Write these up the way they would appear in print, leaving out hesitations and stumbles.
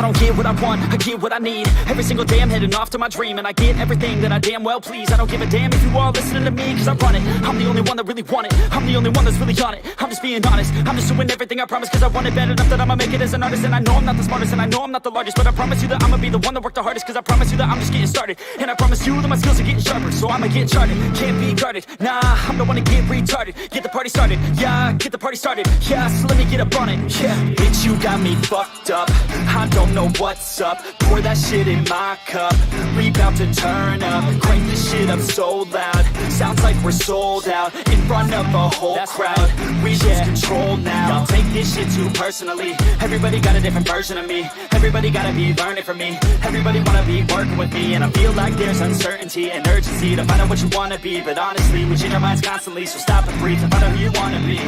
don't get what I want, I get what I need. Every single day I'm heading off to my dream, and I get everything that I damn well please. I don't give a damn if you all listening to me, cause I run it. I'm the only one that really want it, I'm the only one that's really on it. I'm just being honest, I'm just doing everything I promise, cause I want it bad enough that I'ma make it as an artist. And I know I'm not the smartest, and I know I'm not the largest, but I promise you that I'ma be the one that worked the hardest. Cause I promise you that I'm just getting started, and I promise you that my skills are getting sharper. So I'ma get charted, can't be guarded. Nah, I'm the one to get retarded. Get the party started, yeah, get the party started. Yeah, so let me get up on it, yeah. Bitch, you got me fucked up, I don't know what's up. Pour that shit in my cup, we bout to turn up. Crank this shit up so loud, sounds like we're sold out. In front of a whole crowd, we lose control now. Y'all take this shit too personally, everybody got a different version of me. Everybody gotta be learning from me, everybody wanna be working with me. And I feel like there's uncertainty and urgency to find out what you wanna be. But honestly, we change our minds constantly, so stop and breathe and find out who you wanna be.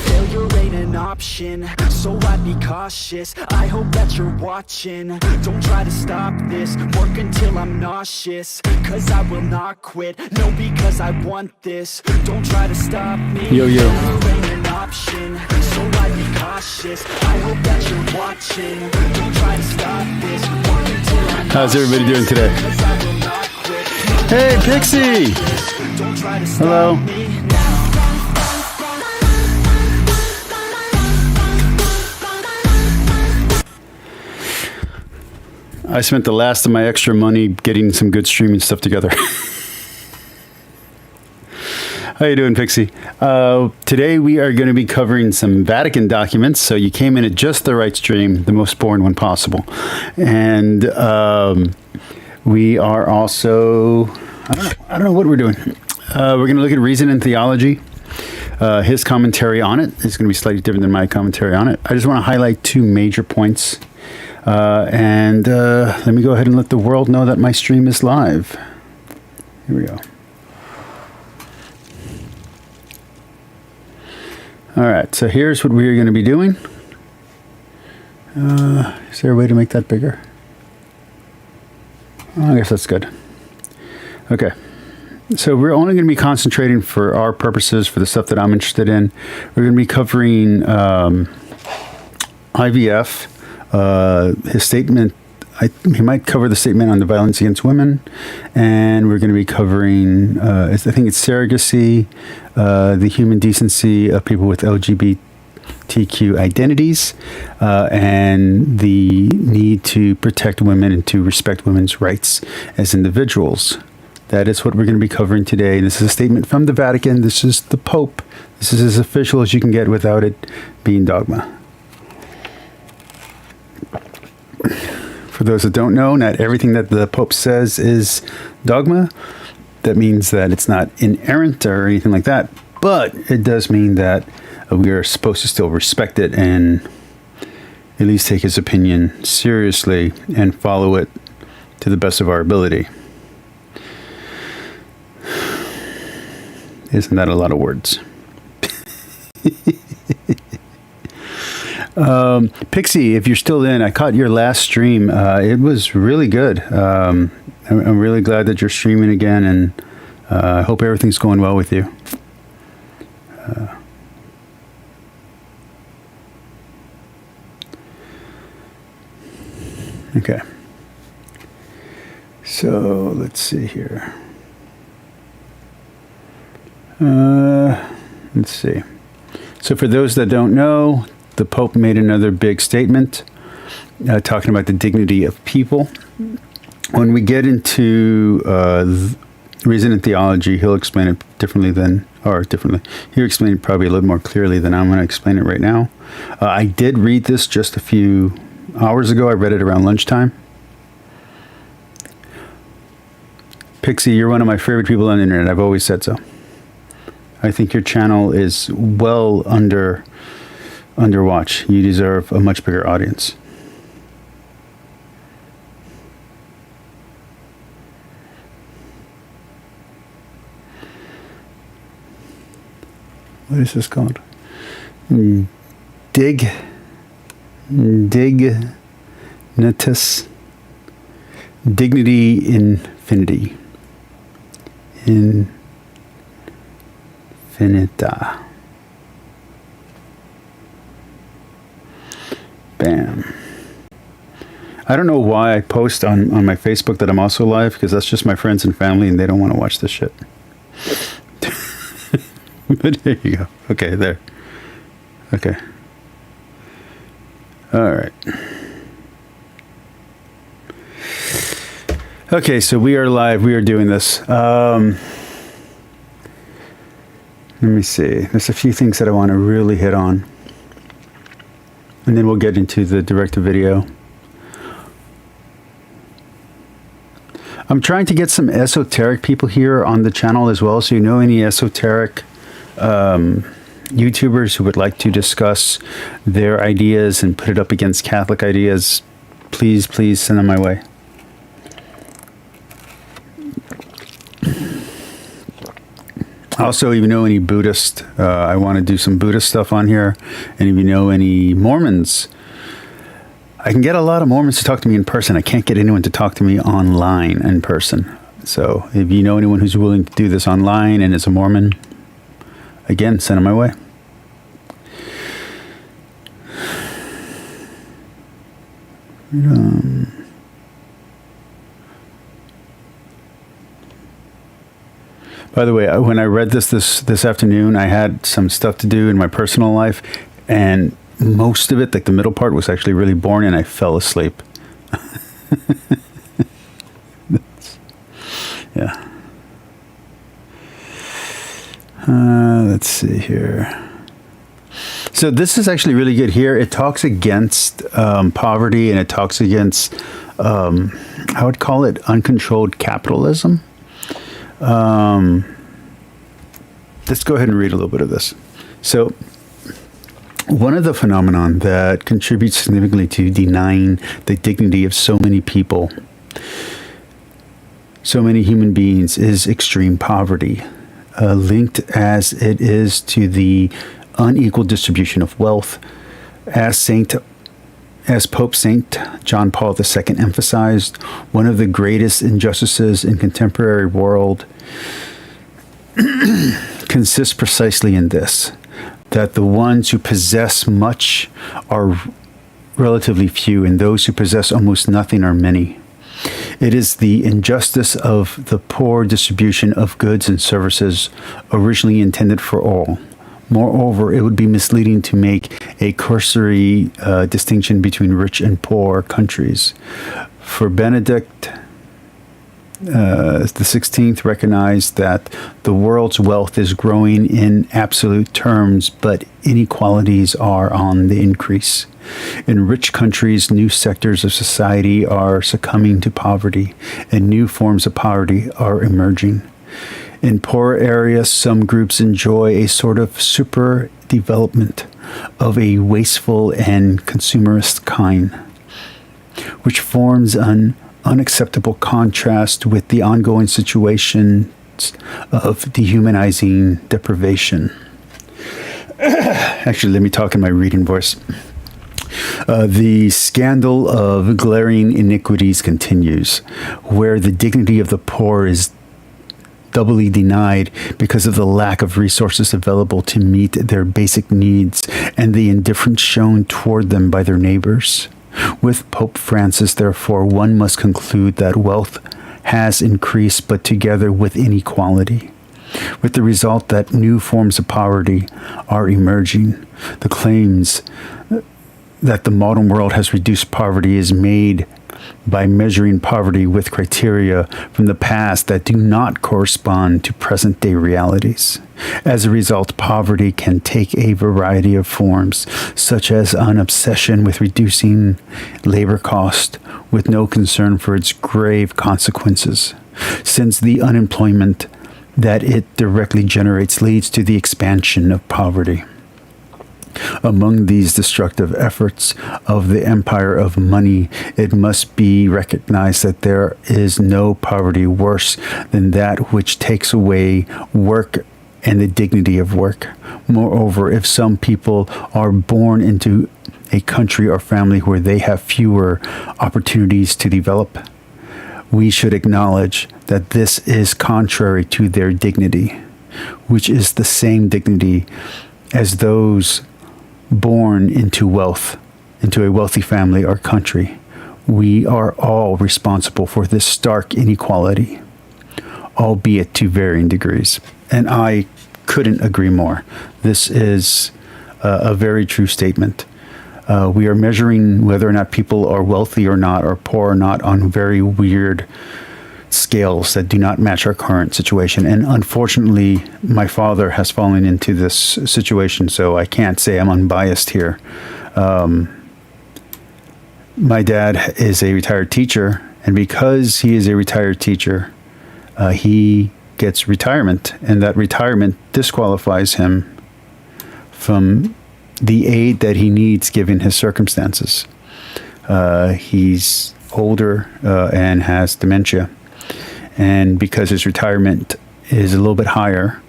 Failure ain't an option, so I'd be cautious. I hope that you're watching, don't try to stop this. Work until I'm nauseous, cause I will not quit. No, because I want this, don't try to stop me. Yo. Failure ain't an option, so I'd be cautious. I hope that you're watching, don't try to stop this. Work until I'm nauseous. How's everybody doing today? Hey, Pixie! Hello. I spent the last of my extra money getting some good streaming stuff together. How you doing, Pixie? Today we are going to be covering some Vatican documents. So you came in at just the right stream, the most boring one possible. And we are also, I don't know what we're doing. We're going to look at reason and theology. His commentary on it is going to be slightly different than my commentary on it. I just want to highlight two major points. And let me go ahead and let the world know that my stream is live. Here we go. All right, so here's what we're going to be doing. Is there a way to make that bigger? I guess that's good. Okay. So we're only going to be concentrating for our purposes, for the stuff that I'm interested in. We're going to be covering IVF. His statement, he might cover the statement on the violence against women, and we're going to be covering, I think it's surrogacy, the human decency of people with LGBTQ identities, and the need to protect women and to respect women's rights as individuals. That is what we're going to be covering today. This is a statement from the Vatican. This is the Pope. This is as official as you can get without it being dogma. For those that don't know, not everything that the Pope says is dogma. That means that it's not inerrant or anything like that. But it does mean that we are supposed to still respect it and at least take his opinion seriously and follow it to the best of our ability. Isn't that a lot of words? Pixie, if you're still in, I caught your last stream. It was really good. I'm really glad that you're streaming again, and I hope everything's going well with you. Okay. So let's see here. Let's see. So for those that don't know, the Pope made another big statement talking about the dignity of people. When we get into reason and theology, he'll explain it differently. He'll explain it probably a little more clearly than I'm going to explain it right now. I did read this just a few hours ago. I read it around lunchtime. Pixie, you're one of my favorite people on the internet. I've always said so. I think your channel is well under watch. You deserve a much bigger audience. what is this called? Dignatas Dignity Infinity. Infinita. Bam. I don't know why I post on my Facebook that I'm also live, because that's just my friends and family and they don't want to watch this shit. But there you go. Okay, there. Okay. All right. Okay, so we are live. We are doing this. Let me see. There's a few things that I want to really hit on. And then we'll get into the direct-to-video. I'm trying to get some esoteric people here on the channel as well. So you know any esoteric YouTubers who would like to discuss their ideas and put it up against Catholic ideas, please send them my way. Also, if you know any Buddhist, I want to do some Buddhist stuff on here. And if you know any Mormons, I can get a lot of Mormons to talk to me in person. I can't get anyone to talk to me online in person. So if you know anyone who's willing to do this online and is a Mormon, again, send them my way. By the way, when I read this afternoon, I had some stuff to do in my personal life, and most of it, like the middle part, was actually really boring, and I fell asleep. Yeah. Let's see here. So this is actually really good here. It talks against poverty, and it talks against, I would call it uncontrolled capitalism. Let's go ahead and read a little bit of this. So one of the phenomenon that contributes significantly to denying the dignity of so many people, so many human beings, is extreme poverty, linked as it is to the unequal distribution of wealth. As Pope Saint John Paul II emphasized, one of the greatest injustices in contemporary world consists precisely in this, that the ones who possess much are relatively few, and those who possess almost nothing are many. It is the injustice of the poor distribution of goods and services originally intended for all. Moreover, it would be misleading to make a cursory distinction between rich and poor countries. For Benedict the 16th recognized that the world's wealth is growing in absolute terms, but inequalities are on the increase. In rich countries, new sectors of society are succumbing to poverty, and new forms of poverty are emerging. In poor areas, some groups enjoy a sort of super development of a wasteful and consumerist kind, which forms an unacceptable contrast with the ongoing situations of dehumanizing deprivation. Actually, let me talk in my reading voice. The scandal of glaring iniquities continues, where the dignity of the poor is doubly denied because of the lack of resources available to meet their basic needs and the indifference shown toward them by their neighbors. With Pope Francis, therefore, one must conclude that wealth has increased, but together with inequality, with the result that new forms of poverty are emerging. The claims that the modern world has reduced poverty is made by measuring poverty with criteria from the past that do not correspond to present-day realities. As a result, poverty can take a variety of forms, such as an obsession with reducing labor cost with no concern for its grave consequences, since the unemployment that it directly generates leads to the expansion of poverty. Among these destructive efforts of the empire of money, it must be recognized that there is no poverty worse than that which takes away work and the dignity of work. Moreover, if some people are born into a country or family where they have fewer opportunities to develop, we should acknowledge that this is contrary to their dignity, which is the same dignity as those born into wealth, into a wealthy family or country. We are all responsible for this stark inequality, albeit to varying degrees. And I couldn't agree more. This is a very true statement. We are measuring whether or not people are wealthy or not, or poor or not, on very weird scales that do not match our current situation. And unfortunately, my father has fallen into this situation, so I can't say I'm unbiased here. My dad is a retired teacher, and because he is a retired teacher, he gets retirement, and that retirement disqualifies him from the aid that he needs given his circumstances. He's older and has dementia, and because his retirement is a little bit higher,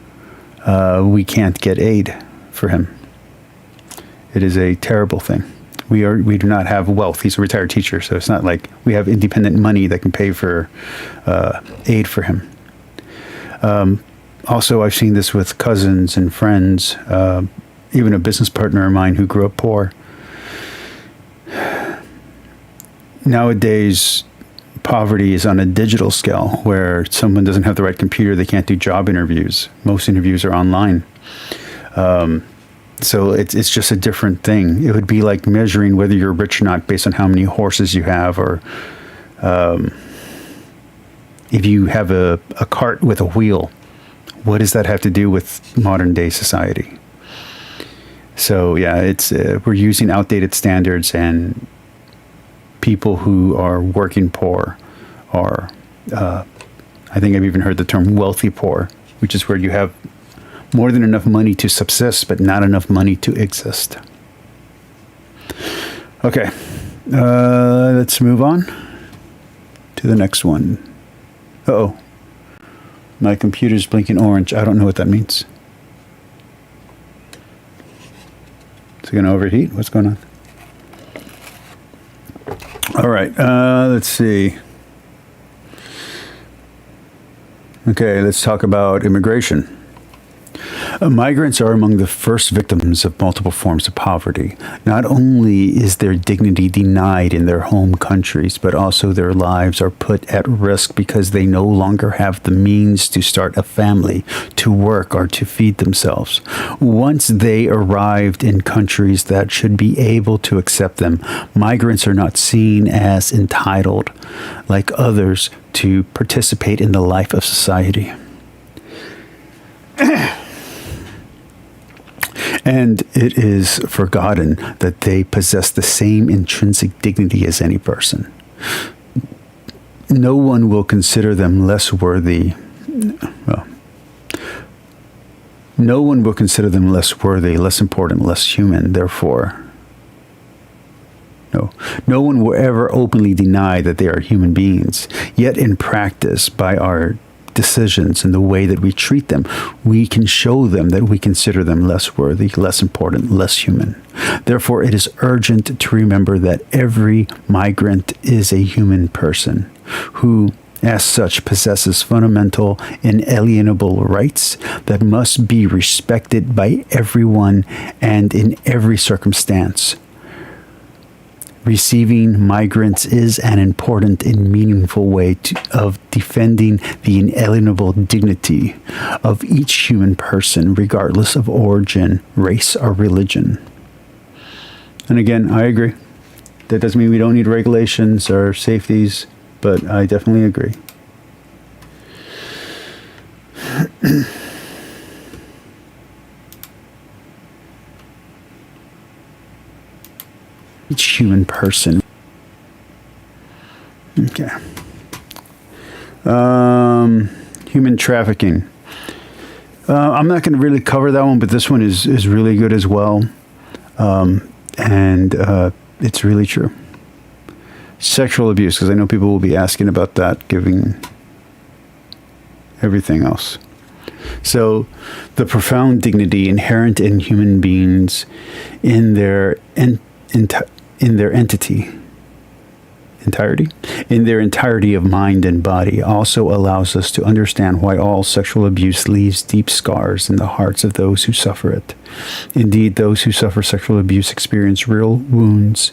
we can't get aid for him. It is a terrible thing. We do not have wealth. He's a retired teacher, so it's not like we have independent money that can pay for aid for him. Also, I've seen this with cousins and friends, even a business partner of mine who grew up poor. Nowadays, poverty is on a digital scale where someone doesn't have the right computer, they can't do job interviews. Most interviews are online. So it's just a different thing. It would be like measuring whether you're rich or not based on how many horses you have, or if you have a cart with a wheel. What does that have to do with modern day society? So yeah, it's we're using outdated standards, and people who are working poor are, I think I've even heard the term wealthy poor, which is where you have more than enough money to subsist, but not enough money to exist. Okay, let's move on to the next one. Uh-oh. My computer's blinking orange. I don't know what that means. Is it going to overheat? What's going on? All right, let's see. Okay, let's talk about immigration. Migrants are among the first victims of multiple forms of poverty. Not only is their dignity denied in their home countries, but also their lives are put at risk because they no longer have the means to start a family, to work, or to feed themselves. Once they arrived in countries that should be able to accept them, migrants are not seen as entitled, like others, to participate in the life of society. And it is forgotten that they possess the same intrinsic dignity as any person. No one will consider them less worthy. Well, no one will consider them less worthy, less important, less human. Therefore, no one will ever openly deny that they are human beings. Yet in practice, by our decisions and the way that we treat them, we can show them that we consider them less worthy, less important, less human. Therefore, it is urgent to remember that every migrant is a human person who, as such, possesses fundamental, inalienable rights that must be respected by everyone and in every circumstance. Receiving migrants is an important and meaningful way of defending the inalienable dignity of each human person, regardless of origin, race, or religion. And again, I agree. That doesn't mean we don't need regulations or safeties, but I definitely agree. Each human person. Okay. Human trafficking. I'm not going to really cover that one, but this one is really good as well. And it's really true. Sexual abuse, because I know people will be asking about that, given everything else. So, the profound dignity inherent in human beings in their entity entirety in their entirety of mind and body also allows us to understand why all sexual abuse leaves deep scars in the hearts of those who suffer it. Indeed, those who suffer sexual abuse experience real wounds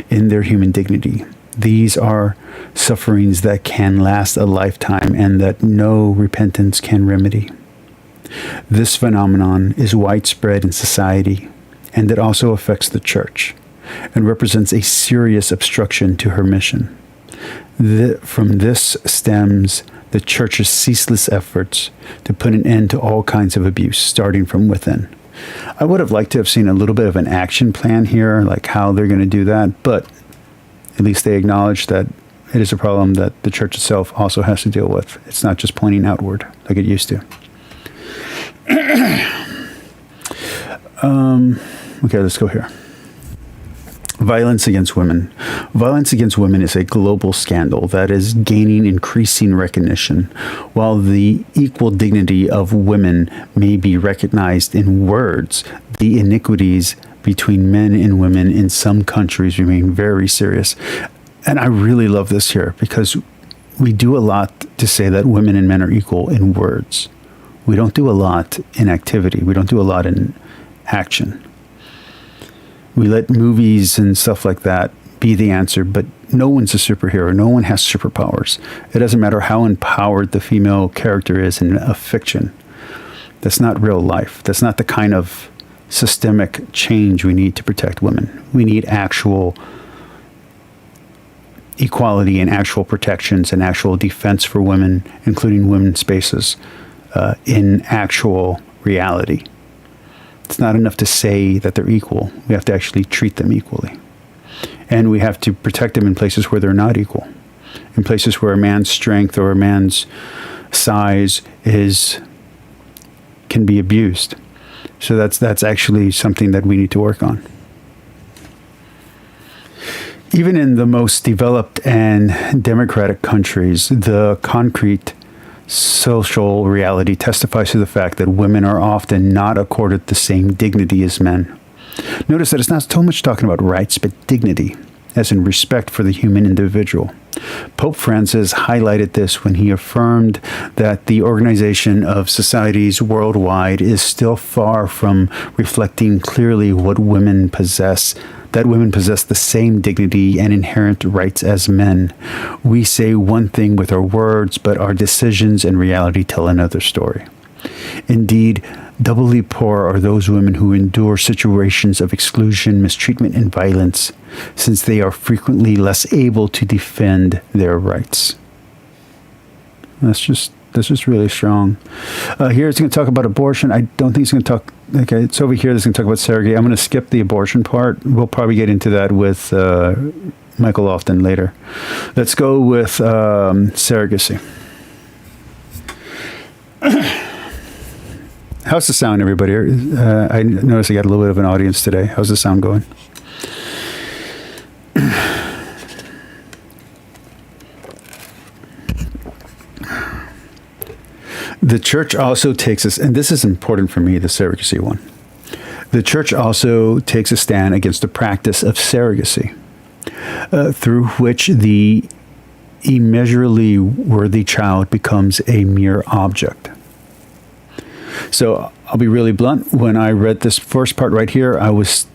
in their human dignity. These are sufferings that can last a lifetime and that no repentance can remedy. This phenomenon is widespread in society, and it also affects the church and represents a serious obstruction to her mission. From this stems the church's ceaseless efforts to put an end to all kinds of abuse, starting from within. I would have liked to have seen a little bit of an action plan here, like how they're going to do that, but at least they acknowledge that it is a problem that the church itself also has to deal with. It's not just pointing outward like it used to. Okay, let's go here. Violence against women. Violence against women is a global scandal that is gaining increasing recognition. While the equal dignity of women may be recognized in words, the iniquities between men and women in some countries remain very serious. And I really love this here because we do a lot to say that women and men are equal in words. We don't do a lot in activity. We don't do a lot in action. We let movies and stuff like that be the answer, but no one's a superhero. No one has superpowers. It doesn't matter how empowered the female character is in a fiction. That's not real life. That's not the kind of systemic change we need to protect women. We need actual equality and actual protections and actual defense for women, including women's spaces, in actual reality. It's not enough to say that they're equal. We have to actually treat them equally. And we have to protect them in places where they're not equal. In places where a man's strength or a man's size can be abused. So that's actually something that we need to work on. Even in the most developed and democratic countries, the concrete social reality testifies to the fact that women are often not accorded the same dignity as men. Notice that it's not so much talking about rights, but dignity, as in respect for the human individual. Pope Francis highlighted this when he affirmed that the organization of societies worldwide is still far from reflecting clearly what women possess, that women possess the same dignity and inherent rights as men. We say one thing with our words, but our decisions and reality tell another story. Indeed, doubly poor are those women who endure situations of exclusion, mistreatment, and violence, since they are frequently less able to defend their rights. That's just really strong. Here it's going to talk about abortion. I don't think it's going to talk. Okay, it's over here. It's going to talk about surrogacy. I'm going to skip the abortion part. We'll probably get into that with Michael Lofton later. Let's go with surrogacy. How's the sound, everybody? I noticed I got a little bit of an audience today. How's the sound going? The church also takes us, and this is important for me, the surrogacy one. The church also takes a stand against the practice of surrogacy, through which the immeasurably worthy child becomes a mere object. So I'll be really blunt. When I read this first part right here, I was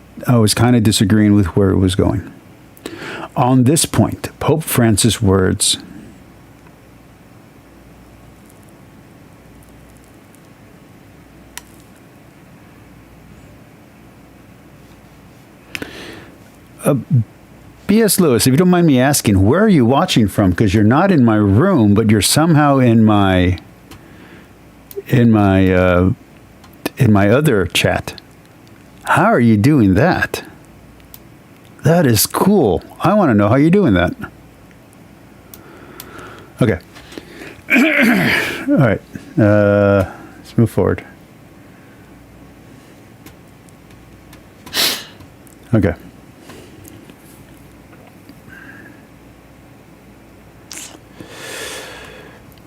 kind of disagreeing with where it was going. On this point, Pope Francis' words B.S. Lewis, if you don't mind me asking, where are you watching from? Because you're not in my room, but you're somehow in my other chat. How are you doing that? That is cool. I want to know how you're doing that. Okay. All right. Let's move forward. Okay.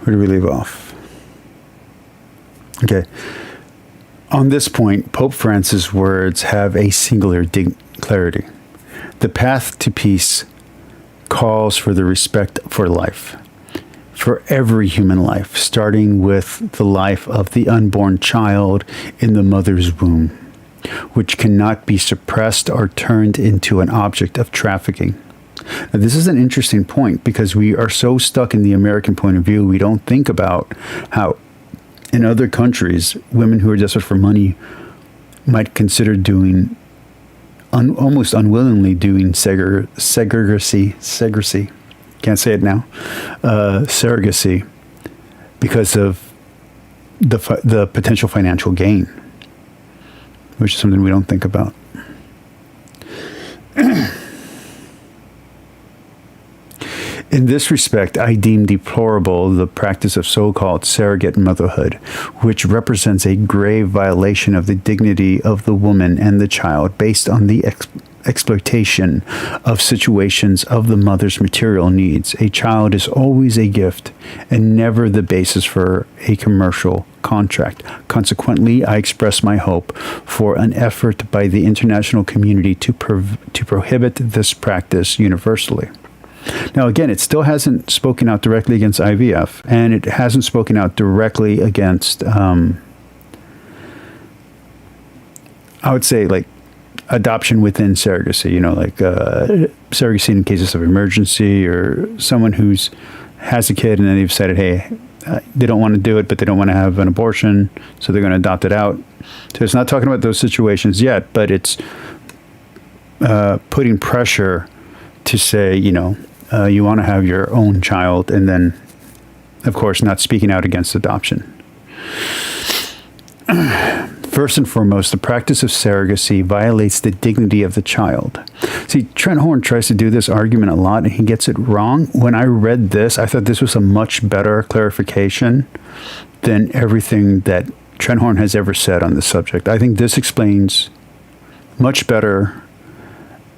Where do we leave off? Okay. On this point, Pope Francis' words have a singular clarity. The path to peace calls for the respect for life, for every human life, starting with the life of the unborn child in the mother's womb, which cannot be suppressed or turned into an object of trafficking. Now, this is an interesting point because we are so stuck in the American point of view, we don't think about how in other countries, women who are desperate for money might consider doing, almost unwillingly doing surrogacy, can't say it now, surrogacy, because of the potential financial gain, which is something we don't think about. In this respect, I deem deplorable the practice of so-called surrogate motherhood, which represents a grave violation of the dignity of the woman and the child based on the exploitation of situations of the mother's material needs. A child is always a gift and never the basis for a commercial contract. Consequently, I express my hope for an effort by the international community to prohibit this practice universally. Now, again, it still hasn't spoken out directly against IVF, and it hasn't spoken out directly against, I would say, like, adoption within surrogacy, like surrogacy in cases of emergency, or someone who's has a kid and then they've decided, hey, they don't want to do it, but they don't want to have an abortion, so they're going to adopt it out. So it's not talking about those situations yet, but it's putting pressure to say, you want to have your own child, and then, of course, not speaking out against adoption. First and foremost, the practice of surrogacy violates the dignity of the child. See, Trent Horn tries to do this argument a lot, and he gets it wrong. When I read this, I thought this was a much better clarification than everything that Trent Horn has ever said on this subject. I think this explains much better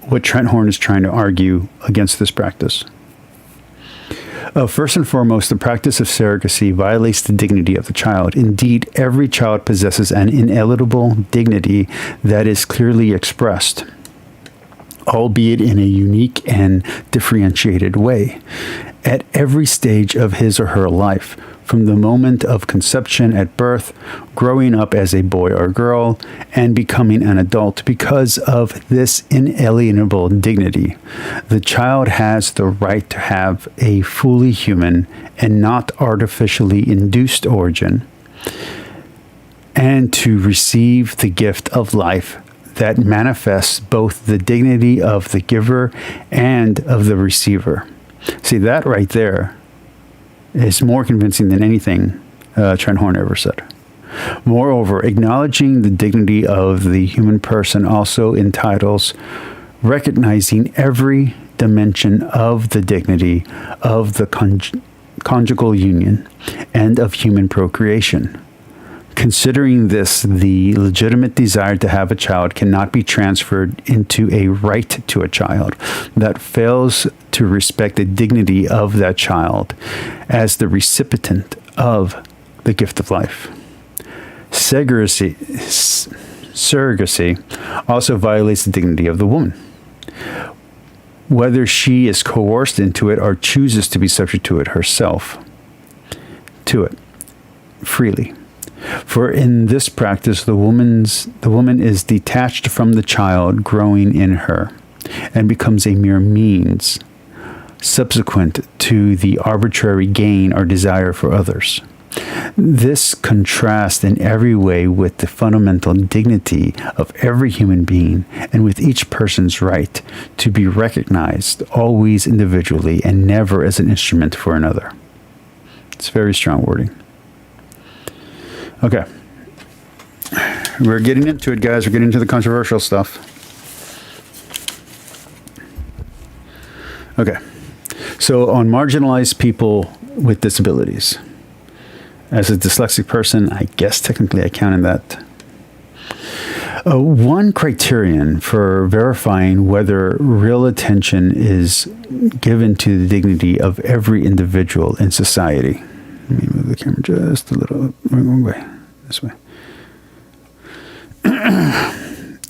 what Trent Horn is trying to argue against this practice. First and foremost, the practice of surrogacy violates the dignity of the child. Indeed, every child possesses an inalienable dignity that is clearly expressed, albeit in a unique and differentiated way, at every stage of his or her life, from the moment of conception at birth, growing up as a boy or girl, and becoming an adult. Because of this inalienable dignity, the child has the right to have a fully human and not artificially induced origin, and to receive the gift of life that manifests both the dignity of the giver and of the receiver. See, that right there is more convincing than anything Trent Horn ever said. Moreover, acknowledging the dignity of the human person also entitles recognizing every dimension of the dignity of the conjugal union and of human procreation. Considering this, the legitimate desire to have a child cannot be transferred into a right to a child that fails to respect the dignity of that child as the recipient of the gift of life. Surrogacy also violates the dignity of the woman, whether she is coerced into it or chooses to be subject to it herself, freely. For in this practice, the woman is detached from the child growing in her and becomes a mere means subsequent to the arbitrary gain or desire for others. This contrasts in every way with the fundamental dignity of every human being and with each person's right to be recognized always individually and never as an instrument for another. It's very strong wording. Okay. We're getting into it, guys. We're getting into the controversial stuff. Okay. So on marginalized people with disabilities. As a dyslexic person, I guess technically I count in that. One criterion for verifying whether real attention is given to the dignity of every individual in society. Let me move the camera just a little wrong way. this way.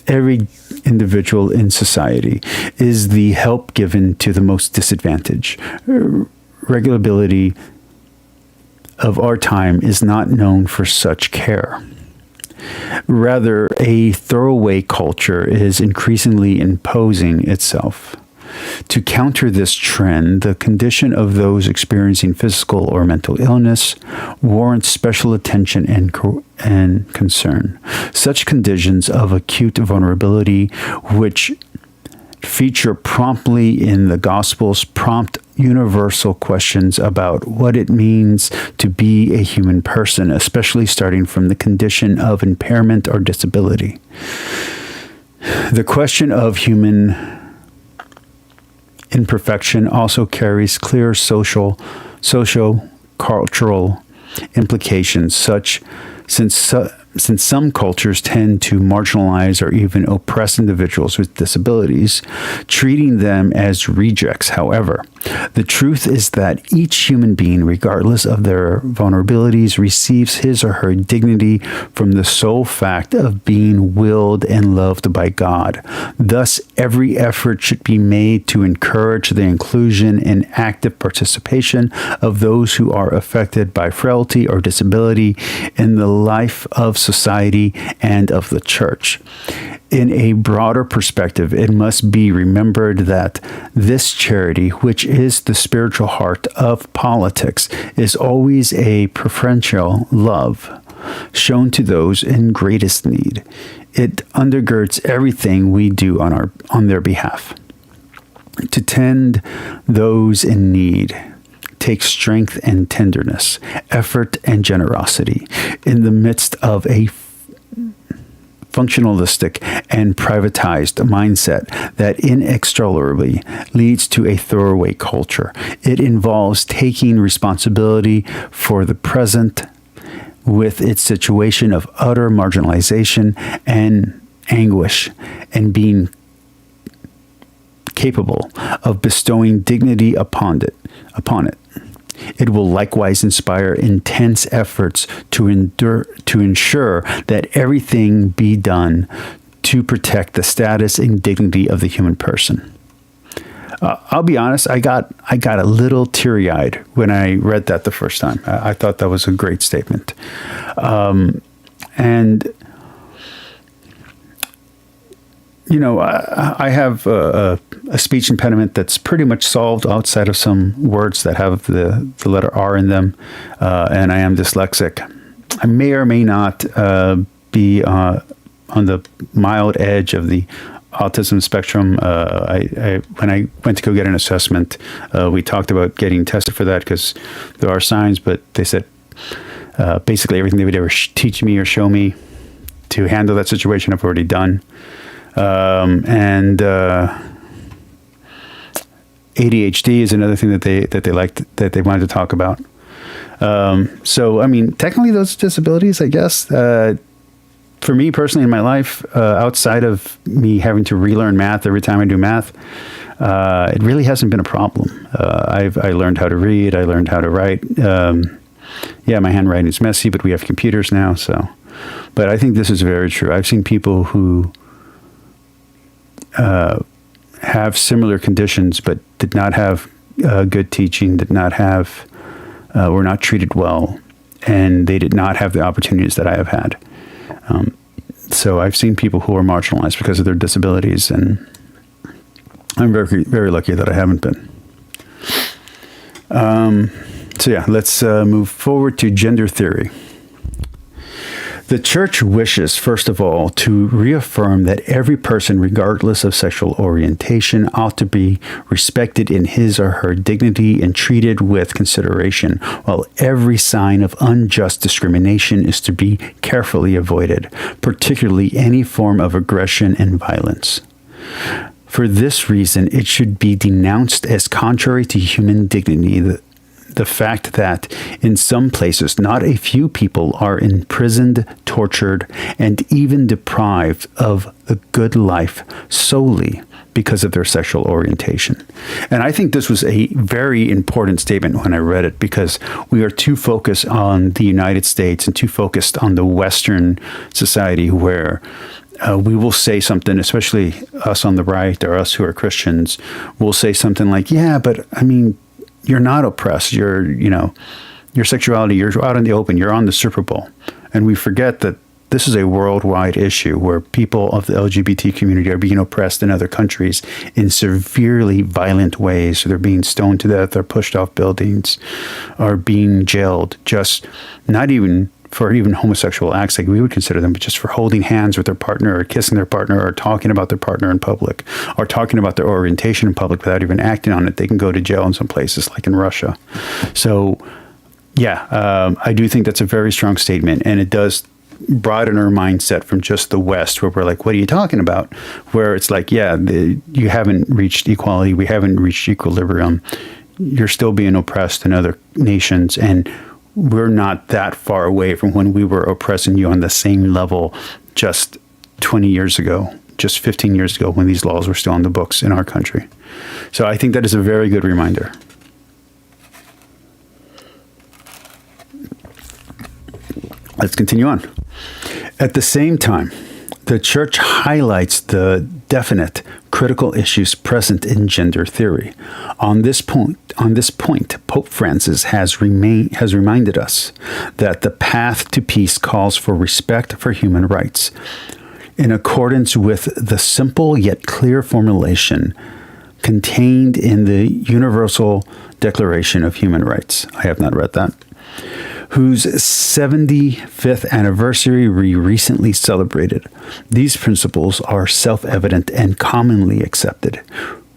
Every individual in society is the help given to the most disadvantaged. Regulability of our time is not known for such care. Rather, a throwaway culture is increasingly imposing itself. To counter this trend, the condition of those experiencing physical or mental illness warrants special attention and concern. Such conditions of acute vulnerability, which feature promptly in the Gospels, prompt universal questions about what it means to be a human person, especially starting from the condition of impairment or disability. The question of human imperfection also carries clear socio-cultural implications, since some cultures tend to marginalize or even oppress individuals with disabilities, treating them as rejects. However, the truth is that each human being, regardless of their vulnerabilities, receives his or her dignity from the sole fact of being willed and loved by God. Thus, every effort should be made to encourage the inclusion and active participation of those who are affected by frailty or disability in the life of society and of the church. In a broader perspective, it must be remembered that this charity, which is the spiritual heart of politics, is always a preferential love shown to those in greatest need. It undergirds everything we do on their behalf. To tend those in need takes strength and tenderness, effort and generosity in the midst of a functionalistic and privatized mindset that inexorably leads to a throwaway culture. It involves taking responsibility for the present with its situation of utter marginalization and anguish, and being capable of bestowing dignity upon it. It will likewise inspire intense efforts to ensure that everything be done to protect the status and dignity of the human person. I'll be honest, I got a little teary-eyed when I read that the first time. I thought that was a great statement. And you know, I have a speech impediment that's pretty much solved outside of some words that have the letter R in them, and I am dyslexic. I may or may not be on the mild edge of the autism spectrum. When I went to go get an assessment, we talked about getting tested for that because there are signs, but they said basically everything they would ever teach me or show me to handle that situation I've already done. And ADHD is another thing that they wanted to talk about. So I mean, technically those disabilities, I guess, for me personally in my life, outside of me having to relearn math every time I do math, it really hasn't been a problem. I learned how to read. I learned how to write. Yeah, my handwriting is messy, but we have computers now. So, but I think this is very true. I've seen people who have similar conditions, but did not have good teaching, were not treated well, and they did not have the opportunities that I have had. So I've seen people who are marginalized because of their disabilities, and I'm very, very lucky that I haven't been. So yeah, let's move forward to gender theory. The Church wishes, first of all, to reaffirm that every person, regardless of sexual orientation, ought to be respected in his or her dignity and treated with consideration, while every sign of unjust discrimination is to be carefully avoided, particularly any form of aggression and violence. For this reason, it should be denounced as contrary to human dignity the fact that in some places, not a few people are imprisoned, tortured, and even deprived of a good life solely because of their sexual orientation. And I think this was a very important statement when I read it, because we are too focused on the United States and too focused on the Western society, where we will say something, especially us on the right or us who are Christians, will say something like, yeah, but I mean, you're not oppressed. Your sexuality, you're out in the open, you're on the Super Bowl. And we forget that this is a worldwide issue where people of the LGBT community are being oppressed in other countries in severely violent ways. They're being stoned to death, they're pushed off buildings, are being jailed, just not even for even homosexual acts like we would consider them, but just for holding hands with their partner or kissing their partner or talking about their partner in public or talking about their orientation in public without even acting on it. They can go to jail in some places like in Russia. So, yeah, I do think that's a very strong statement, and it does broaden our mindset from just the West, where we're like, what are you talking about? Where it's like, yeah, you haven't reached equality. We haven't reached equilibrium. You're still being oppressed in other nations, and we're not that far away from when we were oppressing you on the same level just 20 years ago, just 15 years ago, when these laws were still on the books in our country. So I think that is a very good reminder. Let's continue on. At the same time, the Church highlights the definite critical issues present in gender theory. On this point, Pope Francis has reminded us that the path to peace calls for respect for human rights, in accordance with the simple yet clear formulation contained in the Universal Declaration of Human Rights. I have not read that. Whose 75th anniversary we recently celebrated. These principles are self-evident and commonly accepted.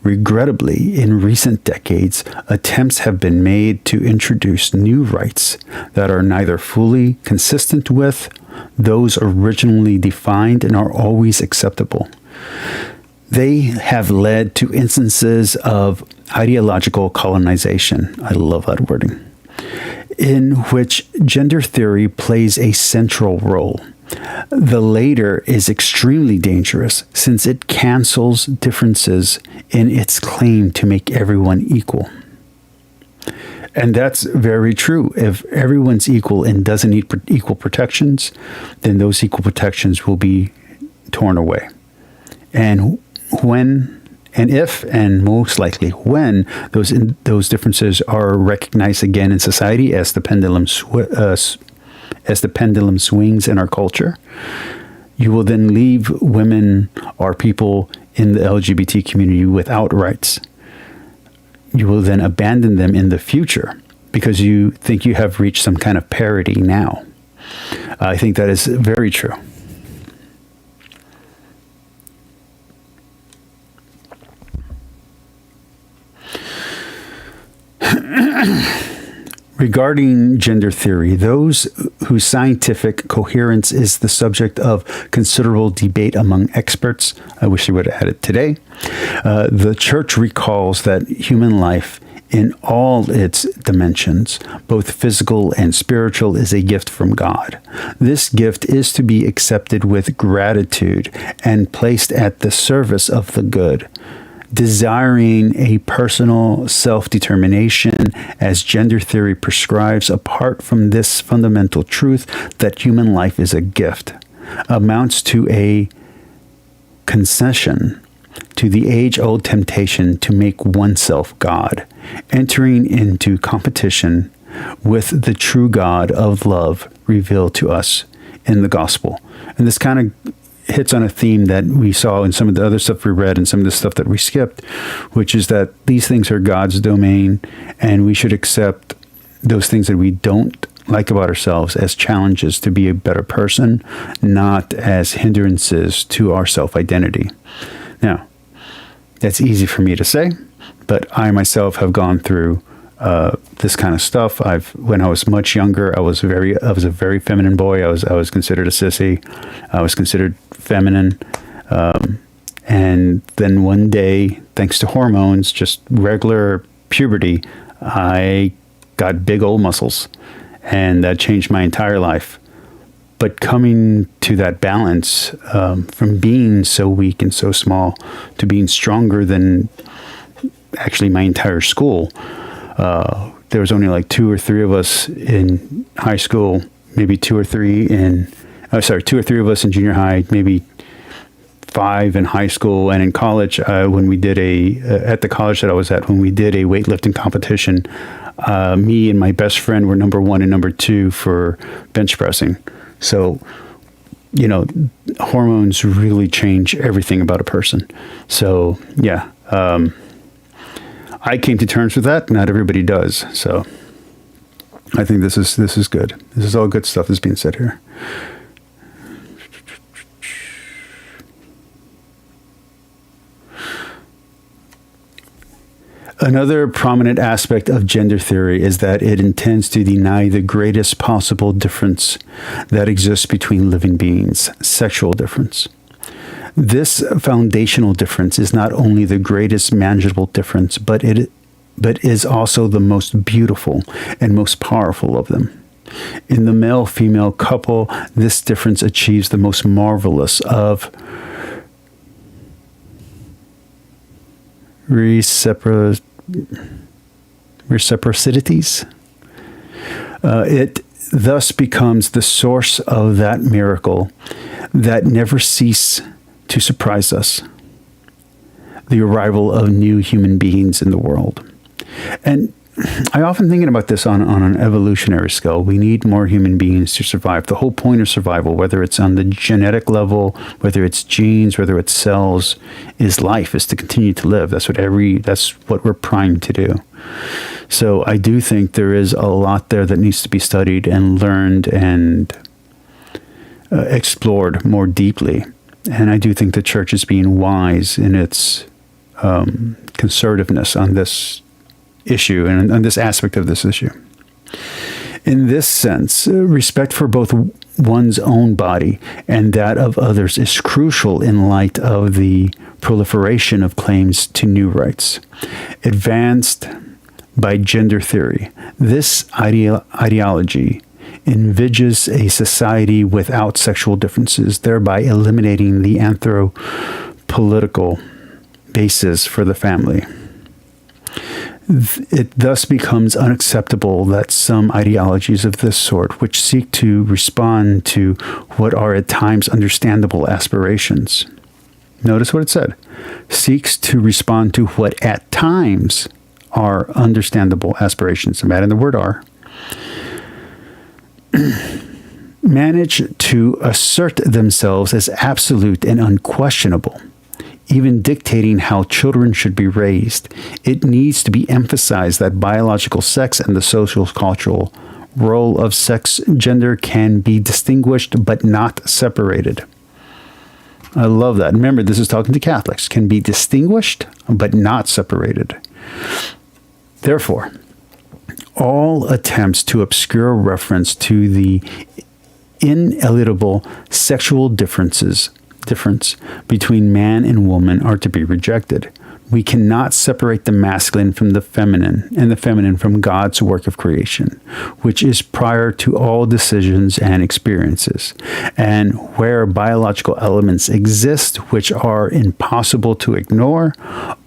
Regrettably, in recent decades, attempts have been made to introduce new rights that are neither fully consistent with those originally defined and are always acceptable. They have led to instances of ideological colonization. I love that wording. In which gender theory plays a central role. The latter is extremely dangerous since it cancels differences in its claim to make everyone equal. And that's very true. If everyone's equal and doesn't need equal protections, then those equal protections will be torn away. And if, and most likely when, those differences are recognized again in society as the pendulum swings in our culture, you will then leave women or people in the LGBT community without rights. You will then abandon them in the future because you think you have reached some kind of parity now. I think that is very true. Regarding gender theory, those whose scientific coherence is the subject of considerable debate among experts, I wish they would have added today, the Church recalls that human life in all its dimensions, both physical and spiritual, is a gift from God. This gift is to be accepted with gratitude and placed at the service of the good. Desiring a personal self-determination, as gender theory prescribes, apart from this fundamental truth that human life is a gift, amounts to a concession to the age-old temptation to make oneself God, entering into competition with the true God of love revealed to us in the gospel. And this kind of hits on a theme that we saw in some of the other stuff we read and some of the stuff that we skipped, which is that these things are God's domain, and we should accept those things that we don't like about ourselves as challenges to be a better person, not as hindrances to our self-identity. Now, that's easy for me to say, but I myself have gone through this kind of stuff. When I was much younger, I was a very feminine boy. I was considered a sissy. I was considered feminine. And then one day, thanks to hormones, just regular puberty, I got big old muscles, and that changed my entire life. But coming to that balance, from being so weak and so small to being stronger than actually my entire school. There was only like 2 or 3 of us in high school, maybe 2 or 3 of us in junior high, maybe 5 in high school, and in college, when we did at the college that I was at, when we did a weightlifting competition, me and my best friend were number 1 and number 2 for bench pressing. So, hormones really change everything about a person. So, yeah, I came to terms with that. Not everybody does. So, I think this is good. This is all good stuff that's being said here. Another prominent aspect of gender theory is that it intends to deny the greatest possible difference that exists between living beings, sexual difference. This foundational difference is not only the greatest manageable difference, but is also the most beautiful and most powerful of them. In the male-female couple, this difference achieves the most marvelous of reciprocities. It thus becomes the source of that miracle that never cease to surprise us, the arrival of new human beings in the world. And I often thinking about this on an evolutionary scale. We need more human beings to survive. The whole point of survival, whether it's on the genetic level, whether it's genes, whether it's cells, is life, is to continue to live. That's what we're primed to do. So I do think there is a lot there that needs to be studied and learned and explored more deeply. And I do think the church is being wise in its conservativeness on this issue and on this aspect of this issue. In this sense, respect for both one's own body and that of others is crucial in light of the proliferation of claims to new rights advanced by gender theory. This ideology envisages a society without sexual differences, thereby eliminating the anthropolitical basis for the family. It thus becomes unacceptable that some ideologies of this sort, which seek to respond to what are at times understandable aspirations, notice what it said, seeks to respond to what at times are understandable aspirations. I'm adding the word are. Manage to assert themselves as absolute and unquestionable, even dictating how children should be raised. It needs to be emphasized that biological sex and the social cultural role of sex gender can be distinguished but not separated. I love that. Remember, this is talking to Catholics. Can be distinguished but not separated. Therefore, all attempts to obscure reference to the ineligible sexual difference between man and woman are to be rejected. We cannot separate the masculine from the feminine and the feminine from God's work of creation, which is prior to all decisions and experiences, and where biological elements exist which are impossible to ignore.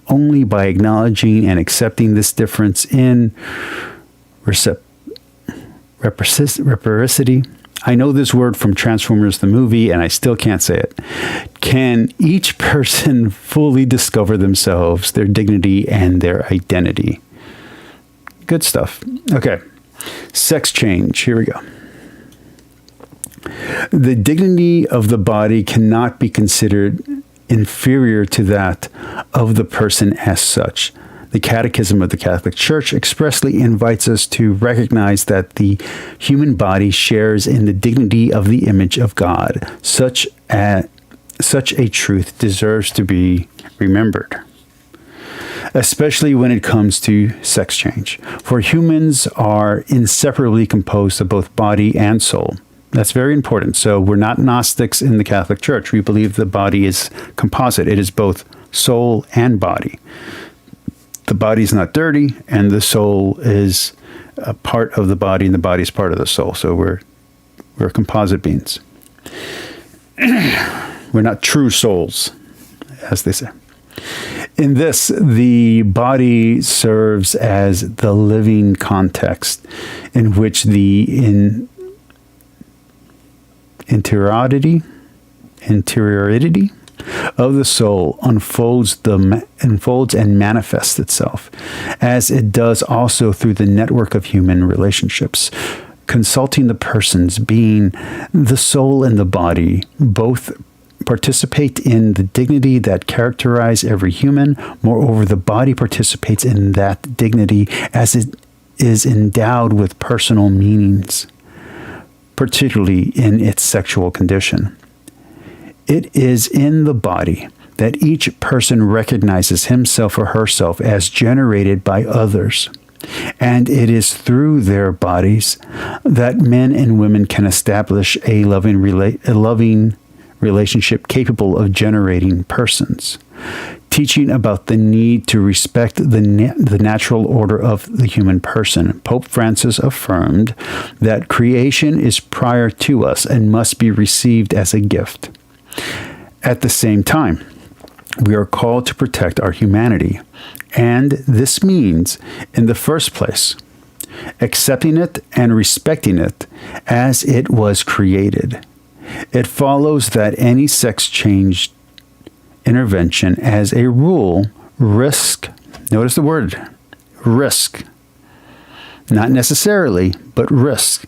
Only by acknowledging and accepting this difference in reciprocity, I know this word from Transformers the movie, and I still can't say it, can each person fully discover themselves, their dignity, and their identity. Good stuff. Okay. Sex change. Here we go. The dignity of the body cannot be considered inferior to that of the person as such. The Catechism of the Catholic Church expressly invites us to recognize that the human body shares in the dignity of the image of God. Such a truth deserves to be remembered, especially when it comes to sex change. For humans are inseparably composed of both body and soul. That's very important. So we're not Gnostics in the Catholic Church. We believe the body is composite. It is both soul and body. The body's not dirty, and the soul is a part of the body, and the body is part of the soul. So we're composite beings. We're not true souls, as they say. In this, the body serves as the living context in which the interiority of the soul unfolds and manifests itself, as it does also through the network of human relationships. Consulting the persons, being the soul and the body, both participate in the dignity that characterize every human. Moreover, the body participates in that dignity as it is endowed with personal meanings, particularly in its sexual condition. It is in the body that each person recognizes himself or herself as generated by others. And it is through their bodies that men and women can establish a loving relationship capable of generating persons. Teaching about the need to respect the natural order of the human person, Pope Francis affirmed that creation is prior to us and must be received as a gift. At the same time, we are called to protect our humanity. And this means, in the first place, accepting it and respecting it as it was created. It follows that any sex change intervention, as a rule, notice the word, risk, not necessarily, but risk,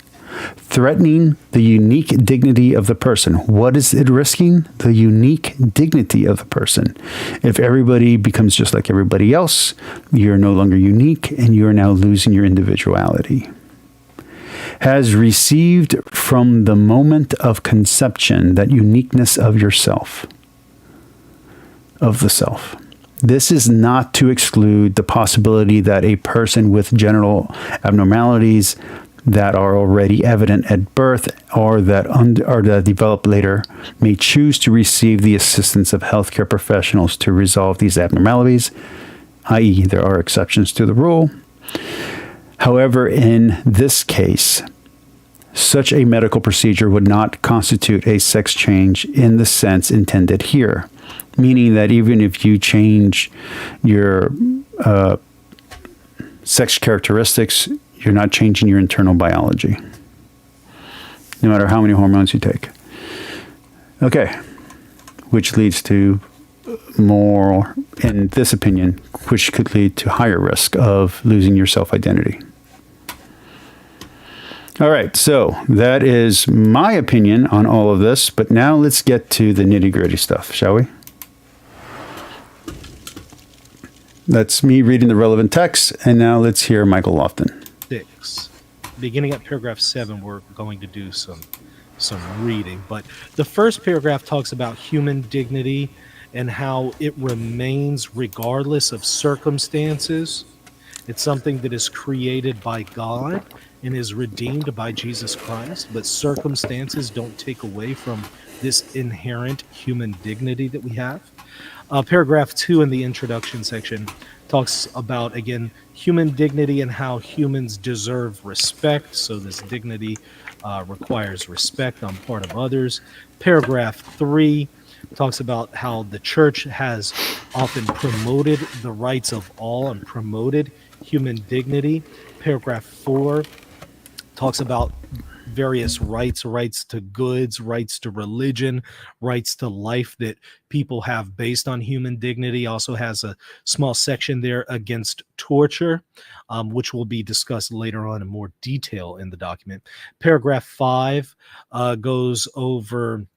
threatening the unique dignity of the person. What is it risking? The unique dignity of the person. If everybody becomes just like everybody else, you're no longer unique and you're now losing your individuality. Has received from the moment of conception that uniqueness of yourself, of the self. This is not to exclude the possibility that a person with genital abnormalities that are already evident at birth or that develop later may choose to receive the assistance of healthcare professionals to resolve these abnormalities, i.e., there are exceptions to the rule. However, in this case, such a medical procedure would not constitute a sex change in the sense intended here, meaning that even if you change your sex characteristics, you're not changing your internal biology, no matter how many hormones you take. Okay, which leads to more, in this opinion, which could lead to higher risk of losing your self-identity. All right, so that is my opinion on all of this, but now let's get to the nitty-gritty stuff, shall we? That's me reading the relevant text, and now let's hear Michael Lofton. 6. Beginning at paragraph 7, we're going to do some reading. But the first paragraph talks about human dignity and how it remains regardless of circumstances. It's something that is created by God and is redeemed by Jesus Christ, but circumstances don't take away from this inherent human dignity that we have. Paragraph 2 in the introduction section talks about, again, human dignity and how humans deserve respect. So this dignity requires respect on part of others. Paragraph 3 talks about how the church has often promoted the rights of all and promoted human dignity. Paragraph 4 talks about various rights to goods, rights to religion, rights to life that people have based on human dignity. Also has a small section there against torture, which will be discussed later on in more detail in the document. Paragraph 5 goes over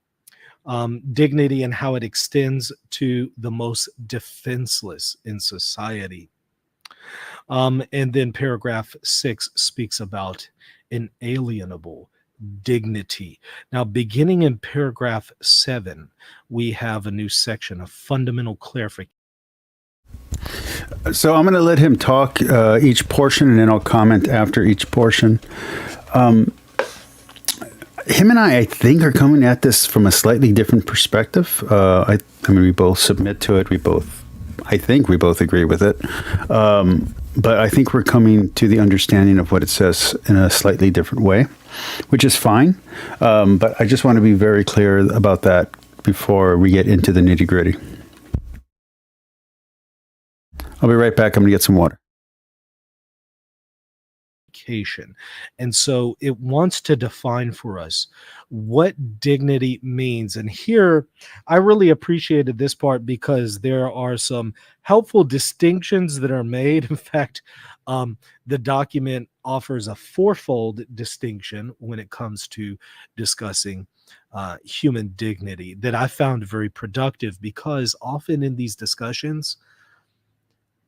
dignity and how it extends to the most defenseless in society. And then paragraph 6 speaks about inalienable dignity. Now, beginning in paragraph 7, we have a new section of fundamental clarification. So I'm going to let him talk each portion, and then I'll comment after each portion. Him and I think, are coming at this from a slightly different perspective. I mean, we both submit to it. I think we both agree with it. but I think we're coming to the understanding of what it says in a slightly different way, which is fine. But I just want to be very clear about that before we get into the nitty gritty. I'll be right back. I'm going to get some water. And so it wants to define for us what dignity means. And here, I really appreciated this part because there are some helpful distinctions that are made. In fact, the document offers a fourfold distinction when it comes to discussing human dignity that I found very productive, because often in these discussions,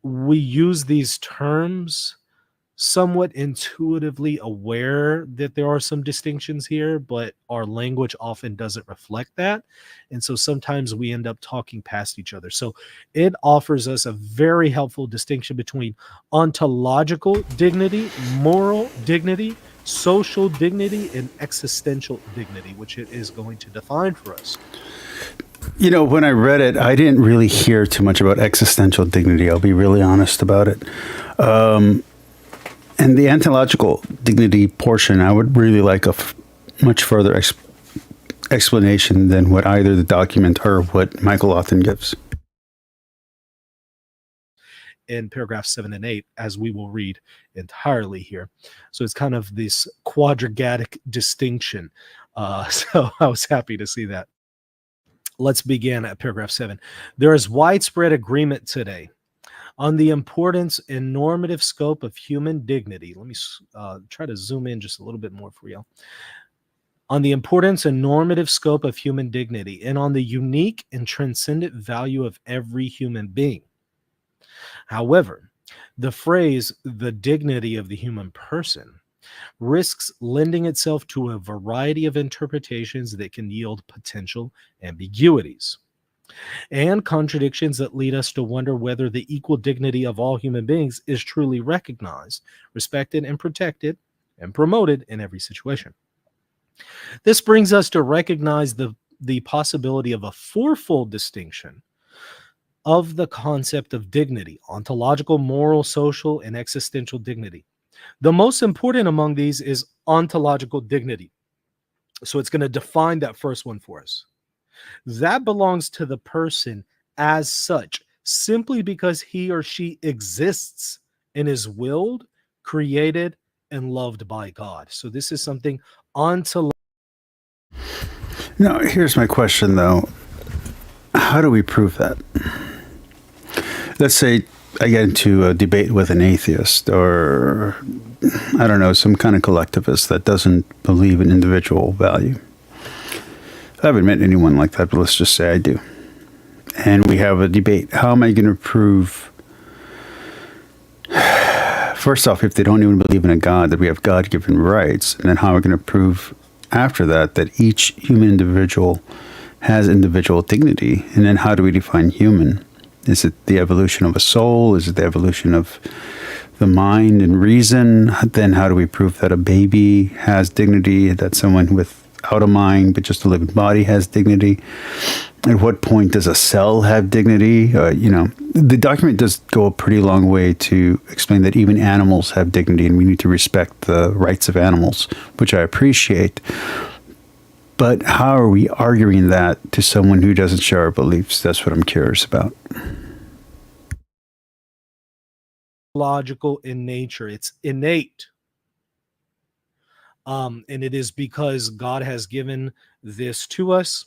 we use these terms somewhat intuitively aware that there are some distinctions here, but our language often doesn't reflect that. And so sometimes we end up talking past each other. So it offers us a very helpful distinction between ontological dignity, moral dignity, social dignity, and existential dignity, which it is going to define for us. You know, when I read it, I didn't really hear too much about existential dignity. I'll be really honest about it. And the ontological dignity portion, I would really like a much further explanation than what either the document or what Michael often gives. In paragraphs 7 and 8, as we will read entirely here. So it's kind of this quadratic distinction. So I was happy to see that. Let's begin at paragraph 7. There is widespread agreement today on the importance and normative scope of human dignity. Let me try to zoom in just a little bit more for you. On the importance and normative scope of human dignity, and on the unique and transcendent value of every human being. However, the phrase, the dignity of the human person, risks lending itself to a variety of interpretations that can yield potential ambiguities and contradictions that lead us to wonder whether the equal dignity of all human beings is truly recognized, respected, and protected, and promoted in every situation. This brings us to recognize the possibility of a fourfold distinction of the concept of dignity: ontological, moral, social, and existential dignity. The most important among these is ontological dignity. So it's going to define that first one for us. That belongs to the person as such, simply because he or she exists and is willed, created, and loved by God. So this is something ontological. Now, here's my question, though. How do we prove that? Let's say I get into a debate with an atheist, or, I don't know, some kind of collectivist that doesn't believe in individual value. I haven't met anyone like that, but let's just say I do. And we have a debate. How am I going to prove, first off, if they don't even believe in a God, that we have God-given rights? And then how are we going to prove after that each human individual has individual dignity? And then how do we define human? Is it the evolution of a soul? Is it the evolution of the mind and reason? Then how do we prove that a baby has dignity, that someone without a mind but just a living body has dignity? At what point does a cell have dignity? The document does go a pretty long way to explain that even animals have dignity, and we need to respect the rights of animals, which I appreciate. But how are we arguing that to someone who doesn't share our beliefs? That's what I'm curious about. Logical in nature. It's innate. And it is because God has given this to us,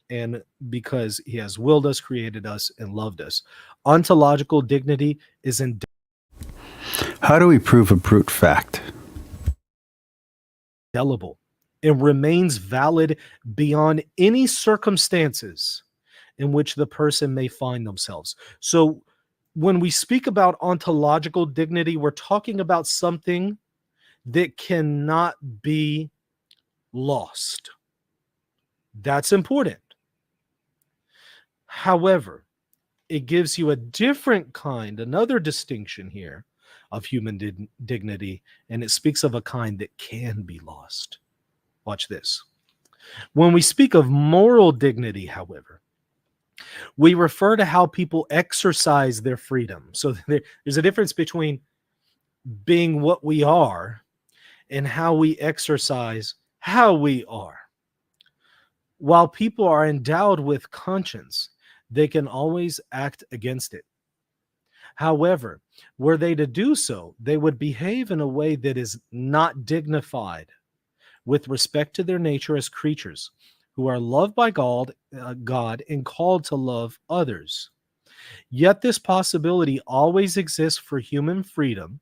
and because he has willed us, created us, and loved us. Ontological dignity is How do we prove a brute fact? indelible. It remains valid beyond any circumstances in which the person may find themselves. So when we speak about ontological dignity, we're talking about something that cannot be lost. That's important. However, it gives you a different kind, another distinction here of human dignity, and it speaks of a kind that can be lost. Watch this. When we speak of moral dignity, however, we refer to how people exercise their freedom. So there's a difference between being what we are and how we exercise how we are. While people are endowed with conscience, they can always act against it. However, were they to do so, they would behave in a way that is not dignified with respect to their nature as creatures who are loved by God and called to love others. Yet this possibility always exists for human freedom,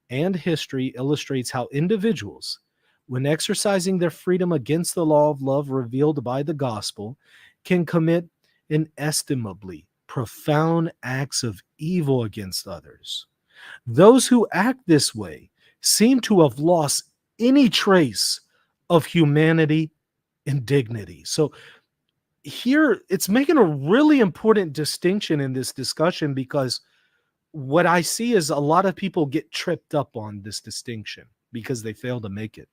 and history illustrates how individuals, when exercising their freedom against the law of love revealed by the gospel, can commit inestimably profound acts of evil against others. Those who act this way seem to have lost any trace of humanity and dignity. So here it's making a really important distinction in this discussion, because what I see is a lot of people get tripped up on this distinction because they fail to make it.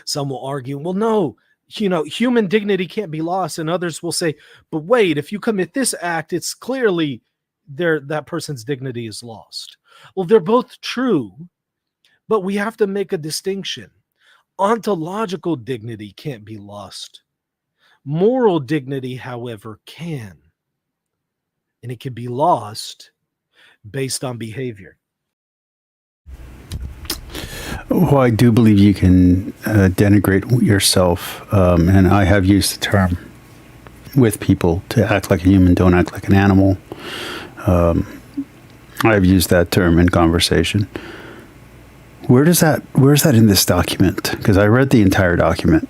Some will argue, well, no, human dignity can't be lost. And others will say, but wait, if you commit this act, it's clearly that person's dignity is lost. Well, they're both true, but we have to make a distinction. Ontological dignity can't be lost. Moral dignity, however, can. And it can be lost based on behavior. Well, I do believe you can denigrate yourself, and I have used the term with people to act like a human, don't act like an animal. I've used that term in conversation. Where's that in this document? Because I read the entire document,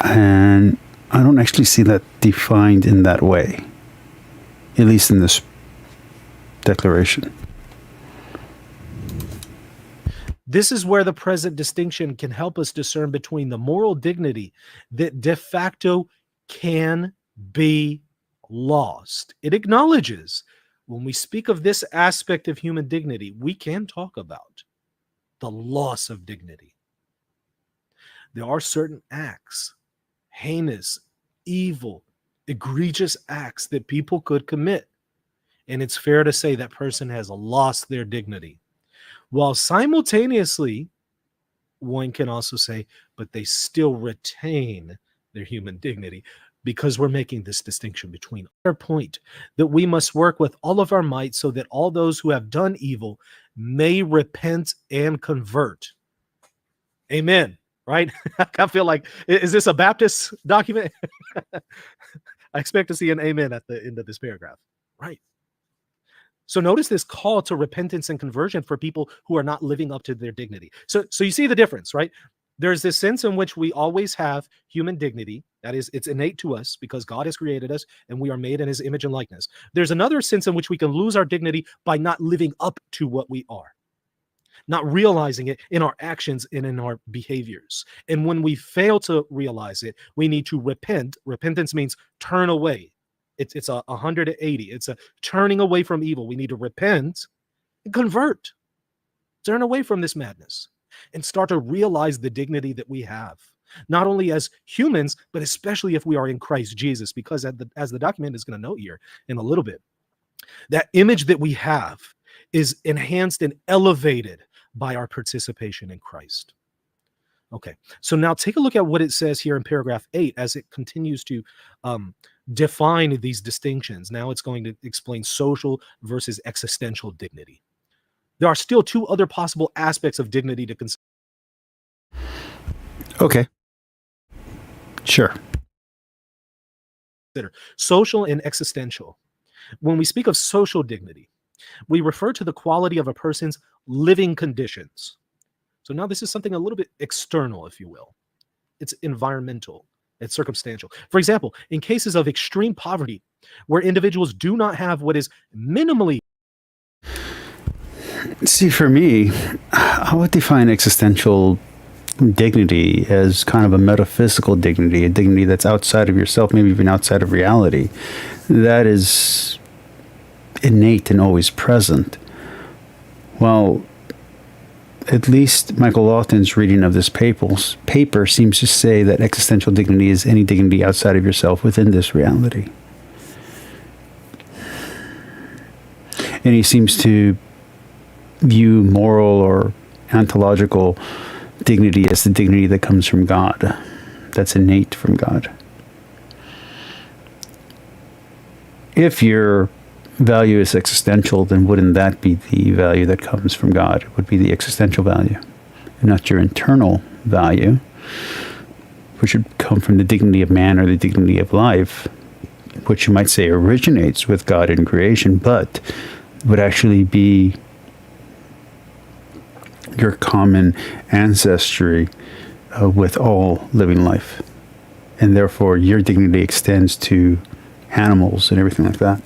and I don't actually see that defined in that way, at least in this declaration. This is where the present distinction can help us discern between the moral dignity that de facto can be lost. It acknowledges when we speak of this aspect of human dignity, we can talk about the loss of dignity. There are certain acts, heinous, evil, egregious acts that people could commit, and it's fair to say that person has lost their dignity. While simultaneously, one can also say, but they still retain their human dignity, because we're making this distinction between our point that we must work with all of our might so that all those who have done evil may repent and convert. Amen. Right? I feel like, is this a Baptist document? I expect to see an amen at the end of this paragraph. Right. So notice this call to repentance and conversion for people who are not living up to their dignity. So you see the difference, right? There's this sense in which we always have human dignity. That is, it's innate to us because God has created us and we are made in his image and likeness. There's another sense in which we can lose our dignity by not living up to what we are, not realizing it in our actions and in our behaviors. And when we fail to realize it, we need to repent. Repentance means turn away. It's a 180. It's a turning away from evil. We need to repent and convert. Turn away from this madness and start to realize the dignity that we have, not only as humans, but especially if we are in Christ Jesus, because as the document is going to note here in a little bit, that image that we have is enhanced and elevated by our participation in Christ. Okay, so now take a look at what it says here in paragraph 8 as it continues to define these distinctions. Now it's going to explain social versus existential dignity. There are still two other possible aspects of dignity to consider. Okay. Sure. Social and existential. When we speak of social dignity, we refer to the quality of a person's living conditions. So now this is something a little bit external, if you will. It's environmental. It's circumstantial. For example, in cases of extreme poverty, where individuals do not have what is minimally. See, for me, I would define existential dignity as kind of a metaphysical dignity, a dignity that's outside of yourself, maybe even outside of reality, that is innate and always present. Well, at least Michael Lawton's reading of this paper seems to say that existential dignity is any dignity outside of yourself within this reality. And he seems to view moral or ontological dignity as the dignity that comes from God, that's innate from God. If your value is existential, then wouldn't that be the value that comes from God? It would be the existential value, and not your internal value, which would come from the dignity of man or the dignity of life, which you might say originates with God in creation, but would actually be your common ancestry with all living life. And therefore, your dignity extends to animals and everything like that.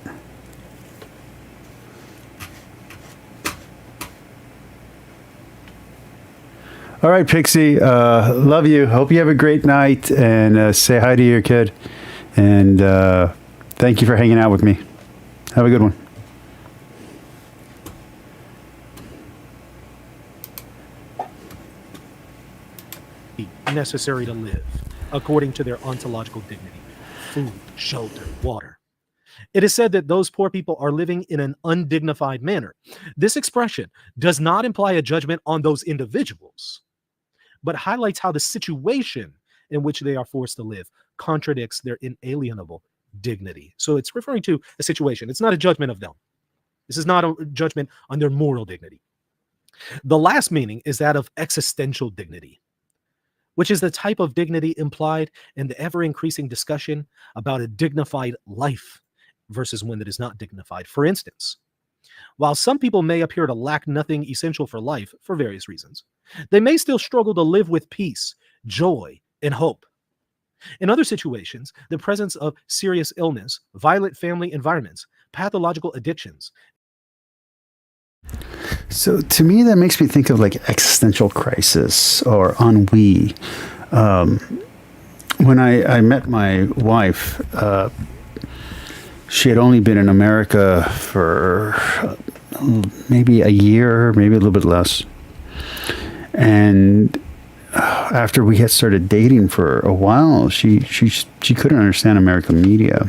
All right, Pixie. Love you. Hope you have a great night, and say hi to your kid. And thank you for hanging out with me. Have a good one. Necessary to live according to their ontological dignity: food, shelter, water. It is said that those poor people are living in an undignified manner. This expression does not imply a judgment on those individuals, but highlights how the situation in which they are forced to live contradicts their inalienable dignity. So it's referring to a situation. It's not a judgment of them. This is not a judgment on their moral dignity. The last meaning is that of existential dignity, which is the type of dignity implied in the ever-increasing discussion about a dignified life versus one that is not dignified. For instance, while some people may appear to lack nothing essential for life for various reasons, they may still struggle to live with peace, joy, and hope. In other situations, the presence of serious illness, violent family environments, pathological addictions. So to me, that makes me think of like existential crisis or ennui. When I met my wife, she had only been in America for maybe a year, maybe a little bit less. And after we had started dating for a while, she couldn't understand American media,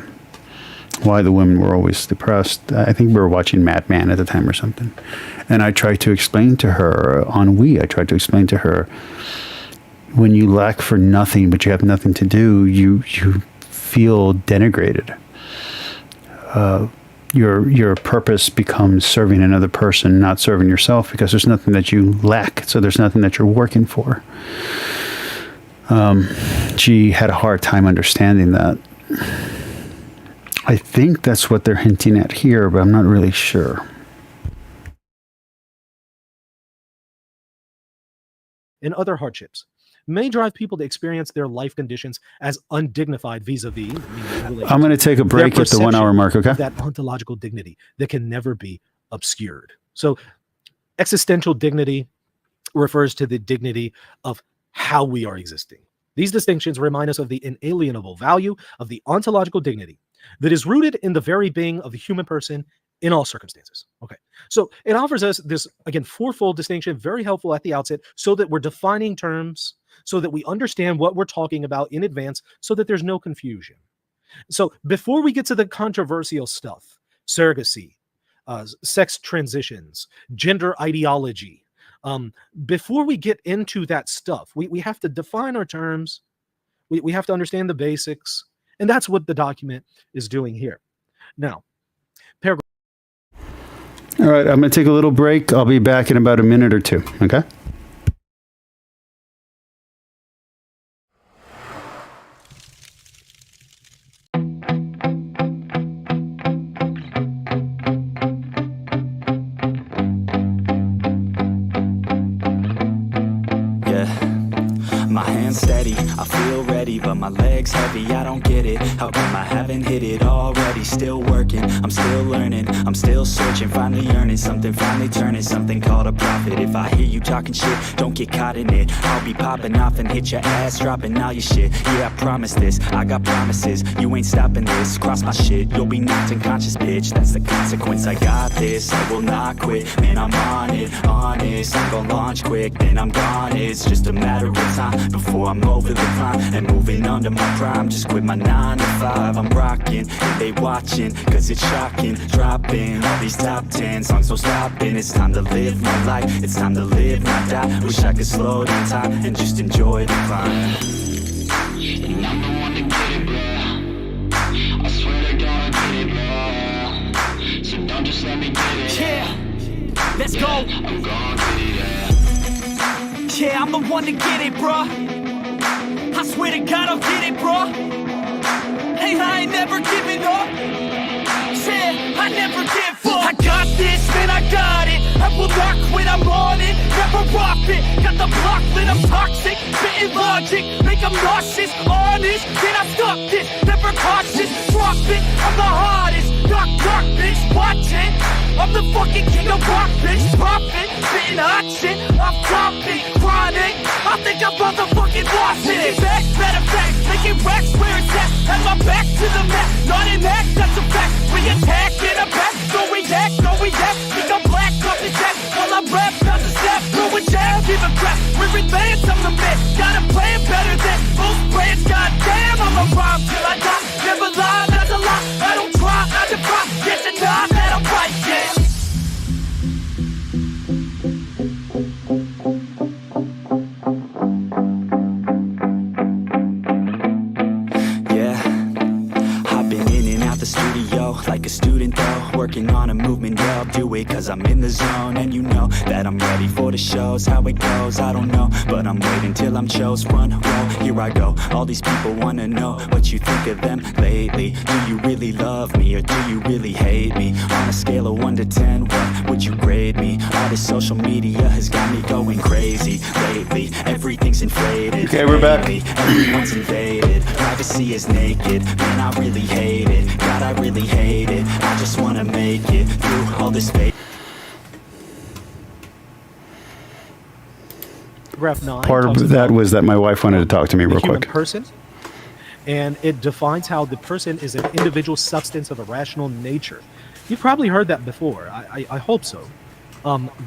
why the women were always depressed. I think we were watching Mad Men at the time or something. And I tried to explain to her ennui. I tried to explain to her, when you lack for nothing, but you have nothing to do, you feel denigrated. Your purpose becomes serving another person, not serving yourself, because there's nothing that you lack. So there's nothing that you're working for. She had a hard time understanding that. I think that's what they're hinting at here, but I'm not really sure. And other hardships may drive people to experience their life conditions as undignified vis-a-vis. I'm going to take a break at the 1 hour mark, okay? That ontological dignity that can never be obscured. So existential dignity refers to the dignity of how we are existing. These distinctions remind us of the inalienable value of the ontological dignity that is rooted in the very being of the human person in all circumstances. Okay, so it offers us this, again, fourfold distinction, very helpful at the outset, so that we're defining terms, so that we understand what we're talking about in advance, so that there's no confusion. So before we get to the controversial stuff, surrogacy, sex transitions, gender ideology, before we get into that stuff, we have to define our terms, we have to understand the basics, and that's what the document is doing here. Now, paragraph. All right, I'm going to take a little break. I'll be back in about a minute or two, okay? My hands steady, I feel ready, but my legs heavy, I don't get it. How come I haven't hit it already? Still working, I'm still learning, I'm still searching, finally earning something, finally turning something called a profit. If I hear you talking shit, don't get caught in it. I'll be popping off and hit your ass, dropping all your shit. Yeah, I promise this, I got promises, you ain't stopping this. Cross my shit, you'll be knocked unconscious, bitch. That's the consequence, I got this, I will not quit. Man, I'm on it, honest, I'm gonna launch quick, then I'm gone. It's just a matter of time before I'm over the climb and moving under my prime. I'm just quit my 9 to 5. I'm rocking, and they watching, cause it's shocking. Dropping all these top 10 songs, no stopping. It's time to live my life, it's time to live, not die. Wish I could slow down time and just enjoy the climb. And I'm the one to get it, bro. I swear to God I'll get it, bro. So don't just let me get it. Yeah, let's go. I'm gonna get it, Yeah, I'm the one to get it, bruh. I swear to God I'll get it, bruh. Hey, I ain't never giving up. Yeah, I never give up. I got this, man, I got it. I will not quit, I'm on it. Never off it. Got the block lit, I'm toxic. Spitting logic, make them nauseous. Honest, can I stop this? Never cautious, drop it. I'm the hardest. Knock, knock, bitch, watching. I'm the fucking king of rock, bitch. Profit, spitting hot shit. I'm topic, chronic. I think I'm motherfucking lost it. Back, matter of fact, making racks where it's at. Have my back to the mat, not an act, that's a fact. We attack in a back, no react, no react. Think I'm black, off his ass. While I rap, not the snap, throw a jab, give a crap. We're advanced, I'm the man. Got a plan better than most brands. Goddamn, I'm a rhyme till I die. Never lie, that's a lie. I don't try, I defy. Yes and not, that I'm right, yeah. Like a student though, working on a movement, yeah, I'll do it cause I'm in the zone. And you know that I'm ready for the shows. How it goes, I don't know, but I'm waiting till I'm chose. Front row, here I go. All these people wanna know what you think of them lately. Do you really love me or do you really hate me? On a scale of 1 to 10, what would you grade me? All this social media has got me going crazy lately. Everything's inflated. Okay, we're back. Everyone's invaded. Privacy is naked. Man, I really hate it. God, I really hate it. I just wanna make it through all this fate. Paragraph 9 Part talks of that about was that my wife wanted to talk to me the real human quick. person, and it defines how the person is an individual substance of a rational nature. You've probably heard that before. I hope so.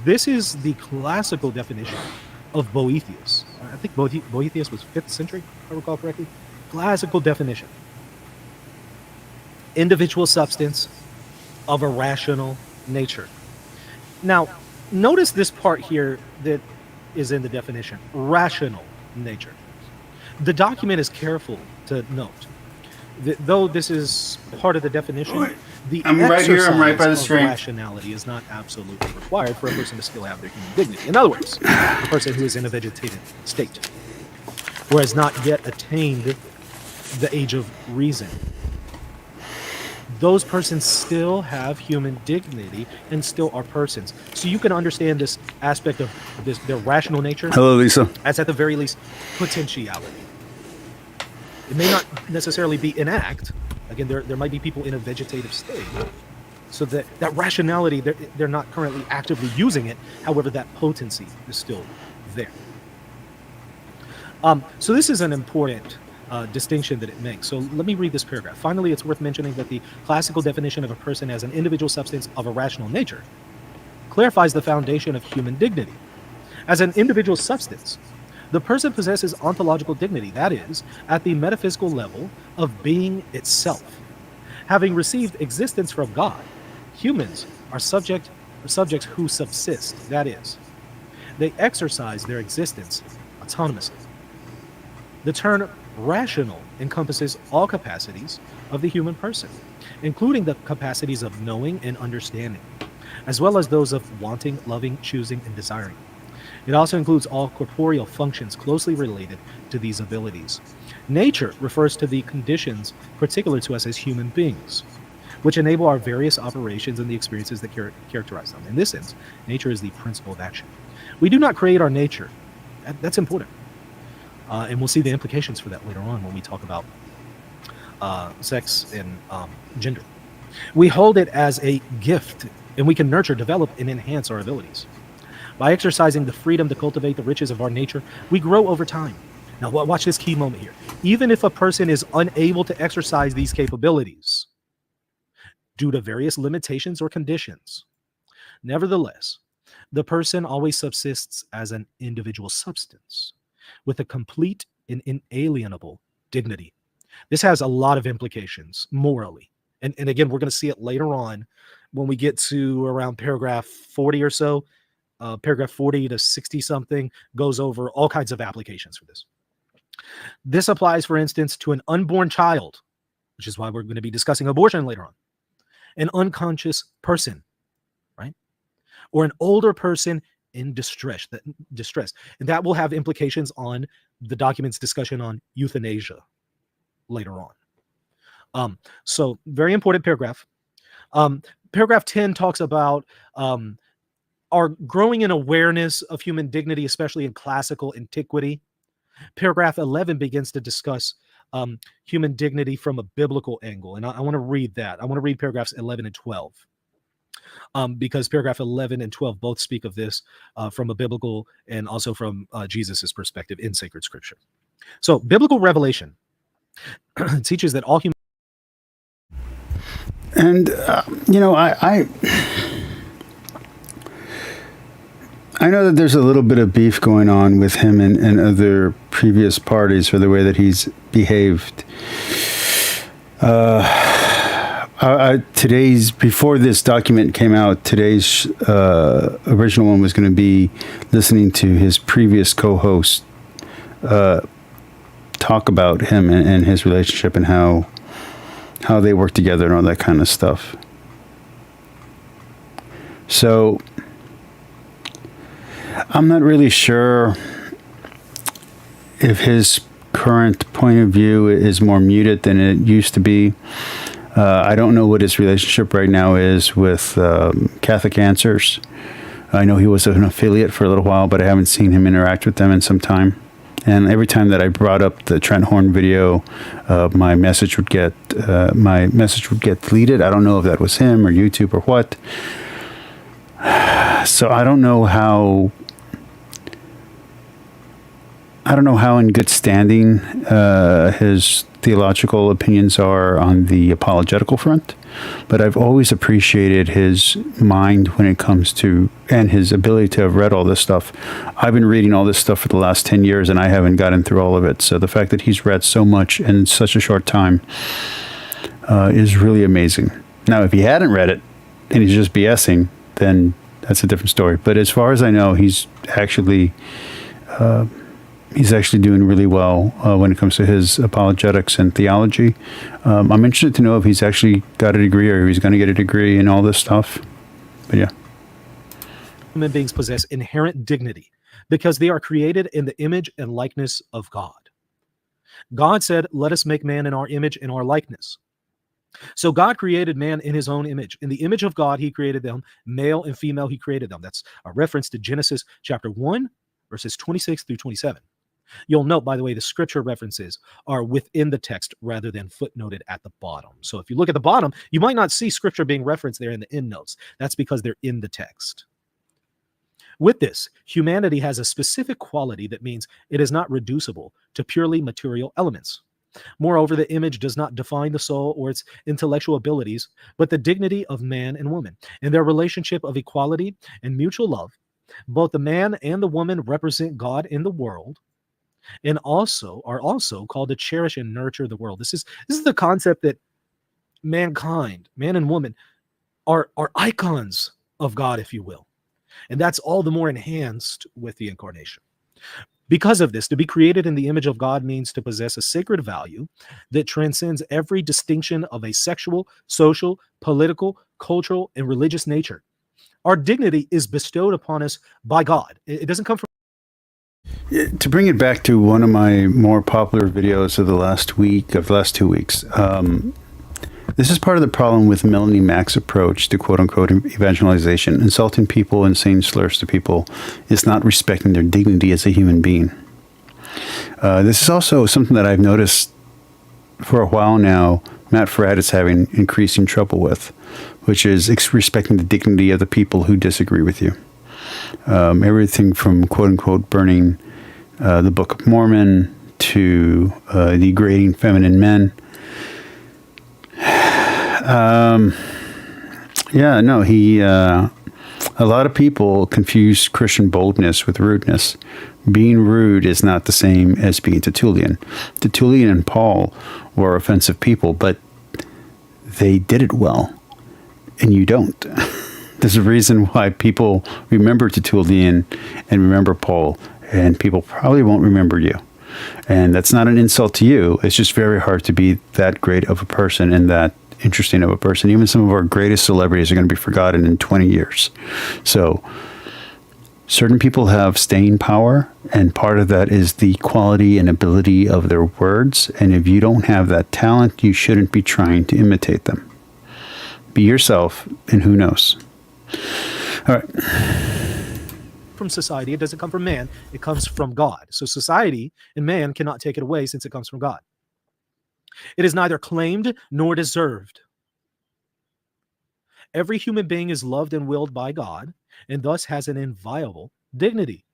This is the classical definition of Boethius. I think Boethius was 5th century, if I recall correctly. Classical definition. Individual substance of a rational nature. Now, notice this part here that is in the definition, rational nature. The document is careful to note that though this is part of the definition, the I'm right here, I'm right by the exercise of stream. rationality is not absolutely required for a person to still have their human dignity. In other words, a person who is in a vegetative state or has not yet attained the age of reason, those persons still have human dignity and still are persons. So you can understand this aspect of their rational nature Hello, Lisa. as at the very least potentiality. It may not necessarily be an act. Again, there might be people in a vegetative state. So that rationality, they're not currently actively using it. However, that potency is still there. So this is an important distinction that it makes. So let me read this paragraph. Finally, it's worth mentioning that the classical definition of a person as an individual substance of a rational nature clarifies the foundation of human dignity. As an individual substance, the person possesses ontological dignity, that is, at the metaphysical level of being itself. Having received existence from God, humans are subjects who subsist, that is, they exercise their existence autonomously. The term rational encompasses all capacities of the human person, including the capacities of knowing and understanding, as well as those of wanting, loving, choosing, and desiring. It also includes all corporeal functions closely related to these abilities. Nature refers to the conditions particular to us as human beings, which enable our various operations and the experiences that characterize them. In this sense, nature is the principle of action. We do not create our nature. That's important. And we'll see the implications for that later on when we talk about sex and gender. We hold it as a gift, and we can nurture, develop, and enhance our abilities. By exercising the freedom to cultivate the riches of our nature, we grow over time. Now, watch this key moment here. Even if a person is unable to exercise these capabilities due to various limitations or conditions, nevertheless, the person always subsists as an individual substance with a complete and inalienable dignity. This has a lot of implications morally. And again, we're going to see it later on when we get to around paragraph 40 or so. Paragraph 40 to 60 something goes over all kinds of applications for this. This applies, for instance, to an unborn child, which is why we're going to be discussing abortion later on, an unconscious person, right? Or an older person in distress. And that will have implications on the document's discussion on euthanasia later on. So very important paragraph. Paragraph 10 talks about our growing in awareness of human dignity, especially in classical antiquity. Paragraph 11 begins to discuss human dignity from a biblical angle. And I want to read that. I want to read paragraphs 11 and 12. Because paragraph 11 and 12 both speak of this from a biblical and also from Jesus's perspective in sacred scripture. So biblical revelation teaches that all human. And I know that there's a little bit of beef going on with him and other previous parties for the way that he's behaved. Before this document came out, today's original one was going to be listening to his previous co-host talk about him and his relationship and how they work together and all that kind of stuff. So I'm not really sure if his current point of view is more muted than it used to be. I don't know what his relationship right now is with Catholic Answers. I know he was an affiliate for a little while, but I haven't seen him interact with them in some time. And every time that I brought up the Trent Horn video, my message would get deleted. I don't know if that was him or YouTube or what. So I don't know how in good standing his theological opinions are on the apologetical front, but I've always appreciated his mind when it comes to, and his ability to have read all this stuff. I've been reading all this stuff for the last 10 years and I haven't gotten through all of it. So the fact that he's read so much in such a short time is really amazing. Now, if he hadn't read it and he's just BSing, then that's a different story. But as far as I know, he's actually doing really well when it comes to his apologetics and theology. I'm interested to know if he's actually got a degree or if he's going to get a degree and all this stuff. But yeah. Human beings possess inherent dignity because they are created in the image and likeness of God. God said, "Let us make man in our image and our likeness." So God created man in his own image. In the image of God, he created them. Male and female, he created them. That's a reference to Genesis chapter 1, verses 26 through 27. You'll note, by the way, the scripture references are within the text rather than footnoted at the bottom. So if you look at the bottom, you might not see scripture being referenced there in the endnotes. That's because they're in the text. With this, humanity has a specific quality that means it is not reducible to purely material elements. Moreover, the image does not define the soul or its intellectual abilities, but the dignity of man and woman and their relationship of equality and mutual love. Both the man and the woman represent God in the world and are also called to cherish and nurture the world. This is the concept that mankind, man and woman, are icons of God, if you will. And that's all the more enhanced with the incarnation. Because of this, to be created in the image of God means to possess a sacred value that transcends every distinction of a sexual, social, political, cultural, and religious nature. Our dignity is bestowed upon us by God. It doesn't come from... To bring it back to one of my more popular videos of the last 2 weeks, this is part of the problem with Melanie Mack's approach to quote-unquote evangelization. Insulting people and saying slurs to people is not respecting their dignity as a human being. This is also something that I've noticed for a while now Matt Fradd is having increasing trouble with, which is respecting the dignity of the people who disagree with you. Everything from quote-unquote burning the Book of Mormon to degrading feminine men. A lot of people confuse Christian boldness with rudeness. Being rude is not the same as being Tertullian. Tertullian and Paul were offensive people, but they did it well, and you don't. There's a reason why people remember Tertullian and remember Paul, and people probably won't remember you. And that's not an insult to you. It's just very hard to be that great of a person and that interesting of a person. Even some of our greatest celebrities are going to be forgotten in 20 years. So certain people have staying power, and part of that is the quality and ability of their words. And if you don't have that talent, you shouldn't be trying to imitate them. Be yourself, and who knows? All right. From society, it doesn't come from man, it comes from God. So society and man cannot take it away since it comes from God. It is neither claimed nor deserved. Every human being is loved and willed by God, and thus has an inviolable dignity.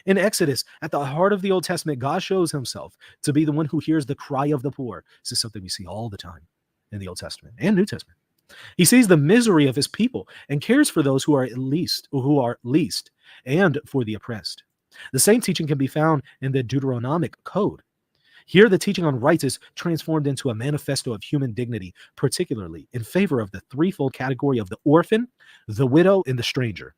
In Exodus, at the heart of the Old Testament, God shows himself to be the one who hears the cry of the poor. This is something we see all the time in the Old Testament and New Testament. He sees the misery of his people and cares for those who are least, and for the oppressed. The same teaching can be found in the Deuteronomic Code. Here, the teaching on rights is transformed into a manifesto of human dignity, particularly in favor of the threefold category of the orphan, the widow, and the stranger.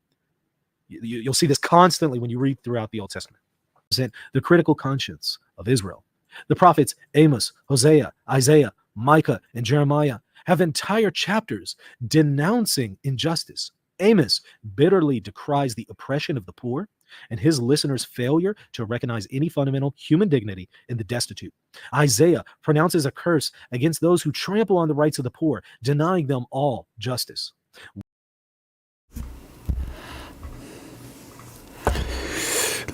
You'll see this constantly when you read throughout the Old Testament. The critical conscience of Israel. The prophets Amos, Hosea, Isaiah, Micah, and Jeremiah have entire chapters denouncing injustice. Amos bitterly decries the oppression of the poor and his listeners' failure to recognize any fundamental human dignity in the destitute. Isaiah pronounces a curse against those who trample on the rights of the poor, denying them all justice.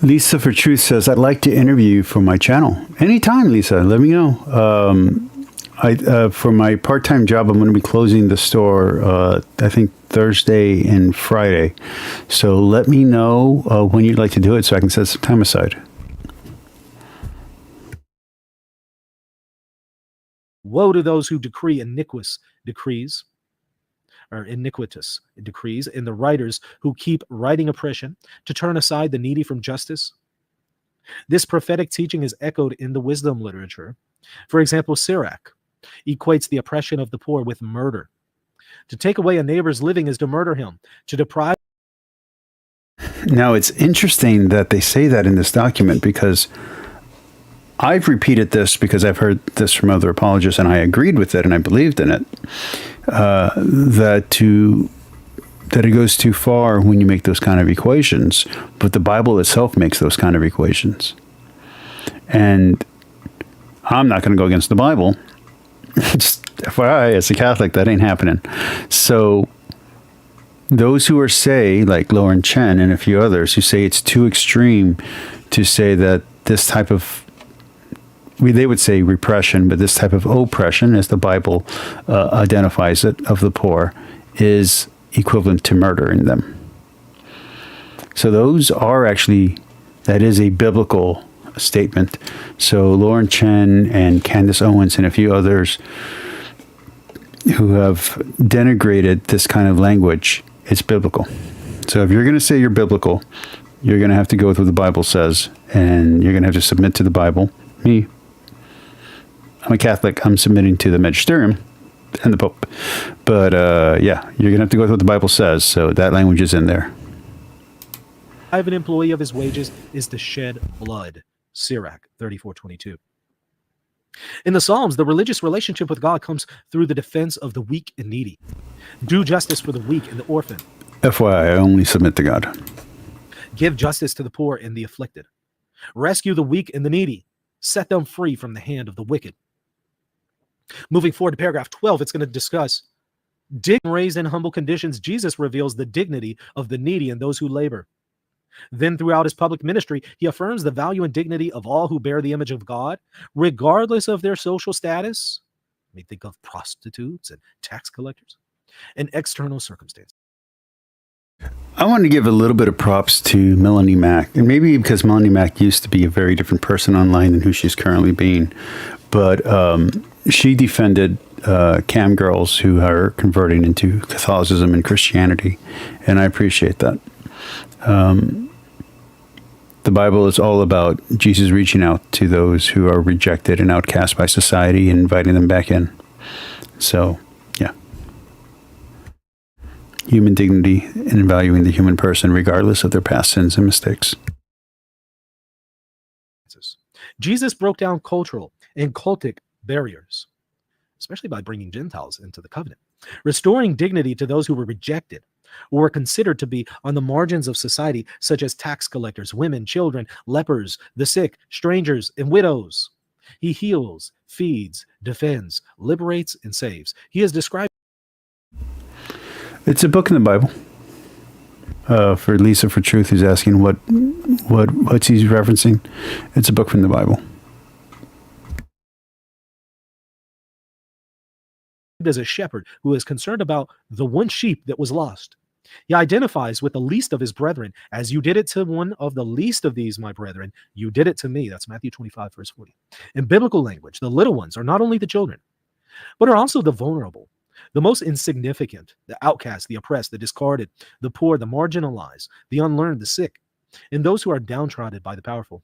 Lisa for Truth says, I'd like to interview you for my channel. Anytime, Lisa, let me know. For my part-time job, I'm going to be closing the store, I think Thursday and Friday. So let me know when you'd like to do it so I can set some time aside. Woe to those who decree iniquitous decrees, and the writers who keep writing oppression to turn aside the needy from justice. This prophetic teaching is echoed in the wisdom literature. For example, Sirach equates the oppression of the poor with murder. To take away a neighbor's living is to murder him. To deprive. Now, it's interesting that they say that in this document, because I've repeated this because I've heard this from other apologists, and I agreed with it and I believed in it, that it goes too far when you make those kind of equations, but the Bible itself makes those kind of equations. And I'm not going to go against the Bible. Just FYI, as a Catholic, that ain't happening. So those who are like Lauren Chen and a few others who say it's too extreme to say that this type of, they would say repression, but this type of oppression, as the Bible identifies it, of the poor, is equivalent to murdering them. So those are actually, that is a biblical statement. So Lauren Chen and Candace Owens and a few others who have denigrated this kind of language, it's biblical. So if you're going to say you're biblical, you're going to have to go with what the Bible says, and you're going to have to submit to the Bible. Me, I'm a Catholic. I'm submitting to the magisterium and the Pope. But yeah, you're going to have to go with what the Bible says. So that language is in there. An employee of his wages is to shed blood. Sirach 34:22. In the Psalms, the religious relationship with God comes through the defense of the weak and needy. Do justice for the weak and the orphan. FYI, I only submit to God. Give justice to the poor and the afflicted. Rescue the weak and the needy. Set them free from the hand of the wicked. Moving forward to paragraph 12, it's going to discuss raised in humble conditions. Jesus reveals the dignity of the needy and those who labor. Then throughout his public ministry, he affirms the value and dignity of all who bear the image of God, regardless of their social status. You may think of prostitutes and tax collectors and external circumstances. I want to give a little bit of props to Melanie Mack, and maybe because Melanie Mack used to be a very different person online than who she's currently being, but she defended cam girls who are converting into Catholicism and Christianity, and I appreciate that. The Bible is all about Jesus reaching out to those who are rejected and outcast by society and inviting them back in. So, yeah. Human dignity and valuing the human person regardless of their past sins and mistakes. Jesus broke down cultural and cultic barriers, especially by bringing Gentiles into the covenant, restoring dignity to those who were rejected or were considered to be on the margins of society, such as tax collectors, women, children, lepers, the sick, strangers, and widows. He heals, feeds, defends, liberates, and saves. He is described. It's a book in the Bible. For Lisa for Truth, who's asking what's he's referencing. It's a book from the Bible. As a shepherd who is concerned about the one sheep that was lost. He identifies with the least of his brethren. As you did it to one of the least of these, my brethren, you did it to me. That's Matthew 25, verse 40. In biblical language, the little ones are not only the children, but are also the vulnerable, the most insignificant, the outcast, the oppressed, the discarded, the poor, the marginalized, the unlearned, the sick, and those who are downtrodden by the powerful.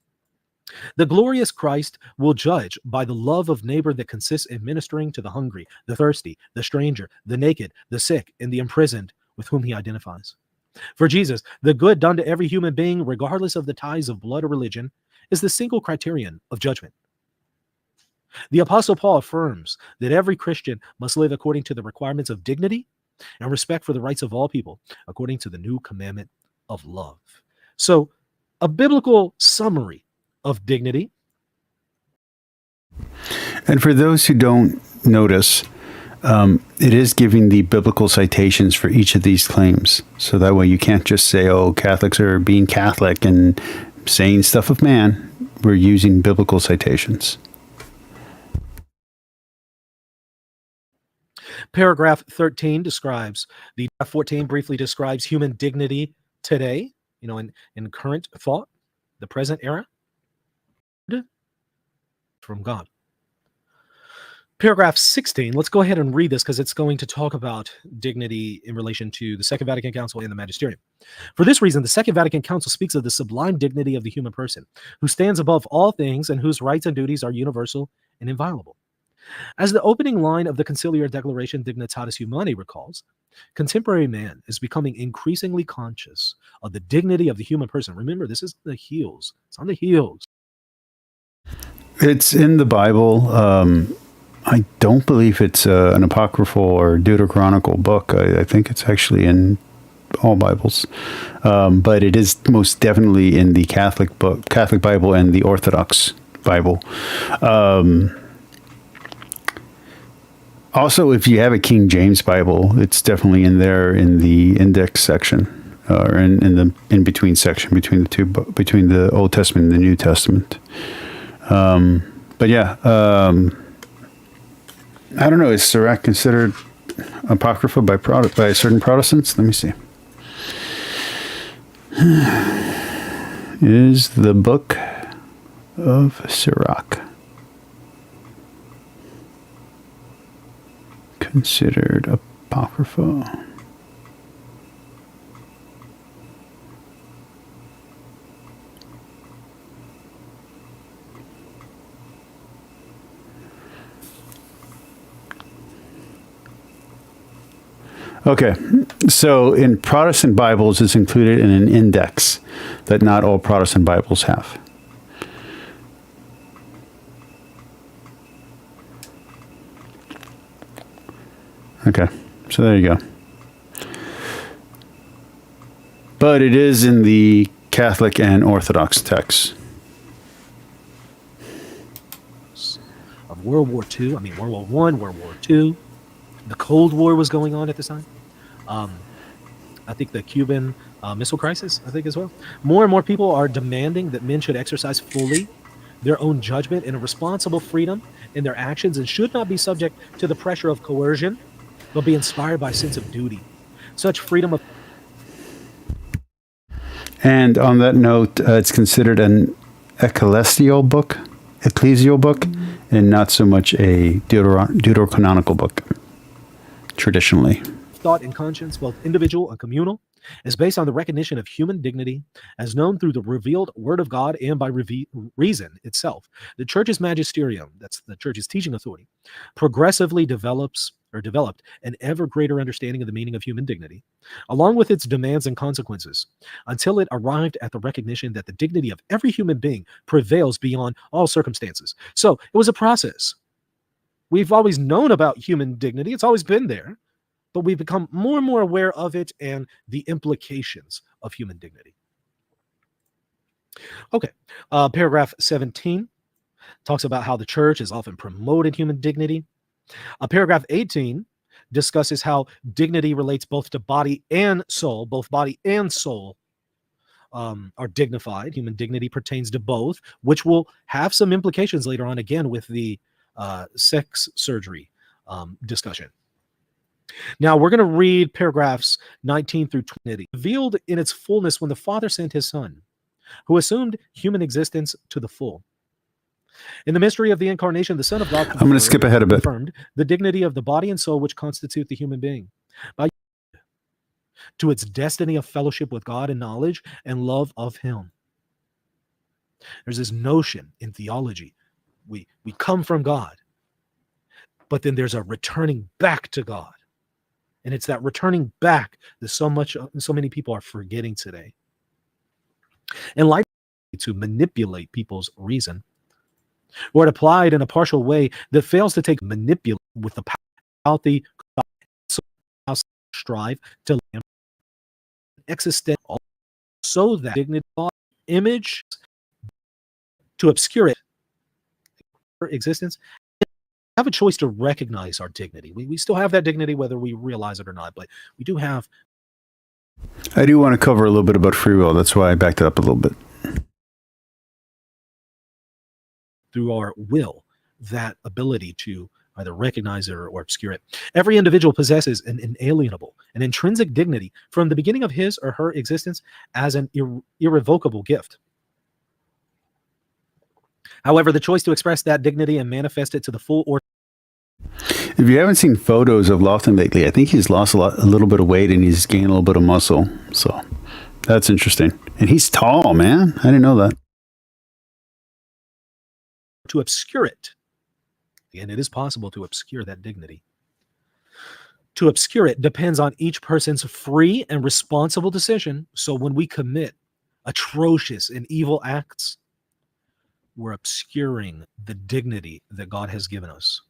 The glorious Christ will judge by the love of neighbor that consists in ministering to the hungry, the thirsty, the stranger, the naked, the sick, and the imprisoned with whom he identifies. For Jesus, the good done to every human being, regardless of the ties of blood or religion, is the single criterion of judgment. The Apostle Paul affirms that every Christian must live according to the requirements of dignity and respect for the rights of all people, according to the new commandment of love. So, a biblical summary of dignity. And for those who don't notice, it is giving the biblical citations for each of these claims. So that way you can't just say, oh, Catholics are being Catholic and saying stuff of man. We're using biblical citations. Paragraph 13 describes, the 14 briefly describes human dignity today, in current thought, the present era, from God. Paragraph 16, let's go ahead and read this because it's going to talk about dignity in relation to the Second Vatican Council and the Magisterium. For this reason, the Second Vatican Council speaks of the sublime dignity of the human person, who stands above all things and whose rights and duties are universal and inviolable. As the opening line of the Conciliar Declaration Dignitatis Humanae recalls, contemporary man is becoming increasingly conscious of the dignity of the human person. Remember, this is the heels. It's on the heels. It's in the Bible. I don't believe it's an apocryphal or deuterocanonical book. I think it's actually in all Bibles. But it is most definitely in the Catholic Bible and the Orthodox Bible. Also, if you have a King James Bible, it's definitely in there in the index section, or in the in between section between the two, between the Old Testament and the New Testament. But yeah, I don't know. Is Sirach considered apocrypha by certain Protestants? Let me see. Is the book of Sirach considered apocrypha? Okay, so in Protestant Bibles, it's included in an index that not all Protestant Bibles have. Okay, so there you go. But it is in the Catholic and Orthodox texts. Of World War II, World War I, World War II. The Cold War was going on at this time. I think the Cuban Missile Crisis, as well. More and more people are demanding that men should exercise fully their own judgment and a responsible freedom in their actions and should not be subject to the pressure of coercion, but be inspired by a sense of duty. Such freedom of... And on that note, it's considered an ecclesial book, and not so much a deuterocanonical book, traditionally. Thought and conscience, both individual and communal, is based on the recognition of human dignity as known through the revealed word of God and by reason itself. The church's magisterium, that's the church's teaching authority, progressively developed an ever greater understanding of the meaning of human dignity, along with its demands and consequences, until it arrived at the recognition that the dignity of every human being prevails beyond all circumstances. So it was a process. We've always known about human dignity. It's always been there, but we've become more and more aware of it and the implications of human dignity. Okay, paragraph 17 talks about how the church has often promoted human dignity. Paragraph 18 discusses how dignity relates both to body and soul. Both body and soul are dignified. Human dignity pertains to both, which will have some implications later on, again, with the sex surgery discussion. Now, we're going to read paragraphs 19 through 20. Revealed in its fullness when the Father sent his Son, who assumed human existence to the full. In the mystery of the incarnation, the Son of God I'm going to skip ahead a bit. confirmed the dignity of the body and soul which constitute the human being by to its destiny of fellowship with God and knowledge and love of him. There's this notion in theology. We come from God, but then there's a returning back to God. And it's that returning back that so many people are forgetting today. And like to manipulate people's reason, or it applied in a partial way that fails to take manipulate with the healthy strive to exist so that dignity image to obscure it existence. Have a choice to recognize our dignity. We still have that dignity whether we realize it or not, but we do have. I do want to cover a little bit about free will. That's why I backed it up a little bit. Through our will, that ability to either recognize it or obscure it. Every individual possesses an inalienable, an intrinsic dignity from the beginning of his or her existence as an irrevocable gift. However, the choice to express that dignity and manifest it to the full or if you haven't seen photos of Lofton lately, I think he's lost a little bit of weight and he's gained a little bit of muscle. So that's interesting. And he's tall, man. I didn't know that. To obscure it. Again, it is possible to obscure that dignity. To obscure it depends on each person's free and responsible decision. So when we commit atrocious and evil acts, we're obscuring the dignity that God has given us.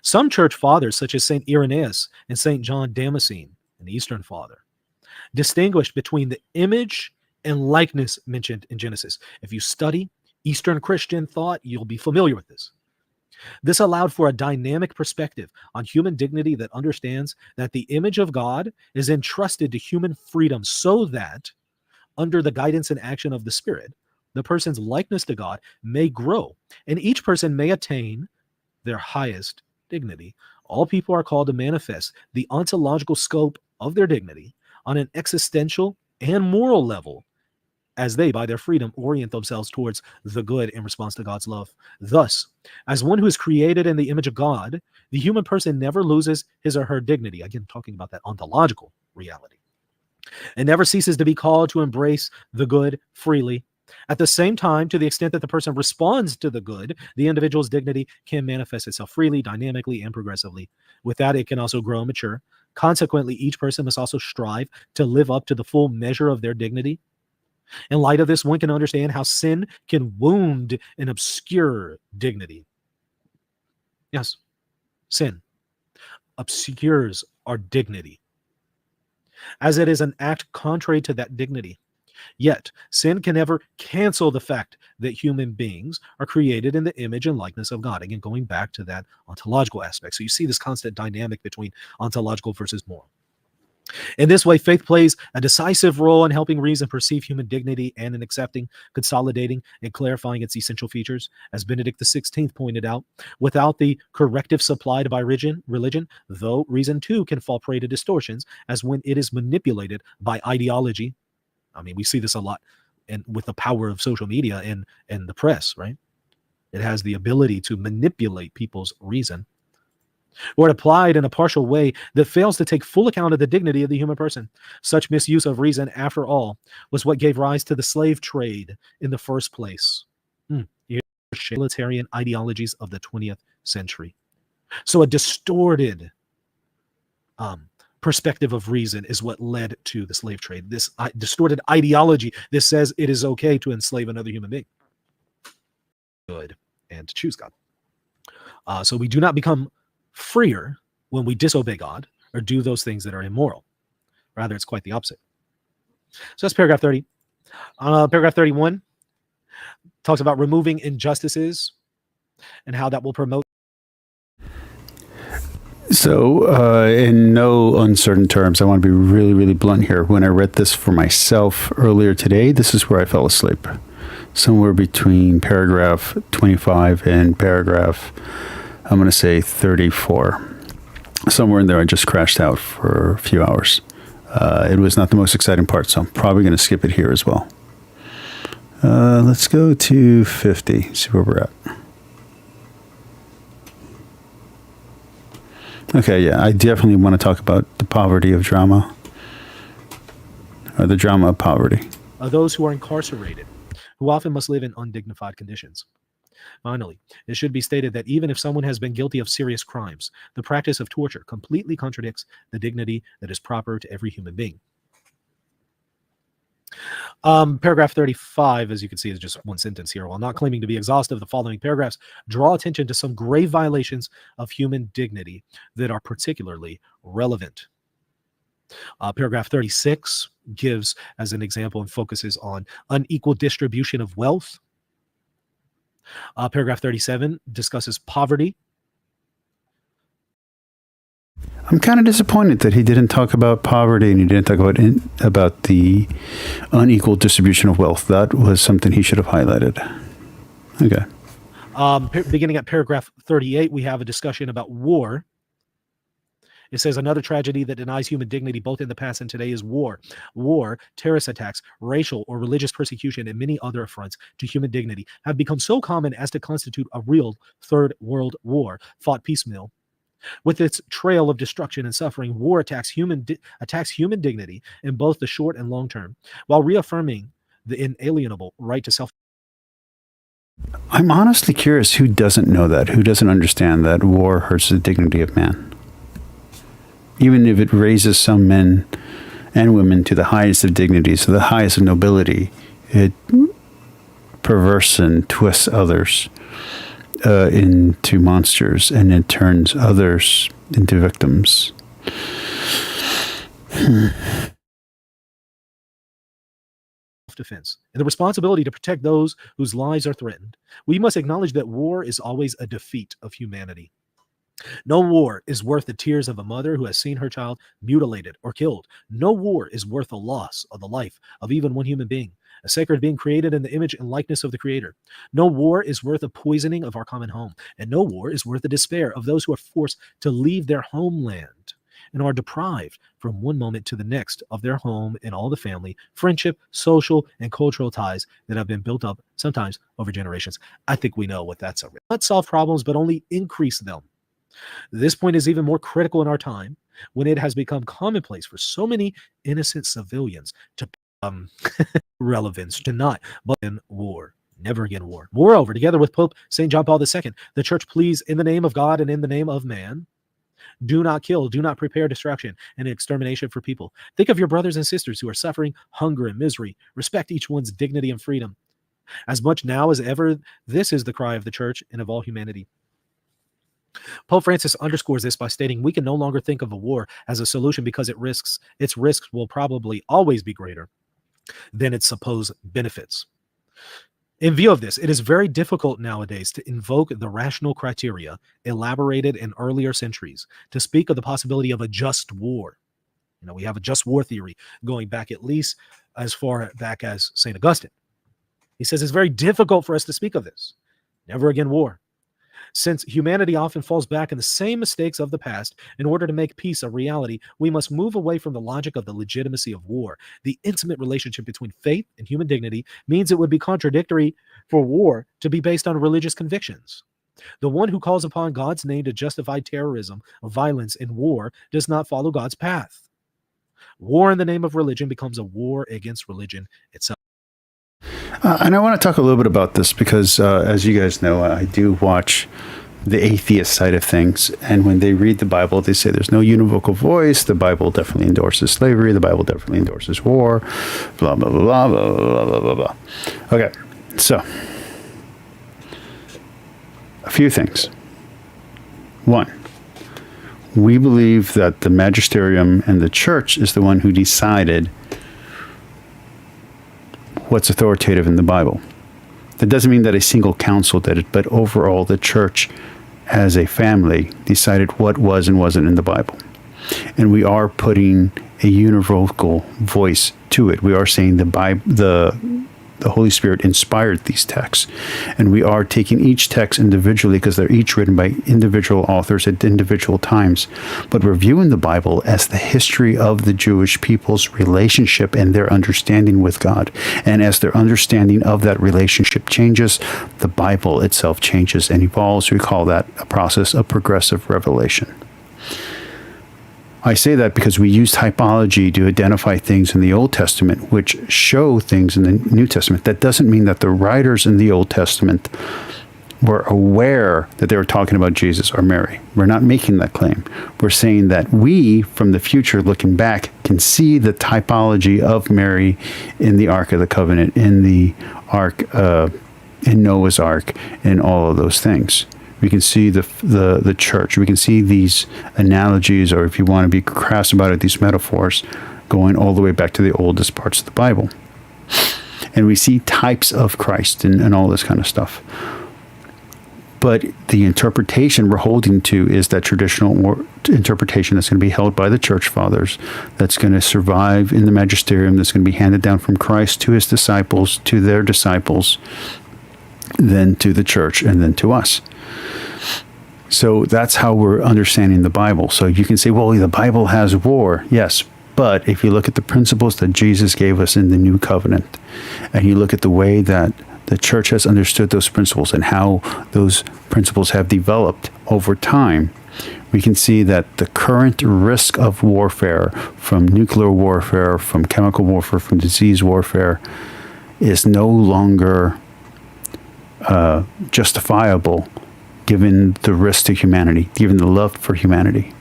Some church fathers, such as St. Irenaeus and St. John Damascene, an Eastern father, distinguished between the image and likeness mentioned in Genesis. If you study Eastern Christian thought, you'll be familiar with this. This allowed for a dynamic perspective on human dignity that understands that the image of God is entrusted to human freedom so that, under the guidance and action of the Spirit, the person's likeness to God may grow, and each person may attain their highest dignity. All people are called to manifest the ontological scope of their dignity on an existential and moral level as they, by their freedom, orient themselves towards the good in response to God's love. Thus, as one who is created in the image of God, the human person never loses his or her dignity. Again, talking about that ontological reality. And never ceases to be called to embrace the good freely. At the same time, to the extent that the person responds to the good, the individual's dignity can manifest itself freely, dynamically, and progressively. With that, it can also grow and mature. Consequently, each person must also strive to live up to the full measure of their dignity. In light of this, one can understand how sin can wound and obscure dignity. Yes, sin obscures our dignity, as it is an act contrary to that dignity. Yet, sin can never cancel the fact that human beings are created in the image and likeness of God. Again, going back to that ontological aspect. So you see this constant dynamic between ontological versus moral. In this way, faith plays a decisive role in helping reason perceive human dignity and in accepting, consolidating, and clarifying its essential features. As Benedict XVI pointed out, without the corrective supplied by religion, though reason too can fall prey to distortions, as when it is manipulated by ideology. I mean, we see this a lot with the power of social media and the press, right? It has the ability to manipulate people's reason, or it applied in a partial way that fails to take full account of the dignity of the human person. Such misuse of reason, after all, was what gave rise to the slave trade in the first place. Utilitarian ideologies of the 20th century. So a distorted perspective of reason is what led to the slave trade. This distorted ideology, this says it is okay to enslave another human being. Good, and to choose God. So we do not become freer when we disobey God or do those things that are immoral. Rather, it's quite the opposite. So that's paragraph 30. Paragraph 31 talks about removing injustices and how that will promote. So, in no uncertain terms, I want to be really, really blunt here. When I read this for myself earlier today, this is where I fell asleep. Somewhere between paragraph 25 and paragraph, I'm going to say 34. Somewhere in there, I just crashed out for a few hours. It was not the most exciting part, so I'm probably going to skip it here as well. Let's go to 50, see where we're at. Okay, yeah, I definitely want to talk about the poverty of drama, or the drama of poverty. Those who are incarcerated, who often must live in undignified conditions. Finally, it should be stated that even if someone has been guilty of serious crimes, the practice of torture completely contradicts the dignity that is proper to every human being. Paragraph 35, as you can see, is just one sentence here. While not claiming to be exhaustive, the following paragraphs draw attention to some grave violations of human dignity that are particularly relevant. Paragraph 36 gives as an example and focuses on unequal distribution of wealth. Paragraph 37 discusses poverty. I'm kind of disappointed that he didn't talk about poverty and he didn't talk about the unequal distribution of wealth. That was something he should have highlighted. Okay. Beginning at paragraph 38, we have a discussion about war. It says another tragedy that denies human dignity both in the past and today is war. War, terrorist attacks, racial or religious persecution, and many other affronts to human dignity have become so common as to constitute a real third world war, fought piecemeal. With its trail of destruction and suffering, war attacks human dignity in both the short and long term, while reaffirming the inalienable right to self. I'm honestly curious who doesn't know that, who doesn't understand that war hurts the dignity of man. Even if it raises some men and women to the highest of dignities, to the highest of nobility, it perverts and twists others into monsters, and it turns others into victims. Defense and the responsibility to protect those whose lives are threatened. We must acknowledge that war is always a defeat of humanity. No war is worth the tears of a mother who has seen her child mutilated or killed. No war is worth the loss of the life of even one human being, a sacred being created in the image and likeness of the Creator. No war is worth the poisoning of our common home, and no war is worth the despair of those who are forced to leave their homeland and are deprived from one moment to the next of their home and all the family, friendship, social, and cultural ties that have been built up sometimes over generations. I think we know what that's about. Not solve problems, but only increase them. This point is even more critical in our time when it has become commonplace for so many innocent civilians to relevance to not, but in war. Never again war. Moreover, together with Pope St. John Paul II, the church pleads in the name of God and in the name of man, do not kill, do not prepare destruction and extermination for people. Think of your brothers and sisters who are suffering hunger and misery. Respect each one's dignity and freedom. As much now as ever, this is the cry of the church and of all humanity. Pope Francis underscores this by stating we can no longer think of a war as a solution because its risks will probably always be greater than its supposed benefits. In view of this, it is very difficult nowadays to invoke the rational criteria elaborated in earlier centuries to speak of the possibility of a just war. We have a just war theory going back at least as far back as St. Augustine. He says it's very difficult for us to speak of this. Never again war. Since humanity often falls back in the same mistakes of the past, in order to make peace a reality, we must move away from the logic of the legitimacy of war. The intimate relationship between faith and human dignity means it would be contradictory for war to be based on religious convictions. The one who calls upon God's name to justify terrorism, violence, and war does not follow God's path. War in the name of religion becomes a war against religion itself. And I want to talk a little bit about this because, as you guys know, I do watch the atheist side of things. And when they read the Bible, they say there's no univocal voice. The Bible definitely endorses slavery. The Bible definitely endorses war. Blah, blah, blah, blah, blah, blah, blah, blah. Okay, so a few things. One, we believe that the magisterium and the church is the one who decided what's authoritative in the Bible. That doesn't mean that a single council did it, but overall the church as a family decided what was and wasn't in the Bible. And we are putting a univocal voice to it. We are saying the Holy Spirit inspired these texts. And we are taking each text individually because they're each written by individual authors at individual times. But we're viewing the Bible as the history of the Jewish people's relationship and their understanding with God. And as their understanding of that relationship changes, the Bible itself changes and evolves. We call that a process of progressive revelation. I say that because we use typology to identify things in the Old Testament, which show things in the New Testament. That doesn't mean that the writers in the Old Testament were aware that they were talking about Jesus or Mary. We're not making that claim. We're saying that we, from the future looking back, can see the typology of Mary in the Ark of the Covenant, in the Ark, in Noah's Ark, and all of those things. We can see the church. We can see these analogies, or if you want to be crass about it, these metaphors going all the way back to the oldest parts of the Bible. And we see types of Christ and all this kind of stuff. But the interpretation we're holding to is that traditional interpretation that's going to be held by the church fathers, that's going to survive in the magisterium, that's going to be handed down from Christ to his disciples, to their disciples, then to the church, and then to us. So that's how we're understanding the Bible. So you can say, well, the Bible has war. Yes, but if you look at the principles that Jesus gave us in the New Covenant, and you look at the way that the church has understood those principles and how those principles have developed over time, we can see that the current risk of warfare, from nuclear warfare, from chemical warfare, from disease warfare, is no longer justifiable given the risk to humanity, given the love for humanity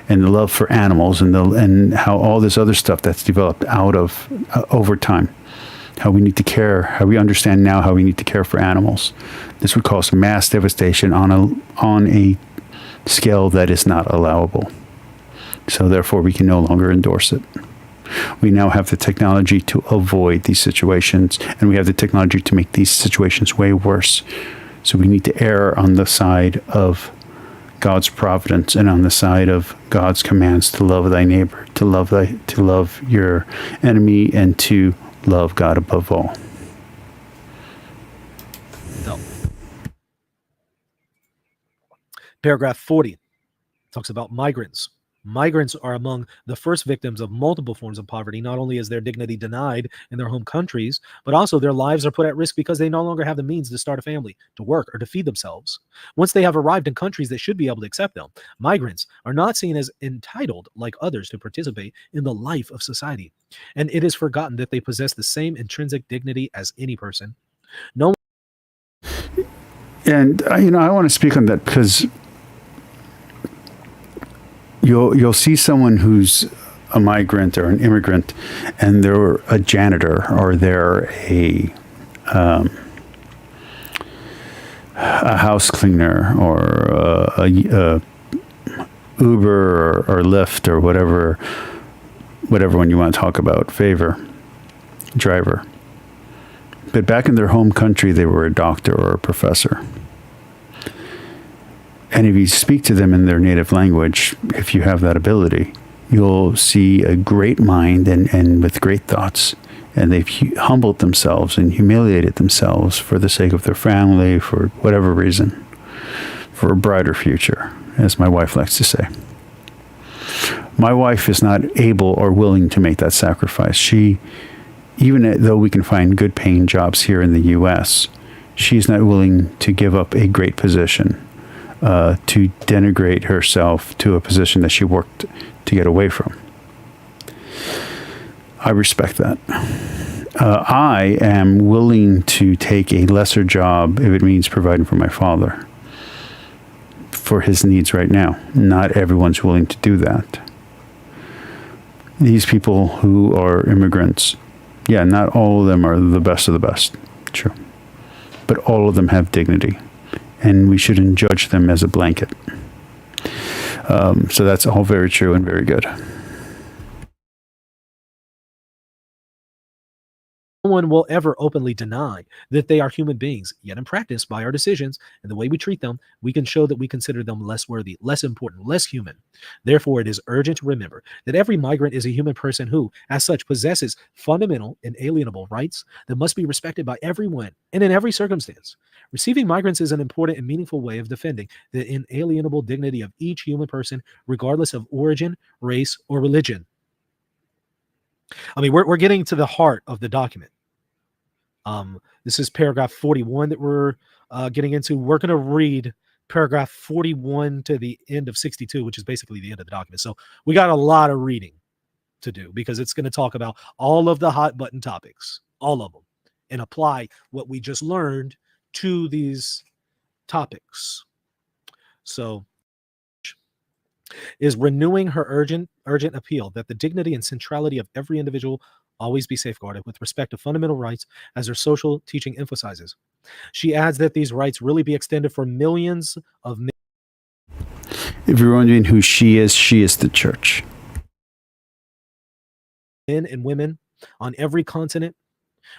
and the love for animals, and how all this other stuff that's developed out of over time, how we need to care, how we understand now how we need to care for animals. This would cause mass devastation on a scale that is not allowable. So therefore we can no longer endorse it. We now have the technology to avoid these situations, and we have the technology to make these situations way worse. So we need to err on the side of God's providence and on the side of God's commands to love thy neighbor, to love your enemy, and to love God above all. No. Paragraph 40 talks about migrants. Migrants are among the first victims of multiple forms of poverty. Not only is their dignity denied in their home countries, but also their lives are put at risk because they no longer have the means to start a family, to work, or to feed themselves. Once they have arrived in countries that should be able to accept them, migrants are not seen as entitled, like others, to participate in the life of society. And it is forgotten that they possess the same intrinsic dignity as any person. No. And I want to speak on that because you'll see someone who's a migrant or an immigrant, and they're a janitor, or they're a house cleaner, or a Uber or Lyft, or whatever one you want to talk about, favor driver. But back in their home country, they were a doctor or a professor. And if you speak to them in their native language, if you have that ability, you'll see a great mind and with great thoughts. And they've humbled themselves and humiliated themselves for the sake of their family, for whatever reason, for a brighter future, as my wife likes to say. My wife is not able or willing to make that sacrifice. She, even though we can find good paying jobs here in the U.S., she's not willing to give up a great position, to denigrate herself to a position that she worked to get away from. I respect that. I am willing to take a lesser job if it means providing for my father, for his needs right now. Not everyone's willing to do that. These people who are immigrants, yeah, not all of them are the best of the best, true. But all of them have dignity, and we shouldn't judge them as a blanket. So that's all very true and very good. No one will ever openly deny that they are human beings, yet in practice, by our decisions and the way we treat them, we can show that we consider them less worthy, less important, less human. Therefore, it is urgent to remember that every migrant is a human person who, as such, possesses fundamental, inalienable rights that must be respected by everyone and in every circumstance. Receiving migrants is an important and meaningful way of defending the inalienable dignity of each human person, regardless of origin, race, or religion. I mean, we're getting to the heart of the document. This is paragraph 41 that we're getting into. We're going to read paragraph 41 to the end of 62, which is basically the end of the document. So we got a lot of reading to do because it's going to talk about all of the hot button topics, all of them, and apply what we just learned to these topics. So is renewing her urgent appeal that the dignity and centrality of every individual always be safeguarded with respect to fundamental rights, as her social teaching emphasizes. She adds that these rights really be extended for millions of men. If you're wondering who she is the church. Men and women on every continent,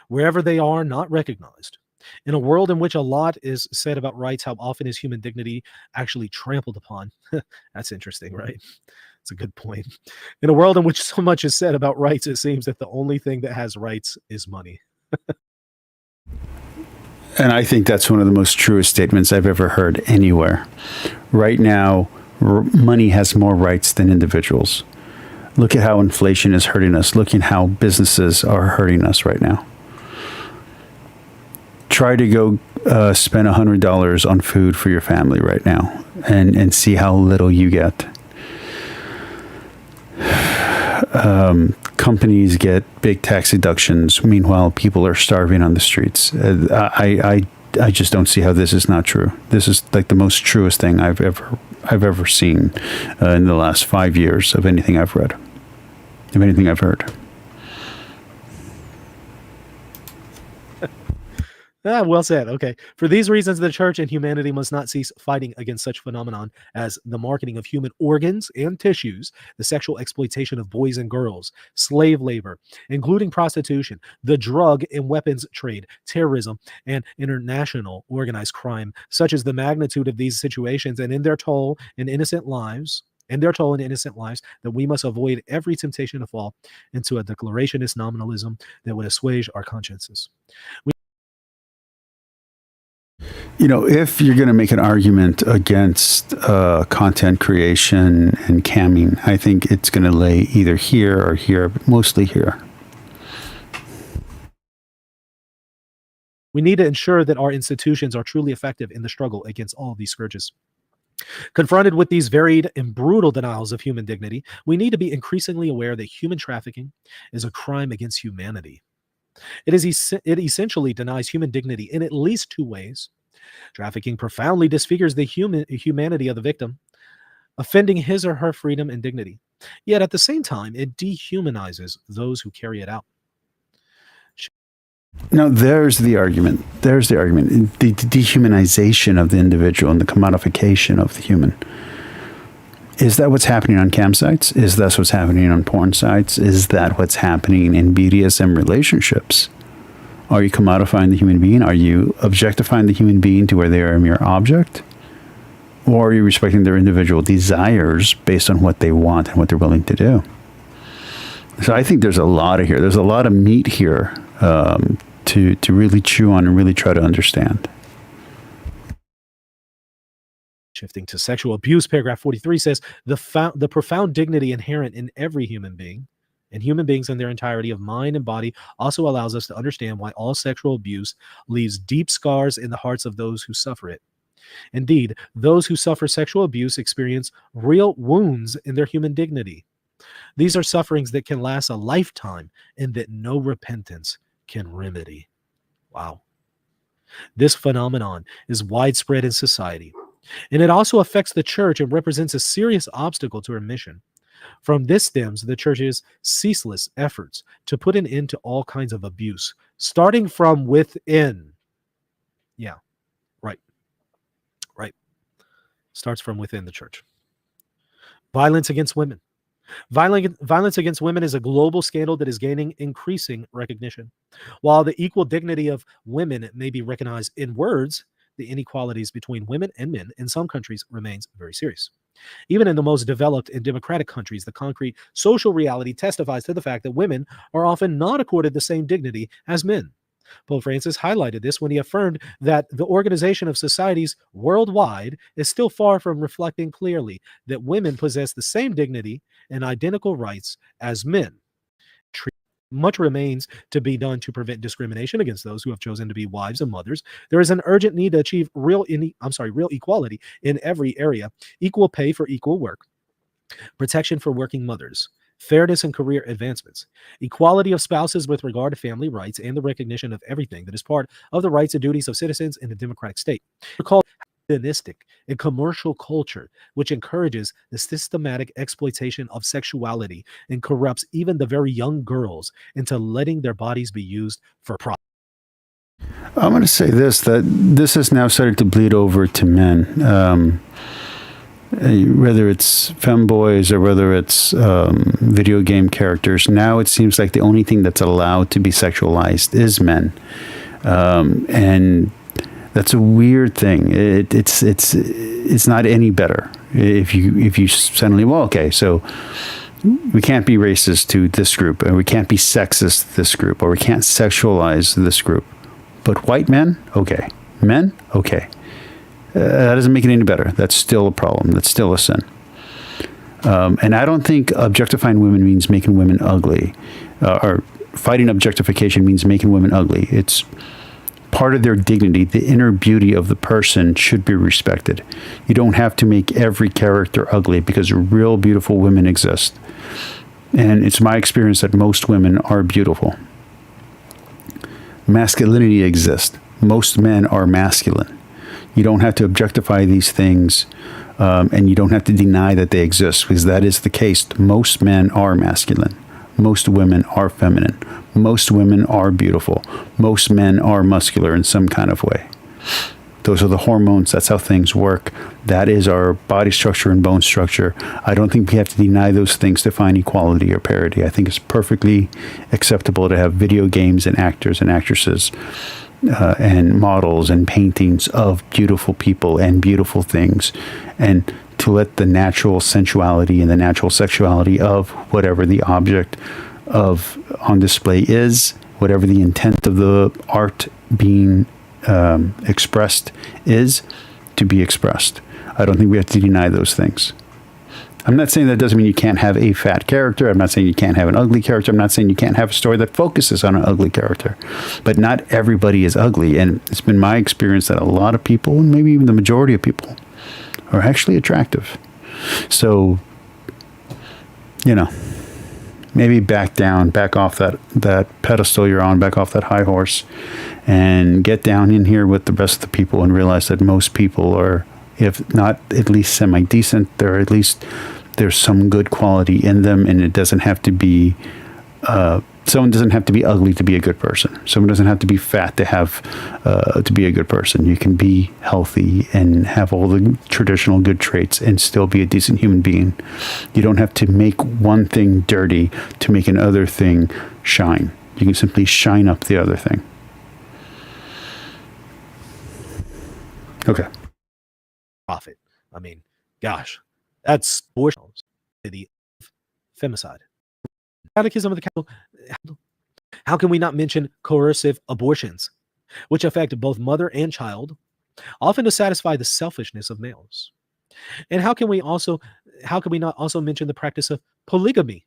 wherever they are not recognized. In a world in which a lot is said about rights, how often is human dignity actually trampled upon? That's interesting, right? It's a good point. In a world in which so much is said about rights, it seems that the only thing that has rights is money. And I think that's one of the most truest statements I've ever heard anywhere. Right now, money has more rights than individuals. Look at how inflation is hurting us. Look at how businesses are hurting us right now. Try to go spend $100 on food for your family right now and see how little you get. Companies get big tax deductions. Meanwhile, people are starving on the streets. I just don't see how this is not true. This is like the most truest thing I've ever seen in the last 5 years of anything I've read, of anything I've heard. Well said. Okay. For these reasons, the church and humanity must not cease fighting against such phenomenon as the marketing of human organs and tissues, the sexual exploitation of boys and girls, slave labor, including prostitution, the drug and weapons trade, terrorism, and international organized crime, such as the magnitude of these situations and in their toll in innocent lives. That we must avoid every temptation to fall into a declarationist nominalism that would assuage our consciences. You know, if you're going to make an argument against content creation and camming, I think it's going to lay either here or here, but mostly here. We need to ensure that our institutions are truly effective in the struggle against all of these scourges. Confronted with these varied and brutal denials of human dignity, we need to be increasingly aware that human trafficking is a crime against humanity. It essentially denies human dignity in at least two ways. Trafficking profoundly disfigures the humanity of the victim, offending his or her freedom and dignity. Yet at the same time, it dehumanizes those who carry it out. Now, there's the argument. The dehumanization of the individual and the commodification of the human. Is that what's happening on campsites? Is that what's happening on porn sites? Is that what's happening in BDSM relationships? Are you commodifying the human being? Are you objectifying the human being to where they are a mere object? Or are you respecting their individual desires based on what they want and what they're willing to do? So I think there's a lot of here. There's a lot of meat here to really chew on and really try to understand. Shifting to sexual abuse, paragraph 43 says, the profound dignity inherent in every human being and human beings in their entirety of mind and body also allows us to understand why all sexual abuse leaves deep scars in the hearts of those who suffer it. Indeed, those who suffer sexual abuse experience real wounds in their human dignity. These are sufferings that can last a lifetime and that no repentance can remedy. Wow. This phenomenon is widespread in society, and it also affects the church and represents a serious obstacle to her mission. From this stems the church's ceaseless efforts to put an end to all kinds of abuse, starting from within. Yeah, right, right. Starts from within the church. Violence against women. Violence against women is a global scandal that is gaining increasing recognition. While the equal dignity of women may be recognized in words, the inequalities between women and men in some countries remains very serious. Even in the most developed and democratic countries, the concrete social reality testifies to the fact that women are often not accorded the same dignity as men. Pope Francis highlighted this when he affirmed that the organization of societies worldwide is still far from reflecting clearly that women possess the same dignity and identical rights as men. Much remains to be done to prevent discrimination against those who have chosen to be wives and mothers. There is an urgent need to achieve real equality in every area, equal pay for equal work, protection for working mothers, fairness and career advancements, equality of spouses with regard to family rights, and the recognition of everything that is part of the rights and duties of citizens in a democratic state. Recall hedonistic and commercial culture, which encourages the systematic exploitation of sexuality and corrupts even the very young girls into letting their bodies be used for profit. I'm going to say this, that this has now started to bleed over to men. Whether it's femboys or whether it's video game characters, now it seems like the only thing that's allowed to be sexualized is men. And that's a weird thing. It's not any better if you suddenly, well, okay, so we can't be racist to this group, or we can't be sexist to this group, or we can't sexualize this group. But white men, okay. Men, okay. That doesn't make it any better. That's still a problem. That's still a sin. And I don't think objectifying women means making women ugly, or fighting objectification means making women ugly. It's part of their dignity. The inner beauty of the person should be respected. You don't have to make every character ugly, because real beautiful women exist. And it's my experience that most women are beautiful. Masculinity exists. Most men are masculine. You don't have to objectify these things, and you don't have to deny that they exist, because that is the case. Most men are masculine. Most women are feminine. Most women are beautiful. Most men are muscular in some kind of way. Those are the hormones. That's how things work. That is our body structure and bone structure. I don't think we have to deny those things to find equality or parity. I think it's perfectly acceptable to have video games and actors and actresses and models and paintings of beautiful people and beautiful things, and to let the natural sensuality and the natural sexuality of whatever the object of on display is, whatever the intent of the art being expressed is, to be expressed. I don't think we have to deny those things. I'm not saying that doesn't mean you can't have a fat character. I'm not saying you can't have an ugly character. I'm not saying you can't have a story that focuses on an ugly character. But not everybody is ugly. And it's been my experience that a lot of people, and maybe even the majority of people, are actually attractive. So, maybe back down, back off that pedestal you're on, back off that high horse, and get down in here with the rest of the people and realize that most people are, if not at least semi-decent, there's some good quality in them, and it doesn't have to be, someone doesn't have to be ugly to be a good person. Someone doesn't have to be fat to be a good person. You can be healthy and have all the traditional good traits and still be a decent human being. You don't have to make one thing dirty to make another thing shine. You can simply shine up the other thing. Okay. Profit. I mean, gosh, that's the femicide. Catechism of the Council. How can we not mention coercive abortions, which affect both mother and child, often to satisfy the selfishness of males? And how can we not also mention the practice of polygamy,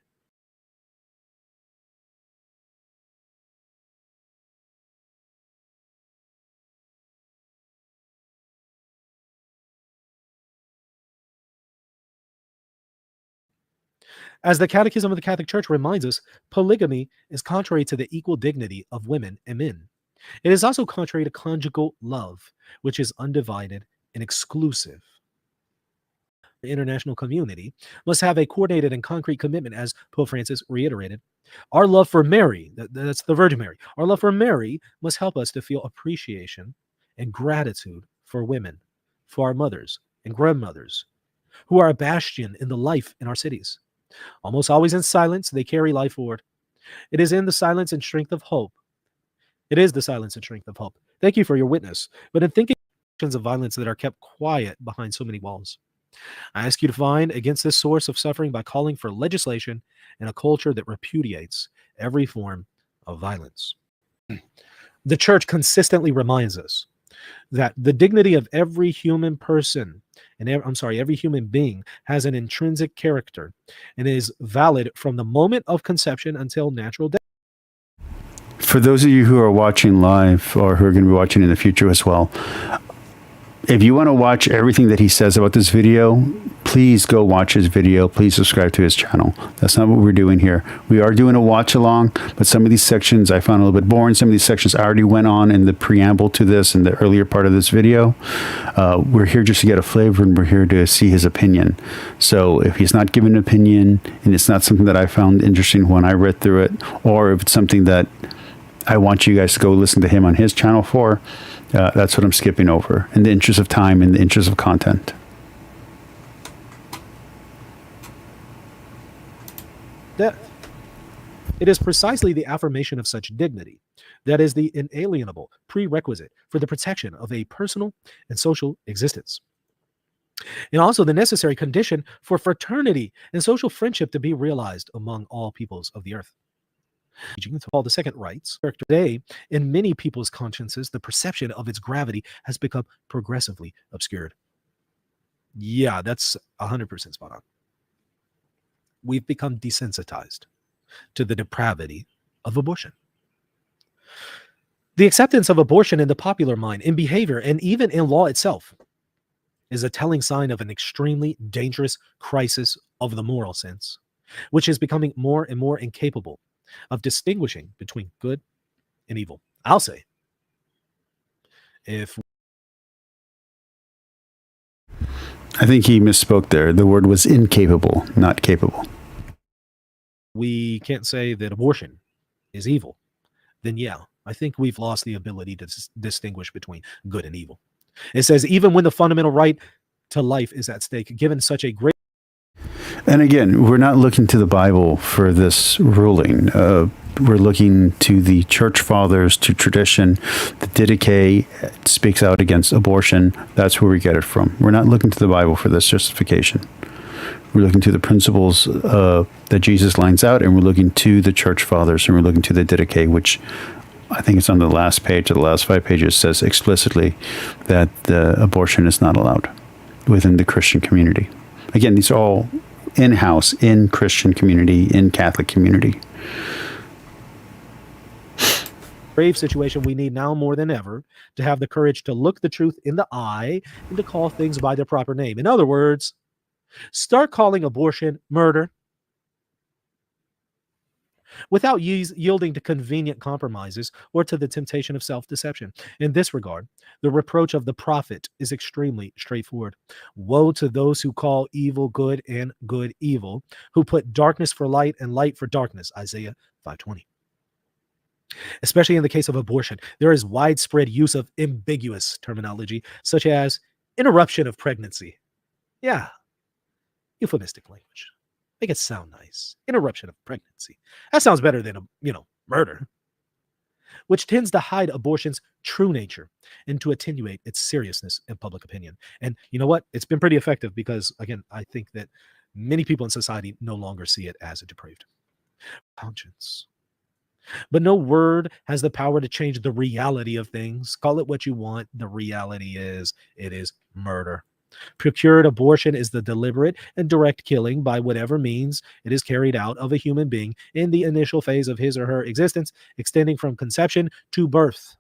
As the Catechism of the Catholic Church reminds us, polygamy is contrary to the equal dignity of women and men. It is also contrary to conjugal love, which is undivided and exclusive. The international community must have a coordinated and concrete commitment, as Pope Francis reiterated. Our love for Mary, that's the Virgin Mary, our love for Mary must help us to feel appreciation and gratitude for women, for our mothers and grandmothers, who are a bastion in the life in our cities. Almost always in silence, they carry life forward. It is in the silence and strength of hope. It is the silence and strength of hope. Thank you for your witness. But in thinking of violence that are kept quiet behind so many walls, I ask you to find against this source of suffering by calling for legislation and a culture that repudiates every form of violence. The church consistently reminds us that the dignity of every human person, and every human being has an intrinsic character and is valid from the moment of conception until natural death. For those of you who are watching live or who are going to be watching in the future as well, if you want to watch everything that he says about this video, please go watch his video. Please subscribe to his channel. That's not what we're doing here. We are doing a watch along, but some of these sections I found a little bit boring. Some of these sections I already went on in the preamble to this in the earlier part of this video. We're here just to get a flavor, and we're here to see his opinion. So if he's not giving an opinion and it's not something that I found interesting when I read through it, or if it's something that I want you guys to go listen to him on his channel for, that's what I'm skipping over in the interest of time, in the interest of content. Death. It is precisely the affirmation of such dignity that is the inalienable prerequisite for the protection of a personal and social existence, and also the necessary condition for fraternity and social friendship to be realized among all peoples of the earth. Paul II writes, today, in many people's consciences, the perception of its gravity has become progressively obscured. Yeah, that's 100% spot on. We've become desensitized to the depravity of abortion. The acceptance of abortion in the popular mind, in behavior, and even in law itself is a telling sign of an extremely dangerous crisis of the moral sense, which is becoming more and more incapable of distinguishing between good and evil. I'll say, I think he misspoke there. The word was incapable, not capable. We can't say that abortion is evil, then yeah, I think we've lost the ability to distinguish between good and evil. It says, even when the fundamental right to life is at stake, given such a great... And again, we're not looking to the Bible for this ruling. We're looking to the church fathers, to tradition. The Didache speaks out against abortion. That's where we get it from. We're not looking to the Bible for this justification. We're looking to the principles that Jesus lines out, and we're looking to the church fathers, and we're looking to the Didache, which I think it's on the last page, or the last 5 pages, says explicitly that abortion is not allowed within the Christian community. Again, these are all in-house, in Christian community, in Catholic community. Grave situation, we need now more than ever to have the courage to look the truth in the eye and to call things by their proper name. In other words, start calling abortion murder without yielding to convenient compromises or to the temptation of self-deception. In this regard, the reproach of the prophet is extremely straightforward. Woe to those who call evil good and good evil, who put darkness for light and light for darkness, Isaiah 5:20. Especially in the case of abortion, there is widespread use of ambiguous terminology, such as interruption of pregnancy. Yeah, euphemistic language. Make it sound nice. Interruption of pregnancy. That sounds better than, murder. Which tends to hide abortion's true nature and to attenuate its seriousness in public opinion. And you know what? It's been pretty effective because, again, I think that many people in society no longer see it as a depraved conscience. But no word has the power to change the reality of things. Call it what you want. The reality is, it is murder. Procured abortion is the deliberate and direct killing by whatever means it is carried out of a human being in the initial phase of his or her existence, extending from conception to birth.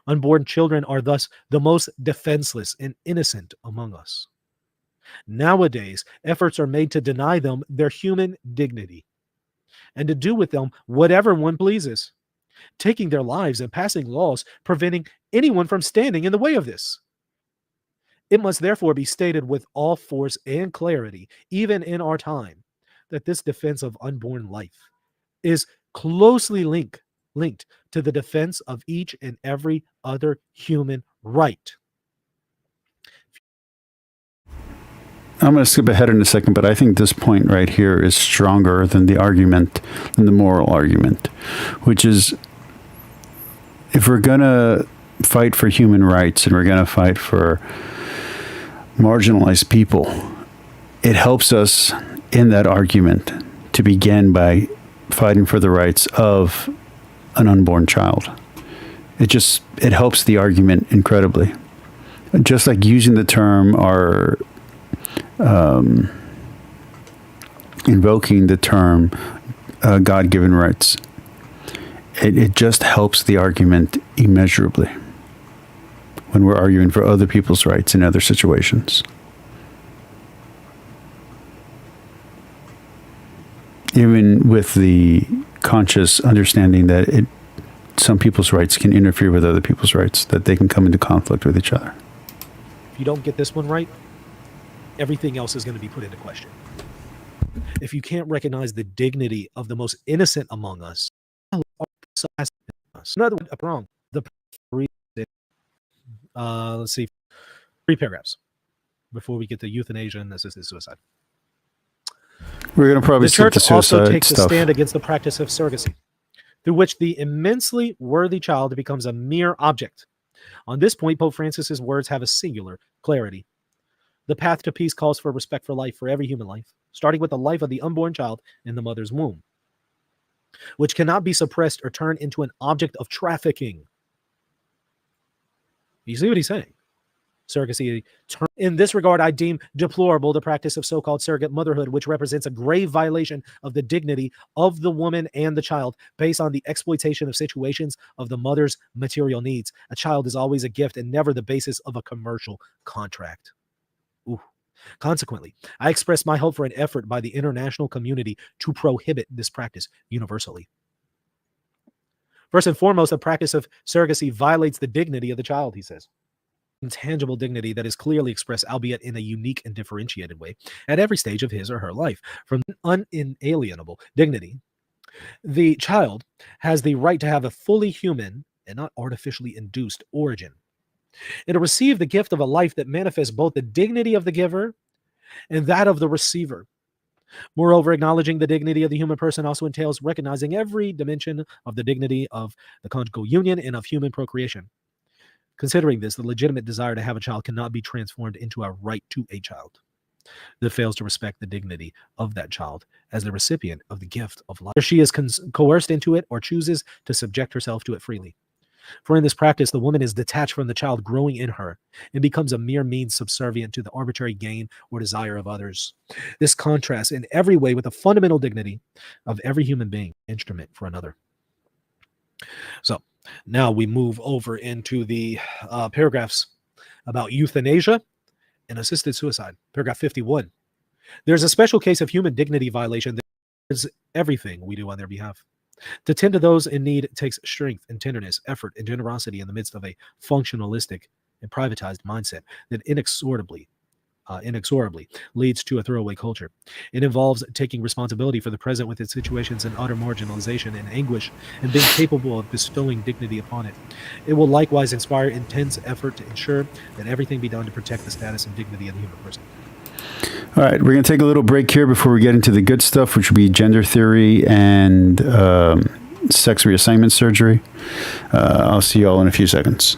Unborn children are thus the most defenseless and innocent among us. Nowadays, efforts are made to deny them their human dignity and to do with them whatever one pleases, taking their lives and passing laws preventing anyone from standing in the way of this. It must therefore be stated with all force and clarity, even in our time, that this defense of unborn life is closely linked to the defense of each and every other human right. I'm going to skip ahead in a second, but I think this point right here is stronger than the argument, than the moral argument, which is if we're going to fight for human rights and we're going to fight for marginalized people, it helps us in that argument to begin by fighting for the rights of an unborn child. It helps the argument incredibly. Just like using the term or invoking the term God-given rights, it just helps the argument immeasurably when we're arguing for other people's rights in other situations. Even with the conscious understanding that some people's rights can interfere with other people's rights, that they can come into conflict with each other. If you don't get this one right, everything else is going to be put into question. If you can't recognize the dignity of the most innocent among us, another one up wrong. Let's see, 3 paragraphs before we get to euthanasia and assisted suicide. We're going to probably The skip church the suicide also takes stuff. a stand against the practice of surrogacy, through which the immensely worthy child becomes a mere object. On this point, Pope Francis's words have a singular clarity. The path to peace calls for respect for life, for every human life, starting with the life of the unborn child in the mother's womb, which cannot be suppressed or turned into an object of trafficking. You see what he's saying? Surrogacy. In this regard, I deem deplorable the practice of so-called surrogate motherhood, which represents a grave violation of the dignity of the woman and the child based on the exploitation of situations of the mother's material needs. A child is always a gift and never the basis of a commercial contract. Ooh. Consequently, I express my hope for an effort by the international community to prohibit this practice universally. First and foremost, the practice of surrogacy violates the dignity of the child, he says. Intangible dignity that is clearly expressed, albeit in a unique and differentiated way, at every stage of his or her life. From unalienable dignity, the child has the right to have a fully human and not artificially induced origin, and to receive the gift of a life that manifests both the dignity of the giver and that of the receiver. Moreover, acknowledging the dignity of the human person also entails recognizing every dimension of the dignity of the conjugal union and of human procreation. Considering this, the legitimate desire to have a child cannot be transformed into a right to a child that fails to respect the dignity of that child as the recipient of the gift of life. Whether she is coerced into it or chooses to subject herself to it freely. For in this practice, the woman is detached from the child growing in her and becomes a mere means subservient to the arbitrary gain or desire of others. This contrasts in every way with the fundamental dignity of every human being, instrument for another. So now we move over into the paragraphs about euthanasia and assisted suicide. Paragraph 51. There's a special case of human dignity violation that is everything we do on their behalf. To tend to those in need takes strength and tenderness, effort and generosity in the midst of a functionalistic and privatized mindset that inexorably leads to a throwaway culture. It involves taking responsibility for the present with its situations in utter marginalization and anguish and being capable of bestowing dignity upon it. It will likewise inspire intense effort to ensure that everything be done to protect the status and dignity of the human person. All right, we're going to take a little break here before we get into the good stuff, which will be gender theory and sex reassignment surgery. I'll see you all in a few seconds.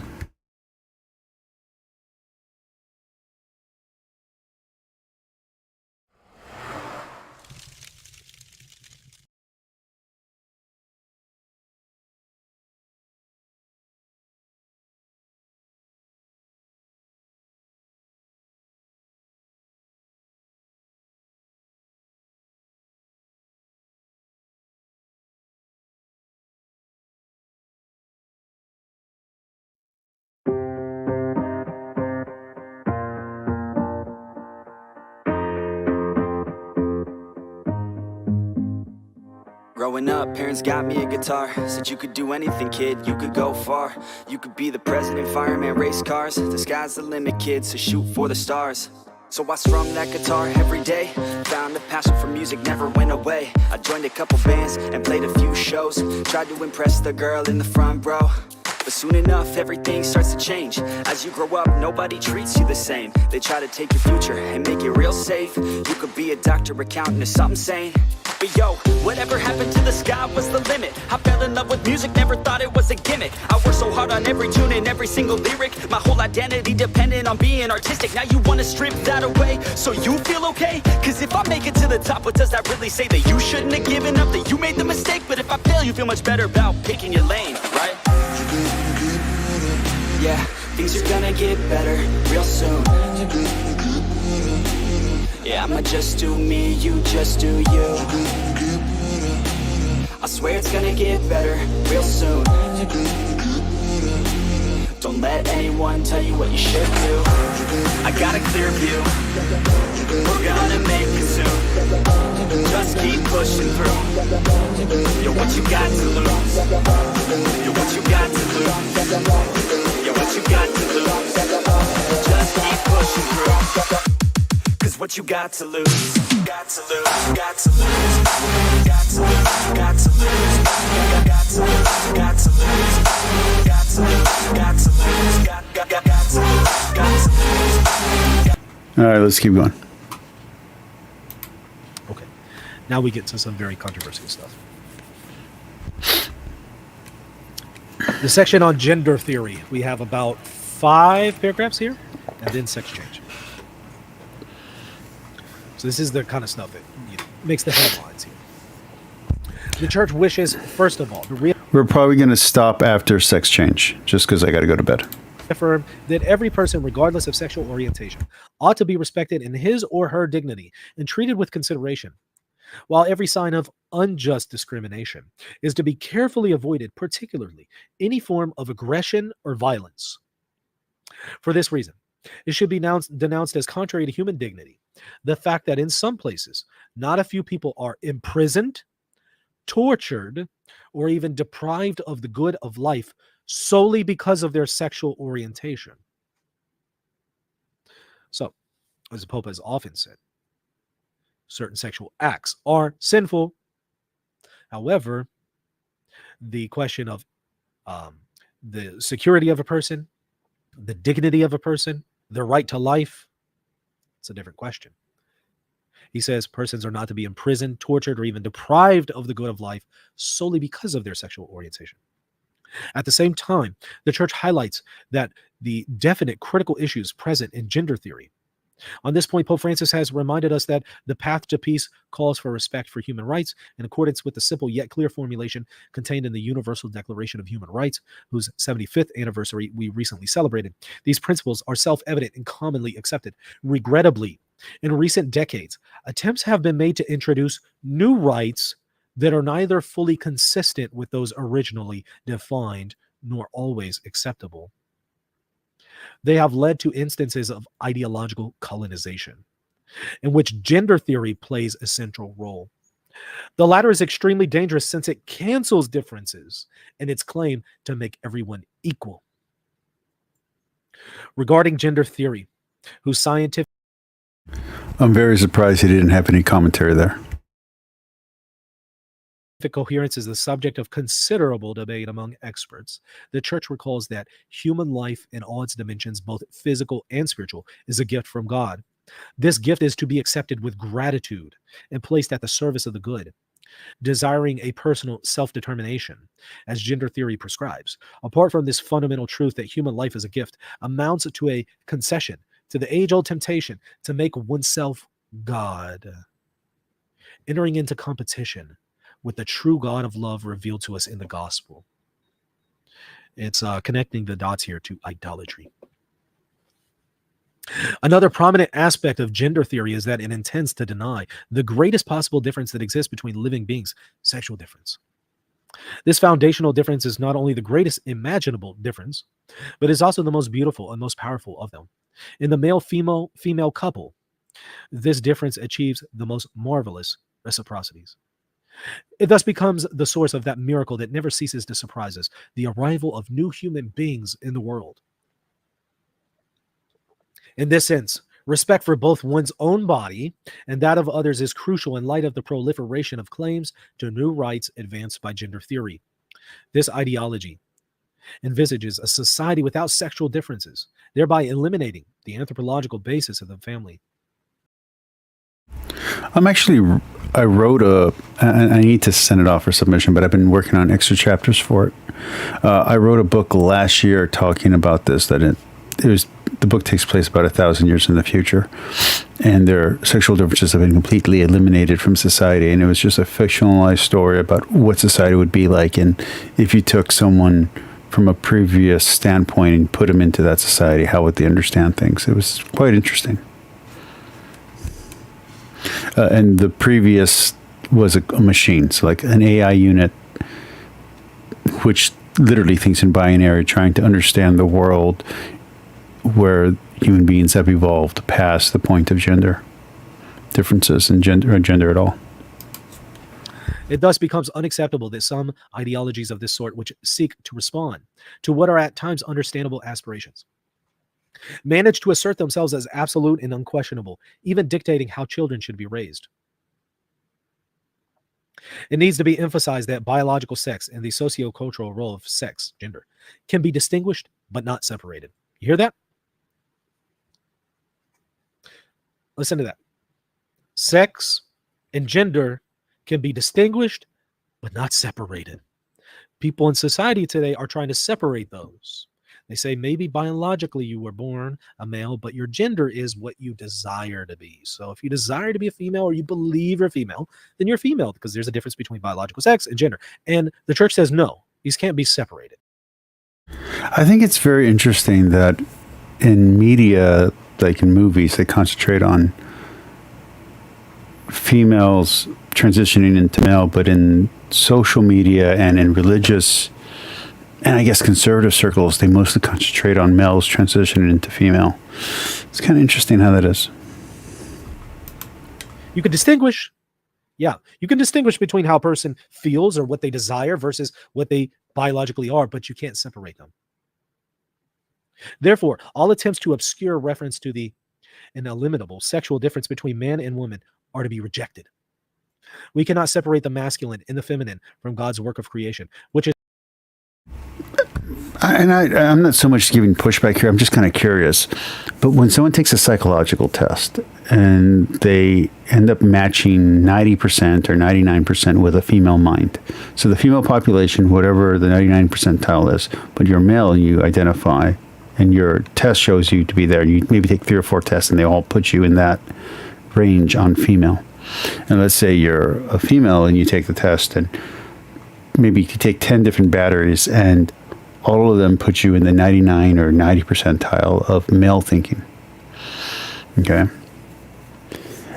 Growing up, parents got me a guitar. Said you could do anything, kid, you could go far. You could be the president, fireman, race cars. The sky's the limit, kid, so shoot for the stars. So I strummed that guitar every day. Found a passion for music, never went away. I joined a couple bands and played a few shows. Tried to impress the girl in the front row. But soon enough, everything starts to change. As you grow up, nobody treats you the same. They try to take your future and make it real safe. You could be a doctor, accountant, or something sane. But yo, whatever happened to the sky was the limit. I fell in love with music, never thought it was a gimmick. I worked so hard on every tune and every single lyric. My whole identity depended on being artistic. Now you wanna strip that away, so you feel okay? Cause if I make it to the top, what does that really say? That you shouldn't have given up, that you made the mistake? But if I fail, you feel much better about picking your lane, right? Yeah, things are gonna get better real soon. Yeah, I'ma just do me, you just do you. I swear it's gonna get better real soon. Don't let anyone tell you what you should do. I got a clear view, we're gonna make it soon. Just keep pushing through. You're what you got to lose. You're what you got to lose. You're what you got to lose. Just keep pushing through. Cause what you got to lose, got to lose, got to lose, got to lose, got to lose, got to lose, got to lose, got to lose, got to lose, got to lose, got to lose. All right, let's keep going. Okay. Now we get to some very controversial stuff. The section on gender theory. We have about 5 paragraphs here, and then sex change. So this is the kind of stuff that makes the headlines here. The church wishes, first of all, to We're probably going to stop after sex change, just because I got to go to bed. affirm that every person, regardless of sexual orientation, ought to be respected in his or her dignity and treated with consideration, while every sign of unjust discrimination is to be carefully avoided, particularly any form of aggression or violence. For this reason, it should be denounced as contrary to human dignity the fact that in some places, not a few people are imprisoned, tortured, or even deprived of the good of life solely because of their sexual orientation. So, as the Pope has often said, certain sexual acts are sinful. However, the question of the security of a person, the dignity of a person, the right to life, it's a different question. He says persons are not to be imprisoned, tortured, or even deprived of the good of life solely because of their sexual orientation. At the same time, the church highlights that the definite critical issues present in gender theory. On this point, Pope Francis has reminded us that the path to peace calls for respect for human rights in accordance with the simple yet clear formulation contained in the Universal Declaration of Human Rights, whose 75th anniversary we recently celebrated. These principles are self-evident and commonly accepted. Regrettably, in recent decades, attempts have been made to introduce new rights that are neither fully consistent with those originally defined nor always acceptable. They have led to instances of ideological colonization, in which gender theory plays a central role. The latter is extremely dangerous since it cancels differences in its claim to make everyone equal. Regarding gender theory, whose scientific I'm very surprised he didn't have any commentary there. coherence is the subject of considerable debate among experts, the church recalls that human life in all its dimensions, both physical and spiritual, is a gift from God. This gift is to be accepted with gratitude and placed at the service of the good. Desiring a personal self-determination, as gender theory prescribes, apart from this fundamental truth that human life is a gift, amounts to a concession to the age-old temptation to make oneself God, entering into competition with the true God of love revealed to us in the gospel. It's connecting the dots here to idolatry. Another prominent aspect of gender theory is that it intends to deny the greatest possible difference that exists between living beings, sexual difference. This foundational difference is not only the greatest imaginable difference, but is also the most beautiful and most powerful of them. In the male-female couple, this difference achieves the most marvelous reciprocities. It thus becomes the source of that miracle that never ceases to surprise us, the arrival of new human beings in the world. In this sense, respect for both one's own body and that of others is crucial in light of the proliferation of claims to new rights advanced by gender theory. This ideology envisages a society without sexual differences, thereby eliminating the anthropological basis of the family. I wrote I need to send it off for submission, but I've been working on extra chapters for it. I wrote a book last year talking about this, the book takes place about 1,000 years in the future, and their sexual differences have been completely eliminated from society. And it was just a fictionalized story about what society would be like. And if you took someone from a previous standpoint and put them into that society, how would they understand things? It was quite interesting. And the previous was a machine, so like an AI unit, which literally thinks in binary, trying to understand the world where human beings have evolved past the point of gender differences in gender or gender at all. It thus becomes unacceptable that some ideologies of this sort, which seek to respond to what are at times understandable aspirations, manage to assert themselves as absolute and unquestionable, even dictating how children should be raised. It needs to be emphasized that biological sex and the sociocultural role of sex, gender, can be distinguished but not separated. You hear that? Listen to that. Sex and gender can be distinguished but not separated. People in society today are trying to separate those. They say maybe biologically you were born a male, but your gender is what you desire to be. So if you desire to be a female or you believe you're female, then you're female, because there's a difference between biological sex and gender. And the church says no, these can't be separated. I think it's very interesting that in media, like in movies, they concentrate on females transitioning into male, but in social media and in religious and I guess conservative circles, they mostly concentrate on males transitioning into female. It's kind of interesting how that is. You can distinguish, you can distinguish between how a person feels or what they desire versus what they biologically are, but you can't separate them. Therefore, all attempts to obscure reference to the ineliminable sexual difference between man and woman are to be rejected. We cannot separate the masculine and the feminine from God's work of creation, which is. I'm not so much giving pushback here. I'm just kind of curious. But when someone takes a psychological test and they end up matching 90% or 99% with a female mind, so the female population, whatever the 99 percentile is, but you're male and you identify and your test shows you to be there, and you maybe take 3 or 4 tests and they all put you in that range on female. And let's say you're a female and you take the test and maybe you take 10 different batteries and all of them put you in the 99 or 90 percentile of male thinking. Okay.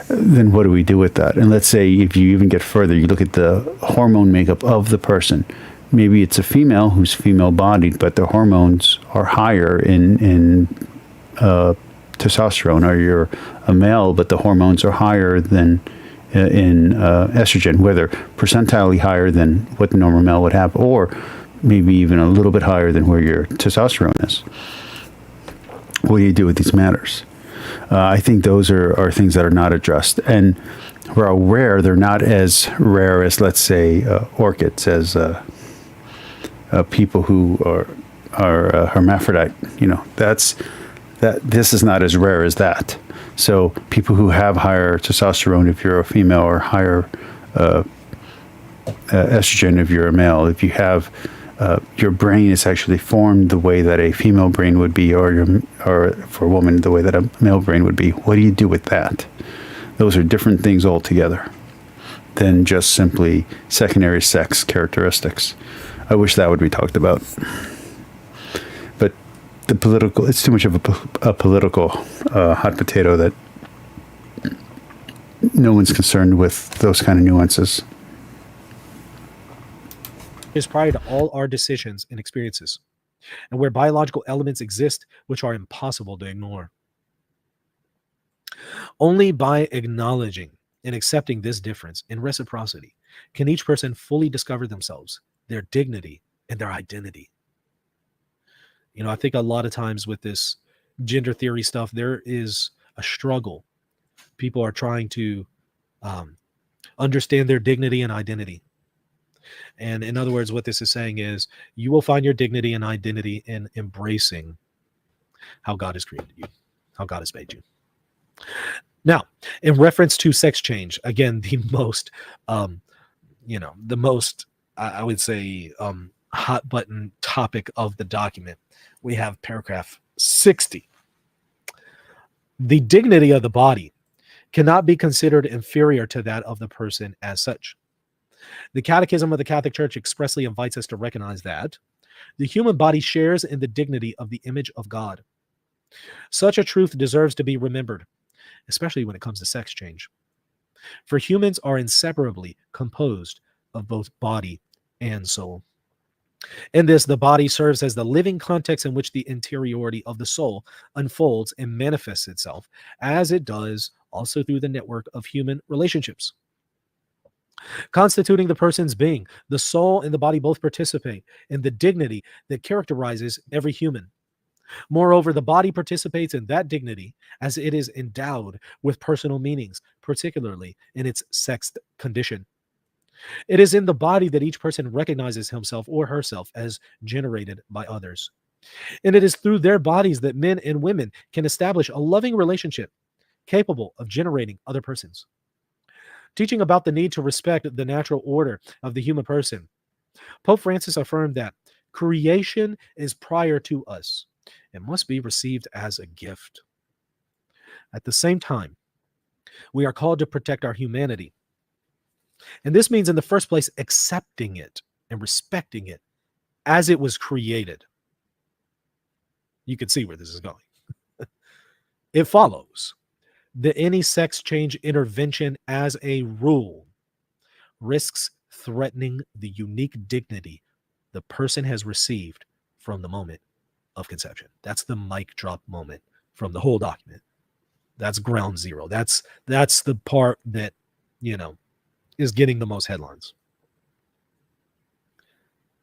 Then what do we do with that? And let's say if you even get further, you look at the hormone makeup of the person. Maybe it's a female who's female bodied, but the hormones are higher in testosterone, or you're a male, but the hormones are higher than in estrogen, whether percentilely higher than what the normal male would have, or maybe even a little bit higher than where your testosterone is. What do you do with these matters? I think those are things that are not addressed. And while rare, they're not as rare as, let's say, orchids, as people who are hermaphrodite. You know, this is not as rare as that. So people who have higher testosterone, if you're a female, or higher estrogen if you're a male, if you have your brain is actually formed the way that a female brain would be, or for a woman the way that a male brain would be. What do you do with that? Those are different things altogether than just simply secondary sex characteristics. I wish that would be talked about. But it's too much of a political hot potato that no one's concerned with those kind of nuances. Is prior to all our decisions and experiences, and where biological elements exist which are impossible to ignore. Only by acknowledging In accepting this difference in reciprocity, can each person fully discover themselves, their dignity, and their identity. I think a lot of times with this gender theory stuff, there is a struggle. People are trying to understand their dignity and identity. And in other words, what this is saying is you will find your dignity and identity in embracing how God has created you, how God has made you. Now, in reference to sex change, again, the most, I would say, hot button topic of the document, we have paragraph 60. The dignity of the body cannot be considered inferior to that of the person as such. The Catechism of the Catholic Church expressly invites us to recognize that the human body shares in the dignity of the image of God. Such a truth deserves to be remembered, especially when it comes to sex change. For humans are inseparably composed of both body and soul. In this, the body serves as the living context in which the interiority of the soul unfolds and manifests itself, as it does also through the network of human relationships. Constituting the person's being, the soul and the body both participate in the dignity that characterizes every human. Moreover, the body participates in that dignity as it is endowed with personal meanings, particularly in its sexed condition. It is in the body that each person recognizes himself or herself as generated by others. And it is through their bodies that men and women can establish a loving relationship capable of generating other persons. Teaching about the need to respect the natural order of the human person, Pope Francis affirmed that creation is prior to us and must be received as a gift. At the same time, we are called to protect our humanity. And this means, in the first place, accepting it and respecting it as it was created. You can see where this is going. It follows that any sex change intervention, as a rule, risks threatening the unique dignity the person has received from the moment of conception. That's the mic drop moment from the whole document. That's ground zero. That's the part that, is getting the most headlines.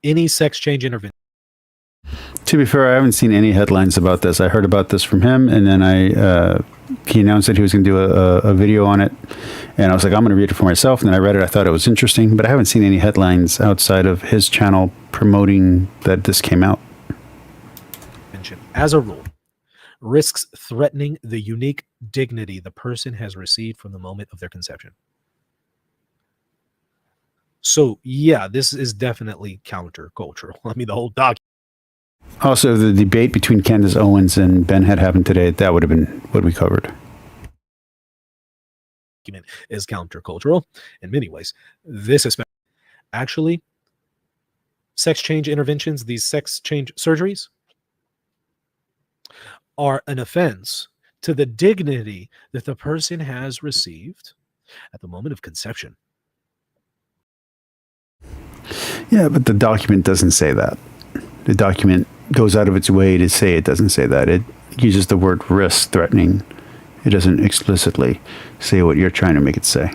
Any sex change intervention. To be fair, I haven't seen any headlines about this. I heard about this from him, and then he announced that he was going to do a video on it, and I was like, I'm going to read it for myself. And then I read it. I thought it was interesting, but I haven't seen any headlines outside of his channel promoting that this came out. As a rule, risks threatening the unique dignity the person has received from the moment of their conception. So, yeah, this is definitely countercultural. I mean, the whole document. Also, the debate between Candace Owens and Ben had happened today. That would have been what we covered. Is countercultural in many ways. This is actually sex change interventions, these sex change surgeries, are an offense to the dignity that the person has received at the moment of conception. Yeah, but the document doesn't say that. The document goes out of its way to say it doesn't say that. It uses the word risk threatening. It doesn't explicitly say what you're trying to make it say.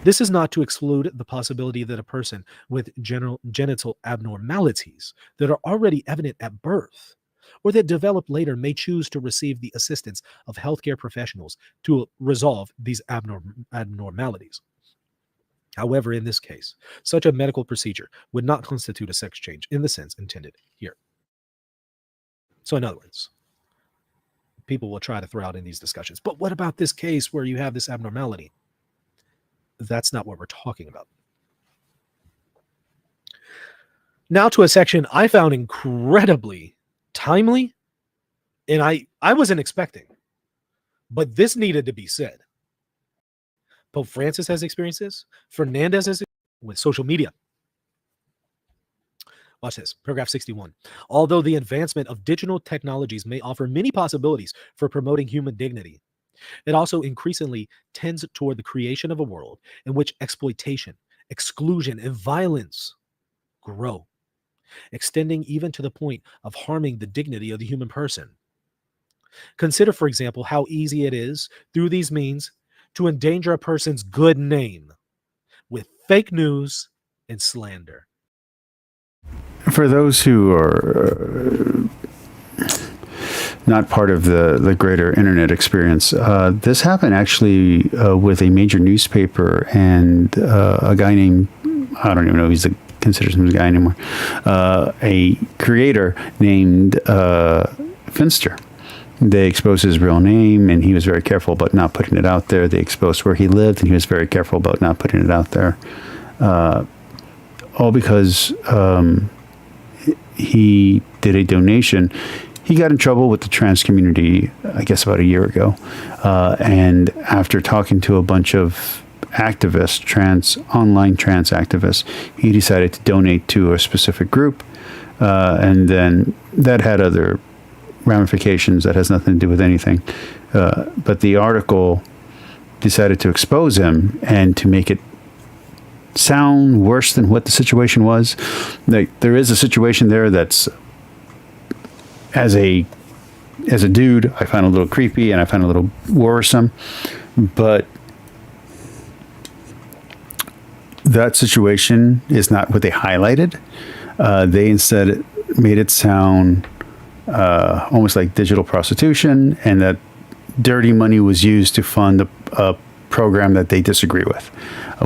This is not to exclude the possibility that a person with genital abnormalities that are already evident at birth or that develop later may choose to receive the assistance of healthcare professionals to resolve these abnormalities. However, in this case, such a medical procedure would not constitute a sex change in the sense intended here. So in other words, people will try to throw out in these discussions, but what about this case where you have this abnormality? That's not what we're talking about. Now to a section I found incredibly timely, and I wasn't expecting, but this needed to be said. Pope Francis has experienced this. Fernandez has with social media. Watch this, paragraph 61. Although the advancement of digital technologies may offer many possibilities for promoting human dignity, it also increasingly tends toward the creation of a world in which exploitation, exclusion, and violence grow, extending even to the point of harming the dignity of the human person. Consider, for example, how easy it is through these means to endanger a person's good name with fake news and slander. For those who are not part of the greater internet experience, this happened actually with a major newspaper and a guy named, I don't even know if he's considers him a guy anymore, a creator named Finster. They exposed his real name, and he was very careful about not putting it out there. They exposed where he lived, and he was very careful about not putting it out there. All because he did a donation. He got in trouble with the trans community, I guess, about a year ago. And after talking to a bunch of activists, online trans activists, he decided to donate to a specific group. And then that had other ramifications that has nothing to do with anything. But the article decided to expose him and to make it sound worse than what the situation was. Like, there is a situation there that's, as a dude, I find a little creepy and I find a little worrisome, but that situation is not what they highlighted. They instead made it sound almost like digital prostitution, and that dirty money was used to fund a program that they disagree with,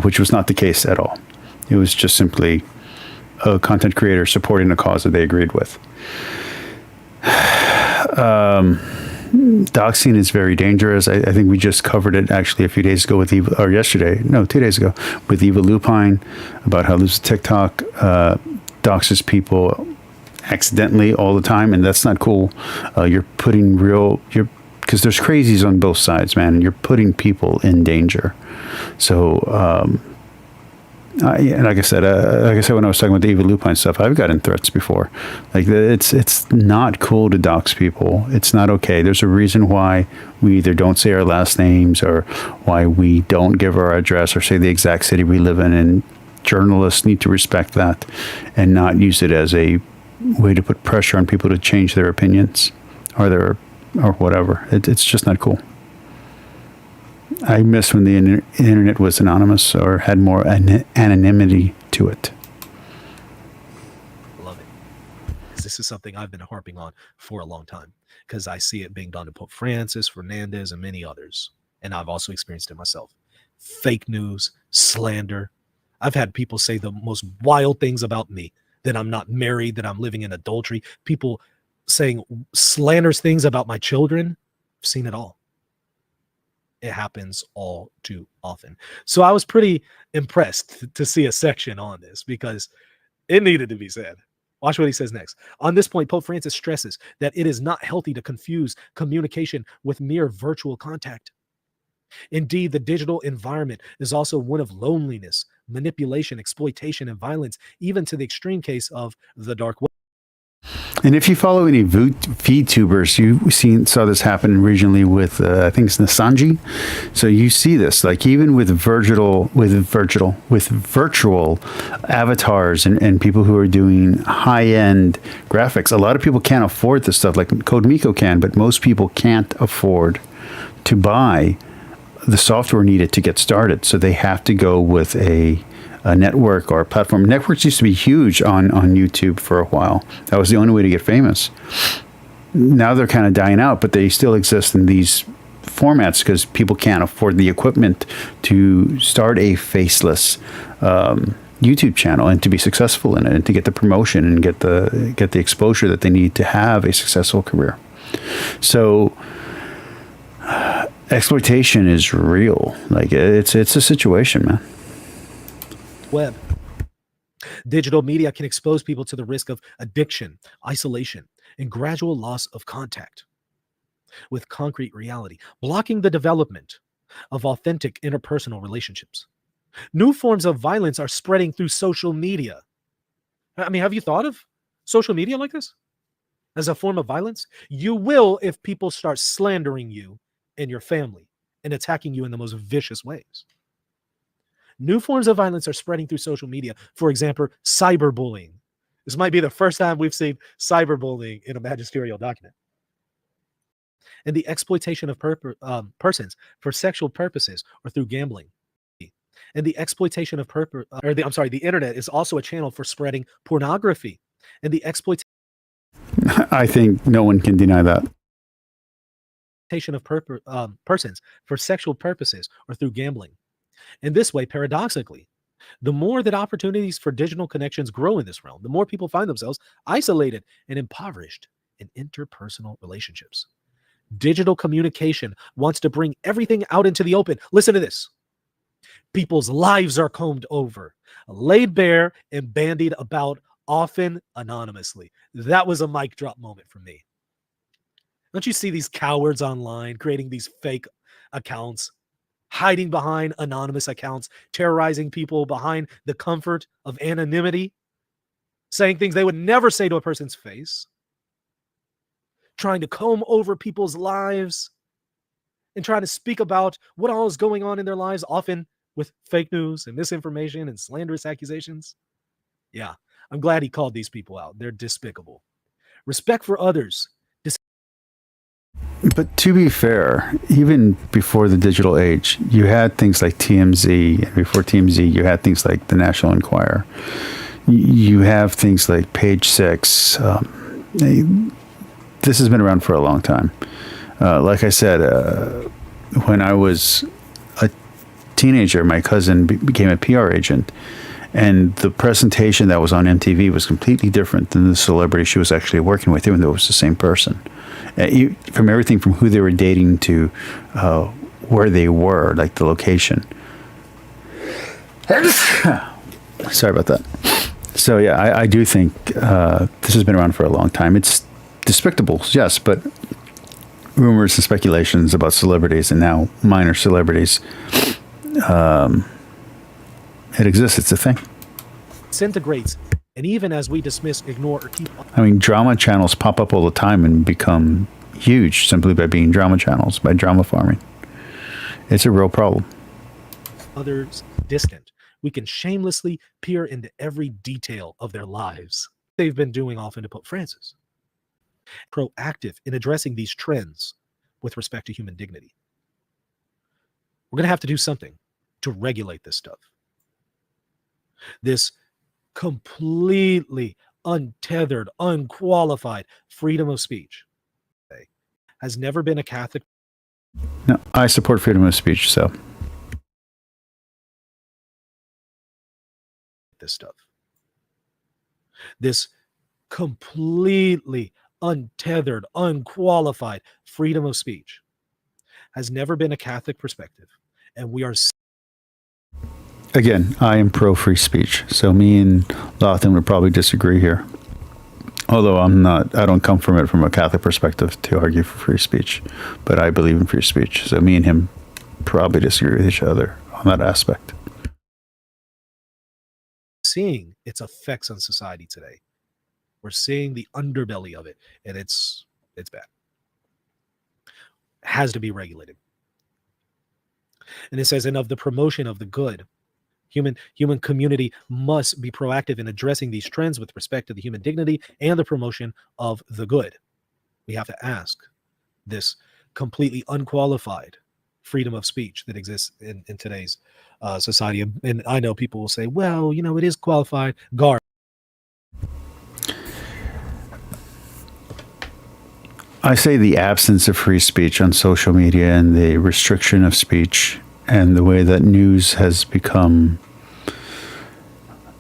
which was not the case at all. It was just simply a content creator supporting a cause that they agreed with. Doxing is very dangerous. I think we just covered it actually a few days ago with Eva, or yesterday, no, 2 days ago, with Eva Lupine, about how this TikTok doxes people accidentally all the time, and that's not cool. You're putting because there's crazies on both sides, man, and you're putting people in danger. So, and like I said when I was talking about the Eva Lupine stuff, I've gotten threats before. Like, it's not cool to dox people. It's not okay. There's a reason why we either don't say our last names, or why we don't give our address or say the exact city we live in. And journalists need to respect that and not use it as a way to put pressure on people to change their opinions or whatever. It's just not cool. I miss when the internet was anonymous or had more anonymity to it. Love it. This is something I've been harping on for a long time, because I see it being done to Pope Francis, Fernandez, and many others. And I've also experienced it myself. Fake news, slander. I've had people say the most wild things about me, that I'm not married, that I'm living in adultery. People saying slanderous things about my children. I've seen it all. It happens all too often. So I was pretty impressed to see a section on this, because it needed to be said. Watch what he says next. On this point, Pope Francis stresses that it is not healthy to confuse communication with mere virtual contact. Indeed, the digital environment is also one of loneliness, manipulation, exploitation, and violence, even to the extreme case of the dark web. And if you follow any VTubers, you saw this happen regionally with I think it's Nasanji. So you see this, like, even with virtual avatars and people who are doing high-end graphics. A lot of people can't afford this stuff. Like CodeMiko can, but most people can't afford to buy the software needed to get started. So they have to go with a network or a platform. Networks used to be huge on YouTube for a while. That was the only way to get famous. Now they're kind of dying out, but they still exist in these formats because people can't afford the equipment to start a faceless YouTube channel and to be successful in it, and to get the promotion and get the exposure that they need to have a successful career. So exploitation is real. Like, it's a situation, man. Web. Digital media can expose people to the risk of addiction, isolation, and gradual loss of contact with concrete reality, blocking the development of authentic interpersonal relationships. New forms of violence are spreading through social media. I mean, have you thought of social media like this as a form of violence? You will if people start slandering you and your family and attacking you in the most vicious ways. New forms of violence are spreading through social media. For example, cyberbullying. This might be the first time we've seen cyberbullying in a magisterial document. and the exploitation of persons for sexual purposes or through gambling. And the exploitation of the internet is also a channel for spreading pornography, and the exploitation I think no one can deny that. of persons for sexual purposes or through gambling. In this way, paradoxically, the more that opportunities for digital connections grow in this realm, the more people find themselves isolated and impoverished in interpersonal relationships. Digital communication wants to bring everything out into the open. Listen to this. People's lives are combed over, laid bare, and bandied about, often anonymously. That was a mic drop moment for me. Don't you see these cowards online creating these fake accounts, hiding behind anonymous accounts, terrorizing people behind the comfort of anonymity, saying things they would never say to a person's face, trying to comb over people's lives, and trying to speak about what all is going on in their lives, often with fake news and misinformation and slanderous accusations? Yeah, I'm glad he called these people out. They're despicable. Respect for others. But to be fair, even before the digital age, you had things like TMZ, and before TMZ, you had things like the National Enquirer. You have things like Page Six. This has been around for a long time. Like I said, when I was a teenager, my cousin became a PR agent, and the presentation that was on MTV was completely different than the celebrity she was actually working with, even though it was the same person. From everything from who they were dating to where they were, like the location. Sorry about that. So yeah, I do think this has been around for a long time. It's despicable, yes, but rumors and speculations about celebrities and now minor celebrities, it exists. It's a thing. Disintegrates. And even as we dismiss, ignore, or keep... I mean, drama channels pop up all the time and become huge simply by being drama channels, by drama farming. It's a real problem. Others distant. We can shamelessly peer into every detail of their lives. They've been doing often to Pope Francis. Proactive in addressing these trends with respect to human dignity. We're going to have to do something to regulate this stuff. This completely untethered, unqualified freedom of speech has never been a Catholic. No, I support freedom of speech, so. This stuff. This completely untethered, unqualified freedom of speech has never been a Catholic perspective. And we are... Again, I am pro free speech, so me and Lawton would probably disagree here. Although I don't come from it from a Catholic perspective to argue for free speech, but I believe in free speech. So me and him probably disagree with each other on that aspect. Seeing its effects on society today. We're seeing the underbelly of it, and it's bad. It has to be regulated. And it says, and of the promotion of the good. Human community must be proactive in addressing these trends with respect to the human dignity and the promotion of the good. We have to ask this completely unqualified freedom of speech that exists in today's society. And I know people will say, well, it is qualified. I say the absence of free speech on social media and the restriction of speech and the way that news has become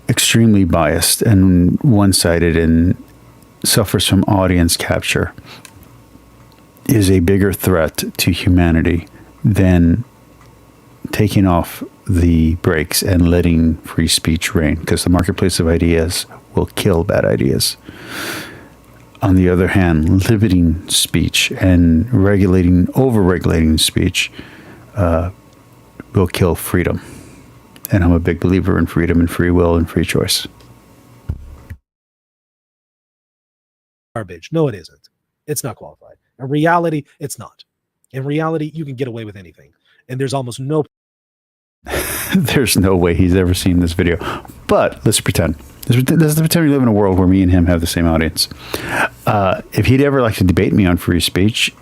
extremely biased and one-sided and suffers from audience capture is a bigger threat to humanity than taking off the brakes and letting free speech reign, because the marketplace of ideas will kill bad ideas. On the other hand, limiting speech and over-regulating speech will kill freedom. And I'm a big believer in freedom and free will and free choice. Garbage. No, it isn't. It's not qualified. In reality, it's not. In reality, you can get away with anything. And there's almost no... There's no way he's ever seen this video. But let's pretend. Let's pretend we live in a world where me and him have the same audience. If he'd ever like to debate me on free speech,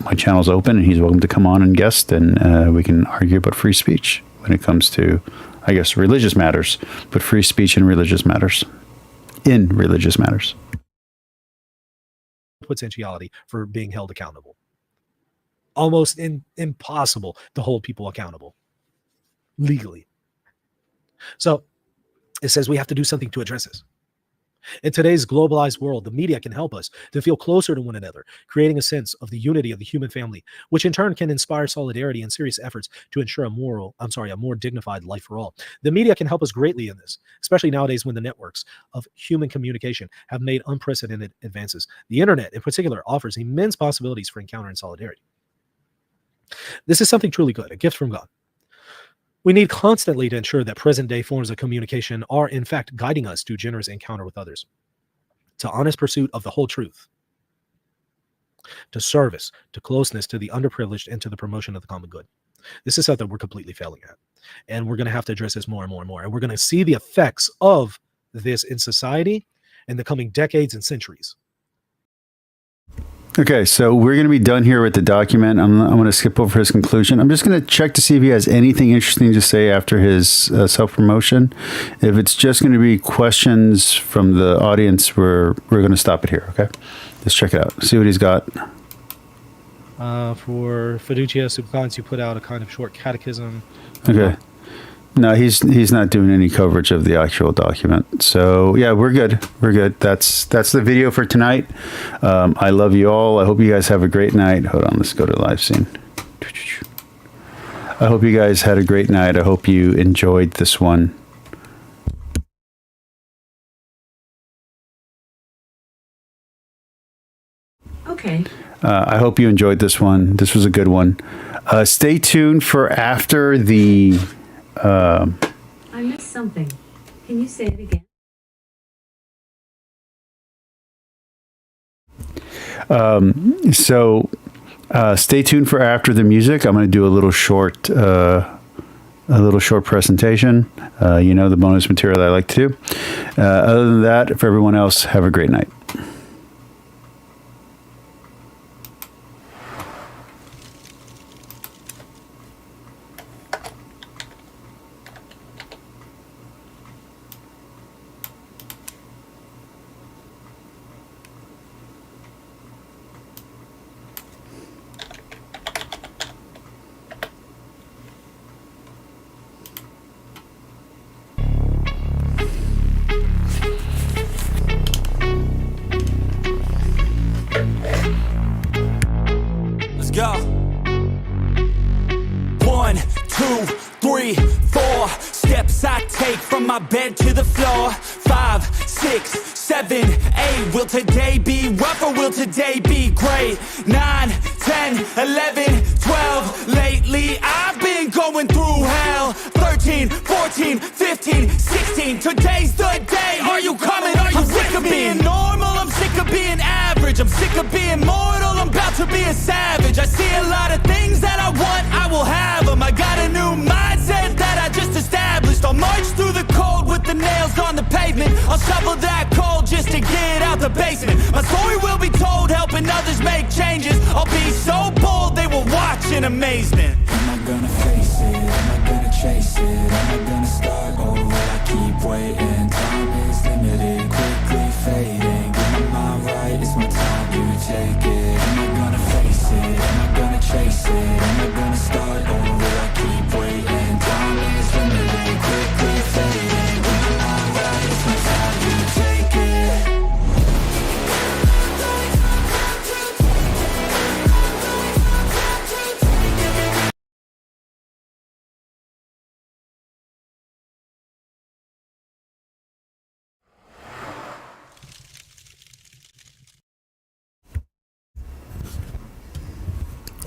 my channel's open, and he's welcome to come on and guest, and we can argue about free speech when it comes to, I guess, religious matters, but free speech in religious matters. Potentiality for being held accountable. Almost impossible to hold people accountable legally. So it says we have to do something to address this. In today's globalized world, the media can help us to feel closer to one another, creating a sense of the unity of the human family, which in turn can inspire solidarity and serious efforts to ensure a more dignified life for all. The media can help us greatly in this, especially nowadays when the networks of human communication have made unprecedented advances. The internet, in particular, offers immense possibilities for encounter and solidarity. This is something truly good, a gift from God. We need constantly to ensure that present-day forms of communication are, in fact, guiding us to generous encounter with others, to honest pursuit of the whole truth, to service, to closeness to the underprivileged, and to the promotion of the common good. This is something we're completely failing at, and we're going to have to address this more and more and more, and we're going to see the effects of this in society in the coming decades and centuries. Okay, so we're going to be done here with the document. I'm going to skip over his conclusion. I'm just going to check to see if he has anything interesting to say after his self-promotion. If it's just going to be questions from the audience, we're going to stop it here, okay? Let's check it out. See what he's got. For Fiducia Supplicans, you put out a kind of short catechism. Okay. No, he's not doing any coverage of the actual document. So yeah, we're good. We're good. That's the video for tonight. I love you all. I hope you guys have a great night. Hold on, let's go to live scene. I hope you guys had a great night. I hope you enjoyed this one. Okay. I hope you enjoyed this one. This was a good one. Stay tuned for after the. I missed something. Can you say it again? Stay tuned for after the music. I'm going to do a little short presentation. The bonus material that I like to do. Other than that, for everyone else, have a great night. Let's go. 1, 2, 3, 4 steps I take from my bed to the floor. 5, 6, 7, 8. Will today be rough or will today be great? 9, 10, 11, 12. Lately I've been going through hell. 13, 14, 15, 16. Today's the day. Are you coming? Are you sick of being normal? I'm sick of being average. I'm sick of being mortal. I'm about to be a savage. I see a lot of things that I want, I will have them. I got a new mindset that I just established. I'll march through the cold with the nails on the pavement. I'll shovel that coal just to get out the basement. My story will be told, helping others make changes. I'll be so bold, they will watch in amazement. Am I gonna face it? Am I gonna chase it? Am I gonna start or will I keep waiting? Time is limited, quickly fading. Get my mind right, it's my time, you take it. Am I gonna face it? Am I gonna chase it? Am I gonna start or will I keep waiting? Time is limited, quickly fading. Get my mind right, it's my time, you take it.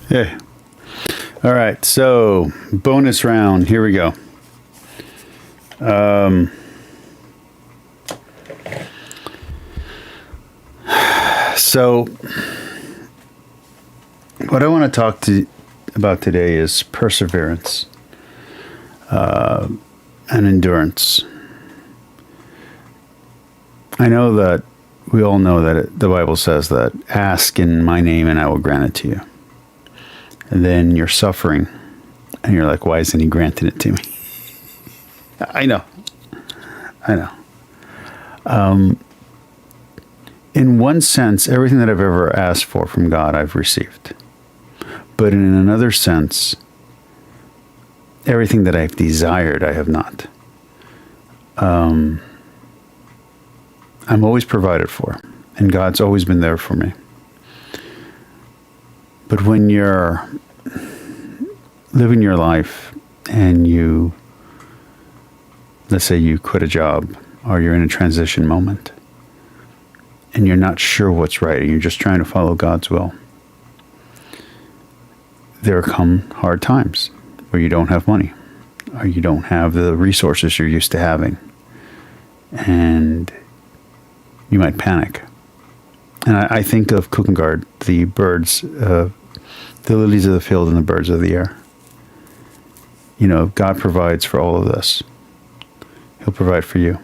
Yeah. All right. So bonus round. Here we go. So what I want to talk about today is perseverance and endurance. I know that we all know that the Bible says that ask in my name and I will grant it to you. then you're suffering. And you're like, why isn't he granting it to me? I know. In one sense, everything that I've ever asked for from God, I've received. But in another sense, everything that I've desired, I have not. I'm always provided for, and God's always been there for me. But when you're living your life and you, let's say you quit a job or you're in a transition moment and you're not sure what's right and you're just trying to follow God's will, there come hard times where you don't have money or you don't have the resources you're used to having, and you might panic. And I think of Kierkegaard, the birds, the lilies of the field and the birds of the air. You know, God provides for all of this. He'll provide for you.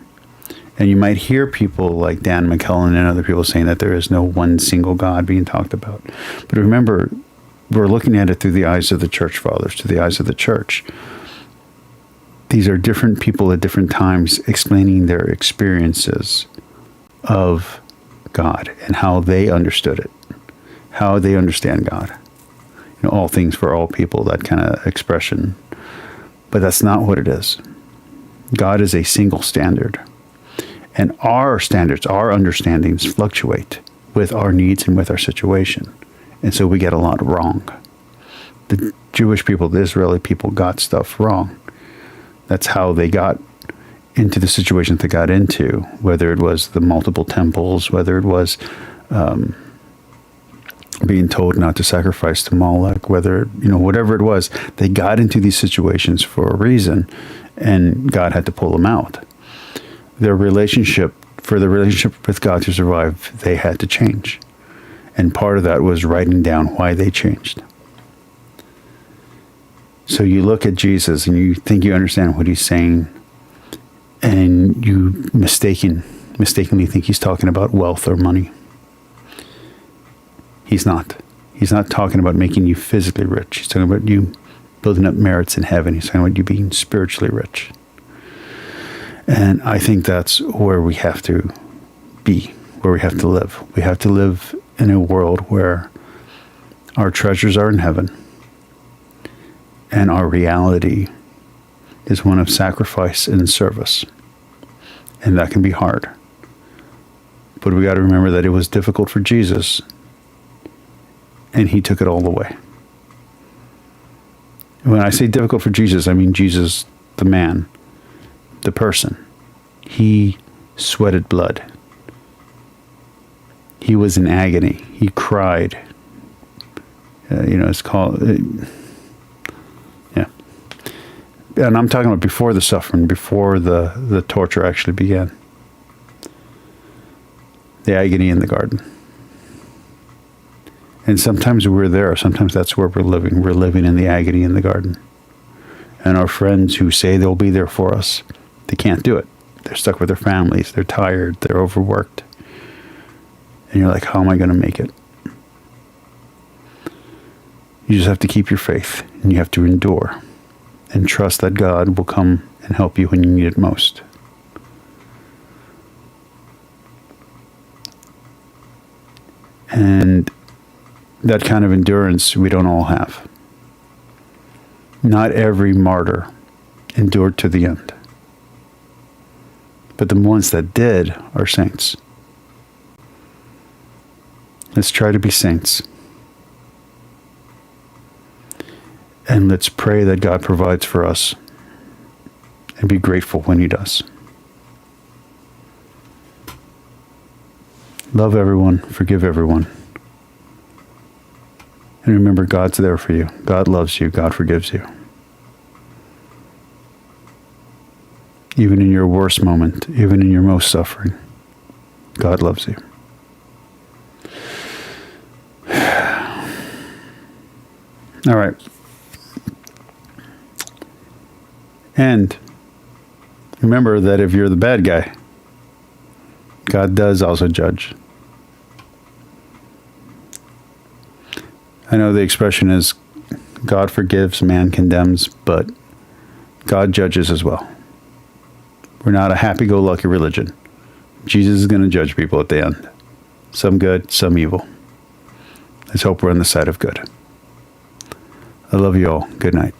And you might hear people like Dan McKellen and other people saying that there is no one single God being talked about. But remember, we're looking at it through the eyes of the church fathers, through the eyes of the church. These are different people at different times explaining their experiences of God and how they understood it, how they understand God. You know, all things for all people, that kind of expression. But that's not what it is. God is a single standard. And our standards, our understandings fluctuate with our needs and with our situation. And so we get a lot wrong. The Jewish people, the Israeli people got stuff wrong. That's how they got into the situation they got into, whether it was the multiple temples, whether it was being told not to sacrifice to Moloch, whether, you know, whatever it was, they got into these situations for a reason, and God had to pull them out. For the relationship with God to survive, they had to change. And part of that was writing down why they changed. So you look at Jesus and you think you understand what he's saying, and you mistakenly think he's talking about wealth or money. He's not. He's not talking about making you physically rich. He's talking about you building up merits in heaven. He's talking about you being spiritually rich. And I think that's where we have to be, where we have to live. We have to live in a world where our treasures are in heaven and our reality is one of sacrifice and service. And that can be hard. But we got to remember that it was difficult for Jesus, and he took it all the way. When I say difficult for Jesus, I mean Jesus, the man, the person. He sweated blood. He was in agony. He cried. It's called... yeah. And I'm talking about before the suffering, before the torture actually began. The agony in the garden. And sometimes we're there. Sometimes that's where we're living. We're living in the agony in the garden. And our friends who say they'll be there for us, they can't do it. They're stuck with their families. They're tired. They're overworked. And you're like, how am I going to make it? You just have to keep your faith. And you have to endure. And trust that God will come and help you when you need it most. And that kind of endurance we don't all have. Not every martyr endured to the end. But the ones that did are saints. Let's try to be saints. And let's pray that God provides for us and be grateful when he does. Love everyone, forgive everyone. And remember, God's there for you. God loves you. God forgives you. Even in your worst moment, even in your most suffering, God loves you. All right. And remember that if you're the bad guy, God does also judge. I know the expression is God forgives, man condemns, but God judges as well. We're not a happy-go-lucky religion. Jesus is going to judge people at the end. Some good, some evil. Let's hope we're on the side of good. I love you all. Good night.